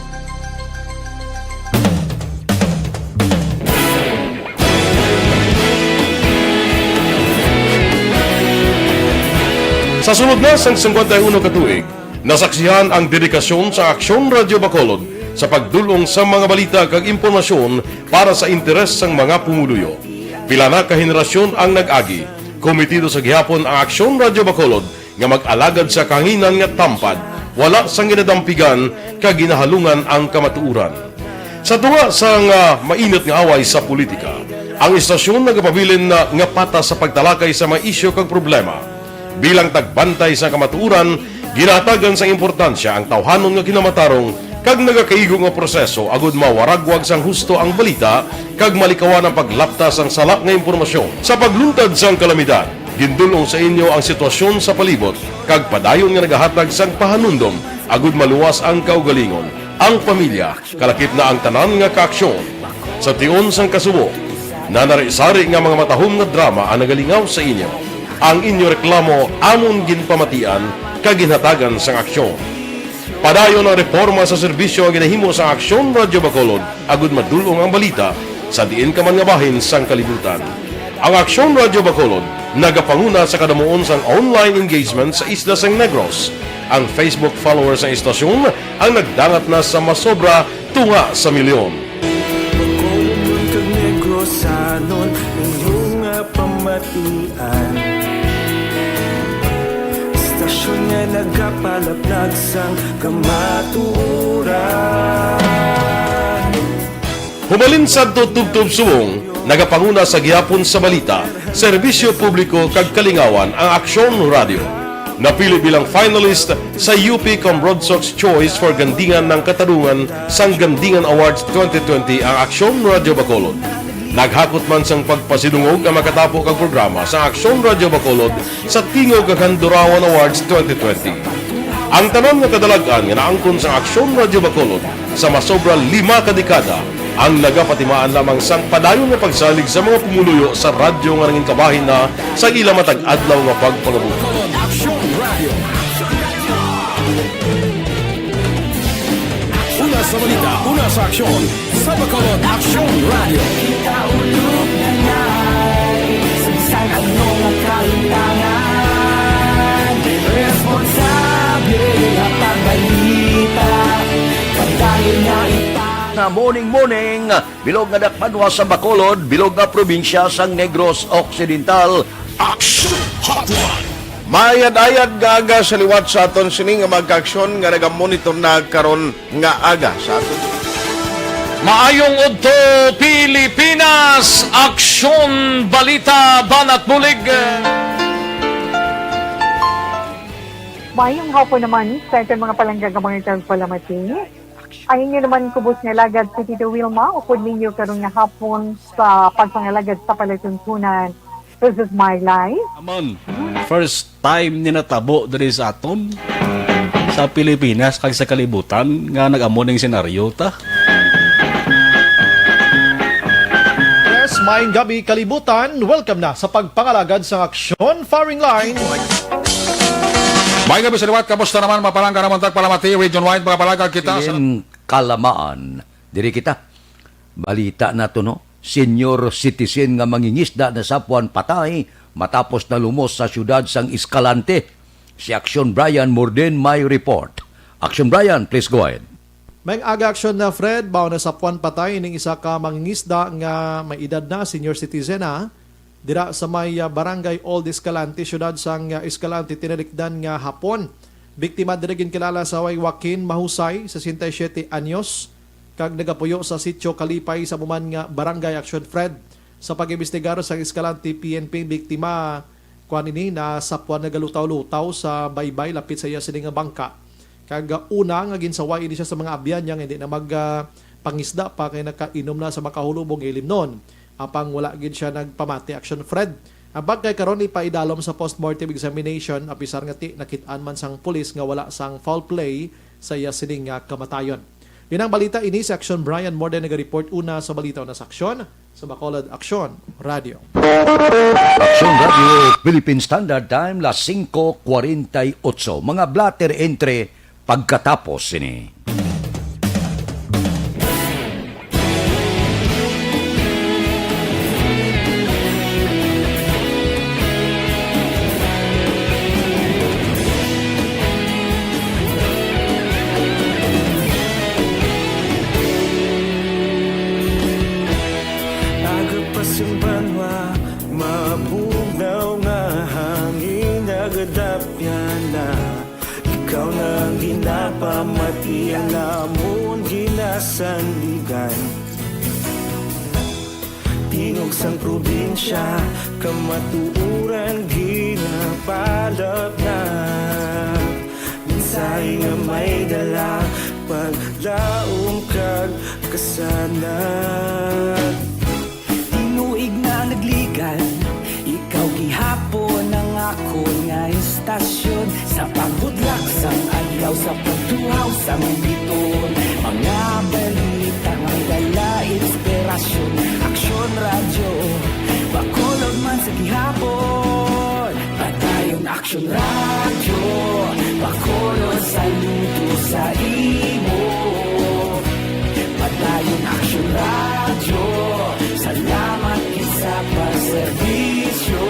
Sa sunod na sang 51 katuig, nasaksihan ang dedikasyon sa Aksyon Radio Bacolod sa pagdulong sa mga balita kag impormasyon para sa interes sang mga pumuluyo. Pila na ka henerasyon ang nag-agi, komitido sa gihapon ang Aksyon Radio Bacolod nga mag-alagad sa kahanginan nga tampad, wala sang ginadampigan kag ginahalungan ang kamatuuran. Sa tunga sang mainit nga away sa politika, ang istasyon nagapabilin na nga patas sa pagtalakay sa mga isyu kag problema. Bilang tagbantay sa kamatuuran, ginatagan sa importansya ang tawhanon nga kinamatarong kag nagakaigo nga proseso agud mawaragwag sang husto ang balita kag malikawan ang paglaptas ang salak nga impormasyon. Sa pagluntad sang kalamidad, gindulong sa inyo ang sitwasyon sa palibot kag padayon nga nagahatag sang pahanundom agud maluwas ang kaugalingon. Ang pamilya, kalakip na ang tanan nga kaaksyon. Sa tion sang kasubo, nanari-sari nga mga matahom nga drama ang nagalingaw sa inyo. Ang inyo reklamo amon ginpamatian kag ginhatagan sang aksyon. Padayon ang reforma sa serbisyo ang ginahimo sa Aksyon Radio Bacolod agud madulong ang balita sa diin ka man nga bahin sang kalibutan. Ang Aksyon Radio Bacolod nagapanguna sa kadamuon sang online engagement sa isla sang Negros. Ang Facebook followers ng istasyon ang nagdangat na sa masobra tunga sa milyon. Bacolod kag Negros anon inyong pamatian. Stasyon nga nagapalaplag sang kamatuuran. Humalin sa tutubtub suwong, nagapanguna sa gihapon sa balita, serbisyo publiko kag kalingawan ang Aksyon Radio. Napili bilang finalist sa UP Broadsox Choice for Gandingan ng Katarungan sang Gandingan Awards 2020 ang Aksyon Radio Bacolod. Naghakot man sang pagpasidungog ang makatapo kang programa sa Aksyon Radio Bacolod sa Tingog kag Handurawan Awards 2020. Ang tanan nga kadalagan nga naangkon sa Aksyon Radio Bacolod sa masobra 5 kadekada ang nagapatimaan lamang sang padayon nga pagsalig sa mga pumuluyo sa radyo nga nangin kabahin na sa ila matag adlaw nga pagpangabuhi. Una sa balita, una sa aksyon, sa Bacolod Aksyon Radio. Kaulog na na'y Sabisan ang mga kaintangan Responsable ang pagbalita Pagdayo na Na morning, bilog nga dakpanwa sa Bacolod, bilog nga probinsya sang Negros Occidental. Action Hotline! Mayad-ayad nga aga sa liwat sa aton sini nga magkaaksyon nga nagamonitor na karon nga aga sa aton. Maayong udto Pilipinas, Aksyon Balita Banat Bulig. Mayong hapon naman sa itong mga palanggagamang palamati. Ang inyo naman kubos nga lagad si Tito Wilma, upod ninyo karong nga hapon sa pagpangalagad sa palatuntunan. This is my life. Amon, first time ni natabo diri sa aton sa Pilipinas kag sa kalibutan nga nag-amon ning senaryo ta. Yes, maayong gabi kalibutan. Welcome na sa pagpangalagad sa Aksyon Firing Line. May gabi sa liwat, kamusta naman mapalangga naman tagpalamati, region-wide mga palagag kita sa Kalamaan, diri kita. Balita na to, no? Senior citizen nga mangingisda na sapuan patay matapos na lumos sa syudad sang Escalante. Si Aksyon Brian Morden may report. Aksyon Brian, please go ahead. May aga aksyon na Fred, bawa na sapuan patay ning isa ka mangingisda nga may edad na senior citizen na dira sa may barangay Old Escalante, syudad sang Escalante, tinalikdan nga hapon. Biktima dira ginkilala sa way Joaquin Mahusay, 67 anyos, kag nagapuyo sa sitio Kalipay sa muman nga Barangay Action Fred. Sa pag-imbestigar sa Escalante PNP, biktima kuanini na sapwan nagalutaw-lutaw sa baybay lapit sa iya sining nga bangka. Kag una nga ginsaway ini siya sa mga abyan yang hindi na pangisda pa kay nakainom na sa makahulubong ilim noon. Apang wala gid siya nagpamati Action Fred. Ang bagay karon ipaidalom sa postmortem examination, apisar nga nakit-an man sang pulis nga wala sang foul play sa iya sining nga kamatayon. Yun ang balita ini sa Action. Brian Morden nag-report una sa balita na sa Action sa Bacolod Action Radio. Action Radio, Philippine Standard Time, las 5:48. Mga blatter entre pagkatapos ini. Ikaw nang ginapamati ang namon ginasandigan. Tingog sang probinsya, kamatuuran ginapalap na. Minsay nga may dala, paglaong kag kasanat. Tinuig na nagligan, ikaw gihapon ang ako nga istasyon. Sa pagbudlak sang adlaw, sa pagtuhaw sang biton. Mga balita may dala inspirasyon. Action Radio, Bacolod man sa gihapon. Padayon Action Radio, Bacolod saludo sa imo. Padayon Action Radio, salamat isa pa serbisyo.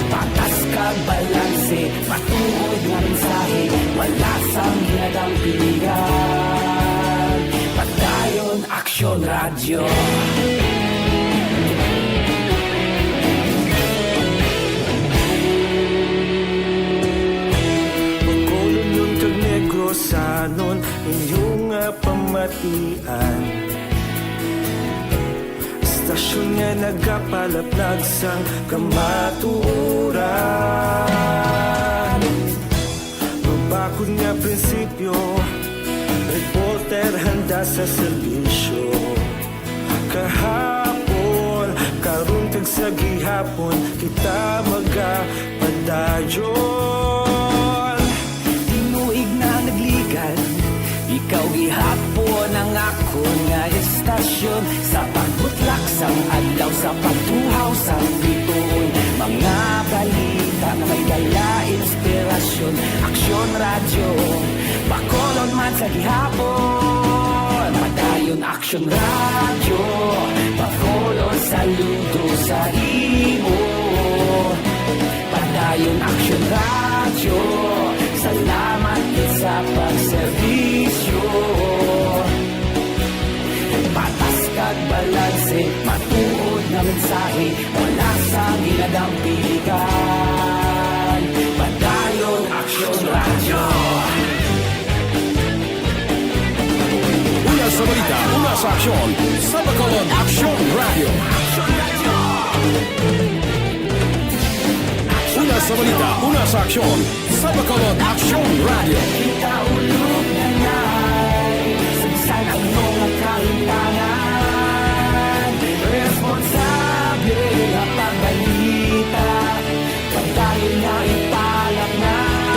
Patas kag balanse, matuod nga mensahe, wala sang hinagang pilihan. Padayon Action Radio. Bacolod nun kag Negros sanon inyong pamatian. Istasyon nga nagapalaplag sang kamaturan. Mabakod nga prinsipyo, reporter handa sa serbisyo. Kahapon, karun kag sa gihapon, kita magapadayon. Tinuig na nagligan, ikaw gihapon ang ako nga istasyon. Sa pagbutlak sang adlaw, sa pagtuhaw sang biton. Mga balita na may dala inspirasyon. Action Radio, Bacolod man sa gihapon. Padayon Action Radio, Bacolod saludo sa imo. Padayon Action Radio, salamat sa pagserbisyo. Patas kag balanse, matuod na mensahe, wala sang hinagang pilihan. Padayon Action Radio. Una sa balita, una sa aksyon, sa Bacolod Action Radio. Una sa balita, una sa aksyon, sa Bacolod Action Radio. Kita ulog na ngay, sagsan ang mga kahintangan. Responsable na pagbalita, pagdayon na ipalaknan.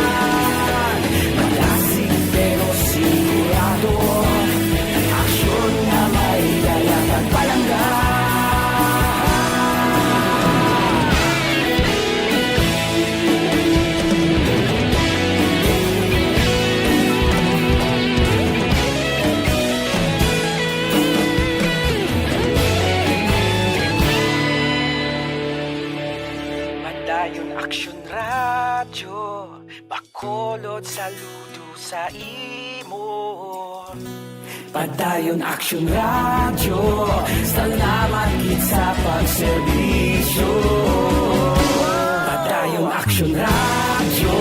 Malasig pero sigurado, aksyon na may dalang pagpalanggan. Padayon Action Radio, Bacolod saludo sa imo. Padayon Action Radio, salamat gid sa pagserbisyo. Padayon Action Radio,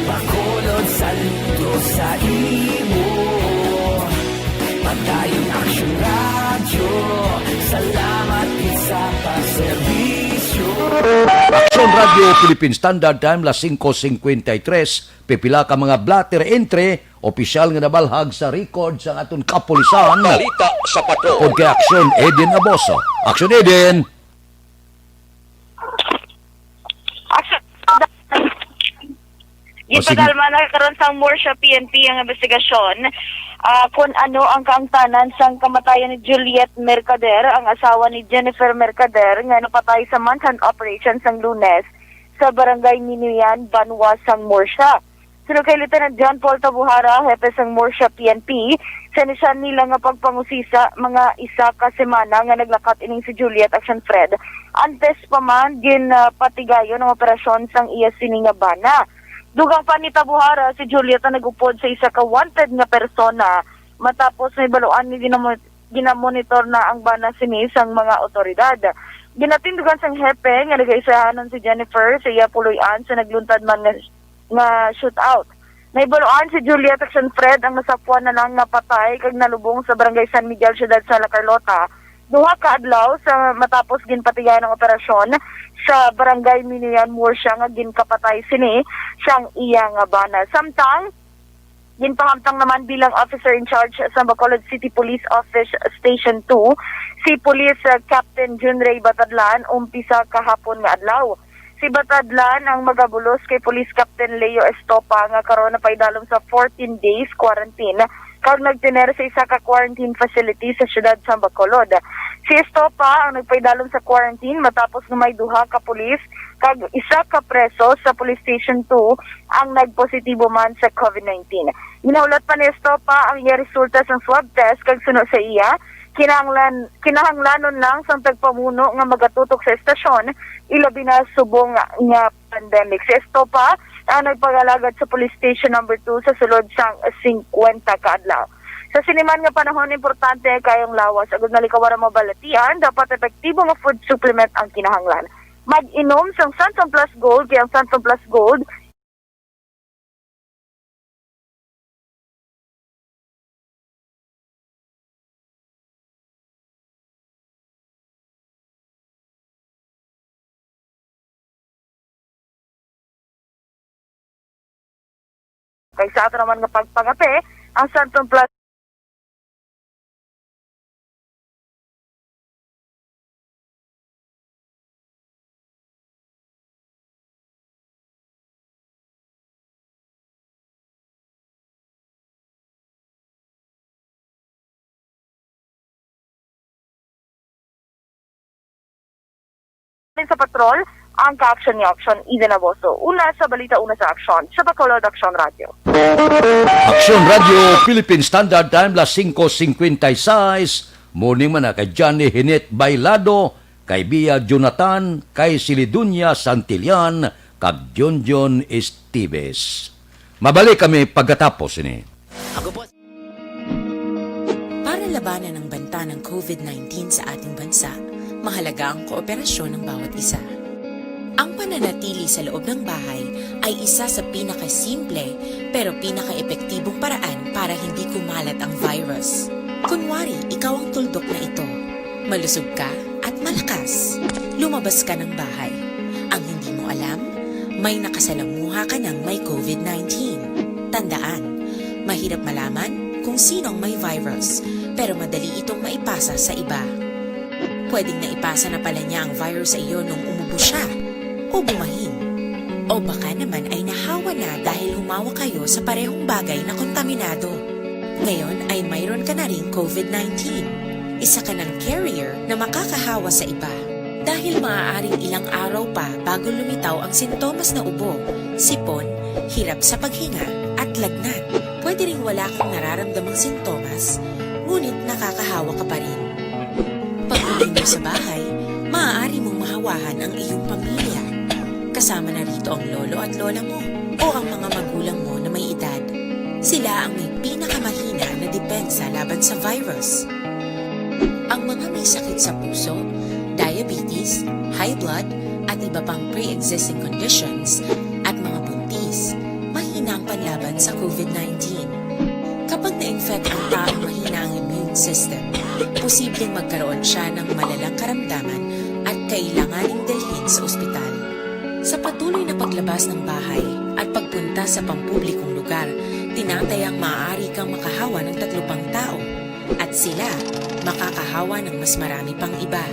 Bacolod saludo sa imo. Padayon Action Radio, salamat gid sa pagserbisyo. Action Radio Philippine Standard Time las 5:53. Pipila ka mga blatter entry, opisyal nga nabalhag sa record sa aton kapulisan. Balita sa patrol. Pod kay Action Eden Aboso. Action Eden. Gipadalma na karon sa Morsha PNP ang investigasyon kung ano ang kaangtanan sa kamatayan ni Juliet Mercader, ang asawa ni Jennifer Mercader, nga napatay sa manhunt operation sang Lunes sa barangay Minuyan, Banwa, sang Morsha. Sunod kay Lieutenant John Paul Tabuhara, hepe sang Morsha PNP, sinisan nila nga pagpangusisa mga isa ka semana nga naglakat ining si Juliet Action Fred. Antes pa man, patigayon ang operasyon sang iya sini nga bana. Dugang pa ni Tabuhara, si Juliet ang nagupod sa isa ka wanted nga persona matapos may baluan ni ginamonitor na ang bana sini sang mga otoridad. Ginatindugan sang hepe nga nagaisahanan si Jennifer sa iya puloy-an sa nagluntad man nga shootout. Naibaluan si Juliet Action Fred ang nasapuan na lang nga patay kag nalubong sa barangay San Miguel, Ciudad sa La Carlota. Duha ka adlaw sa matapos ginpatigayan ang operasyon sa barangay Minuyan, Morsha nga ginkapatay sini siyang iya nga bana. Samtang ginpahamtang naman bilang officer in charge sa Bacolod City Police Office Station 2 si Police Captain Junray Batadlan umpisa kahapon nga adlaw. Si Batadlan ang magabulos kay Police Captain Leo Estopa nga karon na paidalom sa 14 days quarantine kag nagtener sa isa ka quarantine facility sa siyudad sa Bacolod. Si Estopa ang nagpaidalom sa quarantine matapos nga may duha ka pulis kag isa ka preso sa Police Station 2 ang nagpositibo man sa COVID-19. Ginaulat pa ni Estopa ang iya resulta sa swab test kag suno sa iya kinahanglanon lang sa tagpamuno nga magatutok sa estasyon ilabi na subong nga pandemic. Si Estopa ang nagpagalagad sa police station number 2 sa sulod sang 50 ka adlaw. Sa siniman nga panahon, importante kayong lawas. Agad nalikawara mabalatian, dapat epektibo nga food supplement ang kinahanglan. Mag-inom sang Santon Plus Gold, kaya ang Santon Plus Gold kay sa ato naman nga pagpangape, ang Santon Plus sa patrol, ang ka-action ni Action Eden Aboso. Una sa balita, una sa Action. Sa Bacolod Action Radio. Action Radio Philippine Standard Time las 5:56. Morning man na kay Johnny Hinet Bailado, kay Bia Jonathan, kay Silidunya Santillan, kag Jonjon Esteves. Mabalik kami pagkatapos ini. Para labanan ang banta ng COVID-19 sa ating bansa, mahalaga ang kooperasyon ng bawat isa. Ang pananatili sa loob ng bahay ay isa sa pinakasimple pero pinaka-epektibong paraan para hindi kumalat ang virus. Kunwari, ikaw ang tuldok na ito. Malusog ka at malakas. Lumabas ka ng bahay. Ang hindi mo alam, may nakasalamuha ka ng may COVID-19. Tandaan, mahirap malaman kung sinong may virus, pero madali itong maipasa sa iba. Pwedeng naipasa na pala niya ang virus sa iyo nung umubo siya o bumahin. O baka naman ay nahawa na dahil humawa kayo sa parehong bagay na kontaminado. Ngayon ay mayroon ka na rin COVID-19. Isa ka ng carrier na makakahawa sa iba. Dahil maaaring ilang araw pa bago lumitaw ang sintomas na ubo, sipon, hirap sa paghinga at lagnat. Pwede ring wala kang nararamdamang sintomas, ngunit nakakahawa ka pa rin. Pag-uwi mo sa bahay, maaari mong mahawahan ang iyong pamilya. Kasama na rito ang lolo at lola mo o ang mga magulang mo na may edad. Sila ang may pinakamahina na depensa laban sa virus. Ang mga may sakit sa puso, diabetes, high blood, at iba pang pre-existing conditions, at mga buntis, mahina ang panlaban sa COVID-19. Kapag na-infect ang taong mahina ang immune system, posibleng magkaroon siya ng malalang karamdaman at kailanganing dalhin sa ospital. Sa patuloy na paglabas ng bahay at pagpunta sa pampublikong lugar, tinatayang maaari kang makahawa ng 3 pang tao at sila makakahawa ng mas marami pang iba.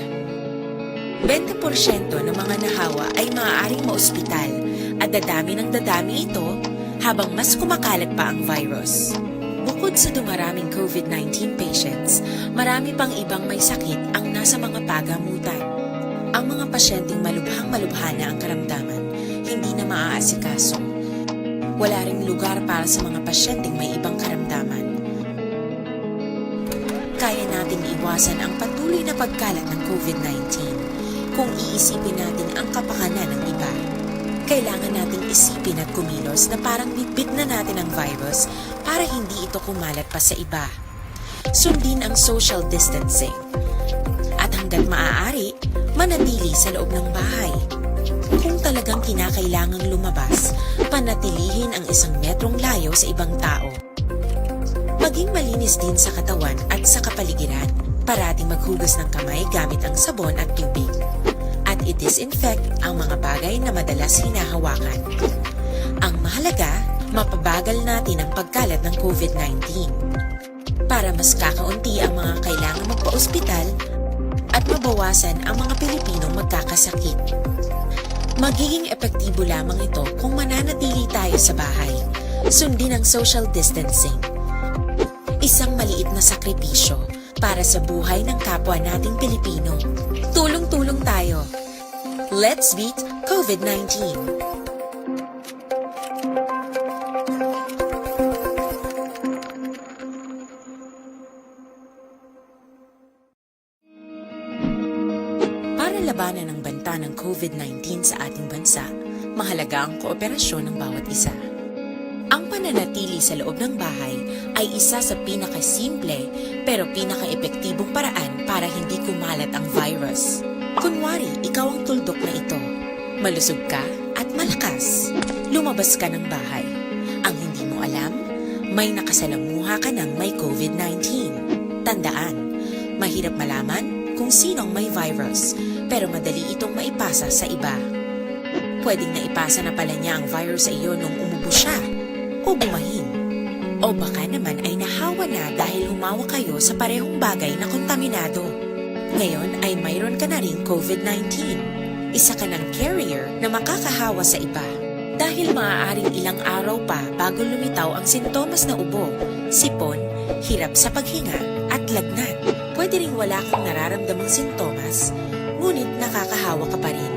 20% ng mga nahawa ay maaaring maospital at dadami ng dadami ito habang mas kumakalat pa ang virus. Bukod sa dumaraming COVID-19 patients, marami pang ibang may sakit ang nasa mga pagamutan. Ang mga pasyenteng malubhang-malubha na ang karamdaman, hindi na maaasikaso. Wala ring lugar para sa mga pasyenteng may ibang karamdaman. Kaya nating iwasan ang patuloy na pagkalat ng COVID-19 kung iisipin natin ang kapakanan ng iba. Kailangan nating isipin at kumilos na parang bitbit na natin ang virus para hindi ito kumalat pa sa iba. Sundin ang social distancing. At hanggat maaari, manatili sa loob ng bahay. Kung talagang kinakailangang lumabas, panatilihin ang 1 metrong layo sa ibang tao. Maging malinis din sa katawan at sa kapaligiran. Parating maghugas ng kamay gamit ang sabon at tubig. At i-disinfect ang mga bagay na madalas hinahawakan. Ang mahalaga, mapabagal natin ang pagkalat ng COVID-19 para mas kakaunti ang mga kailangan magpa-ospital at mabawasan ang mga Pilipinong magkakasakit. Magiging epektibo lamang ito kung mananatili tayo sa bahay. Sundin ang social distancing. Isang maliit na sakripisyo para sa buhay ng kapwa nating Pilipino. Tulong-tulong tayo. Let's beat COVID-19. Para labanan ang banta ng COVID-19 sa ating bansa, mahalaga ang kooperasyon ng bawat isa. Ang pananatili sa loob ng bahay ay isa sa pinakasimple pero pinaka-epektibong paraan para hindi kumalat ang virus. Kunwari, ikaw ang tuldok na ito. Malusog ka at malakas. Lumabas ka ng bahay. Ang hindi mo alam, may nakasalamuha ka ng may COVID-19. Tandaan, mahirap malaman kung sinong may virus, pero madali itong maipasa sa iba. Pwedeng naipasa na pala niya ang virus sa iyo nung umubo siya o bumahin. O baka naman ay nahawa na dahil humawa kayo sa parehong bagay na kontaminado. Ngayon ay mayroon ka na ring COVID-19. Isa ka ng carrier na makakahawa sa iba. Dahil maaaring ilang araw pa bago lumitaw ang sintomas na ubo, sipon, hirap sa paghinga at lagnat. Pwede ring wala kang nararamdamang sintomas, ngunit nakakahawa ka pa rin.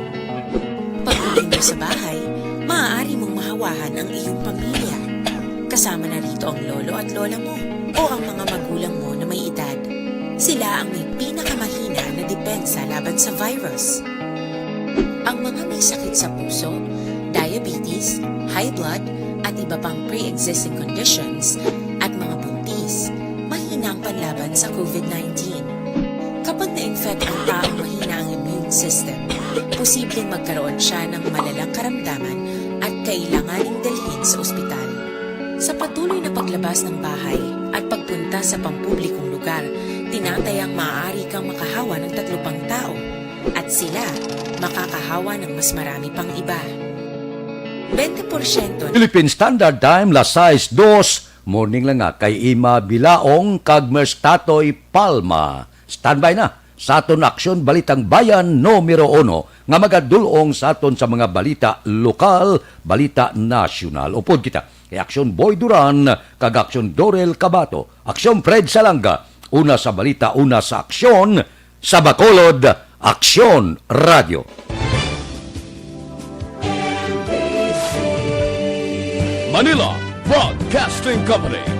Pag-uwi mo sa bahay, maaari mong mahawahan ang iyong pamilya. Kasama na rito ang lolo at lola mo o ang mga magulang mo na may edad. Sila ang may pinakamahina na depensa laban sa virus. Ang mga may sakit sa puso, diabetes, high blood, at iba pang pre-existing conditions, at mga buntis, mahina ang panlaban sa COVID-19. Kapag na-infect ang taong mahina ang immune system, posibleng magkaroon siya ng malalang karamdaman at kailanganing dalhin sa ospital. Sa patuloy na paglabas ng bahay at pagpunta sa pampublikong lugar, tinatayang maaari kang makahawa ng 3 pang tao at sila makakahawa ng mas marami pang iba. 20% Philippine Standard Time, las 6:02. Morning lang nga kay Ima Bilaong kag Mers Tatoy Palma. Standby na sa aton aksyon Balitang Bayan numero 1 nga magadulong sa aton sa mga balita lokal, balita nasyonal. Upod kita kay Aksyon Boy Duran kag Aksyon Dorel Cabato, Aksyon Fred Salanga, una sa balita, una sa aksyon, sa Bacolod, Aksyon Radio. Manila Broadcasting Company.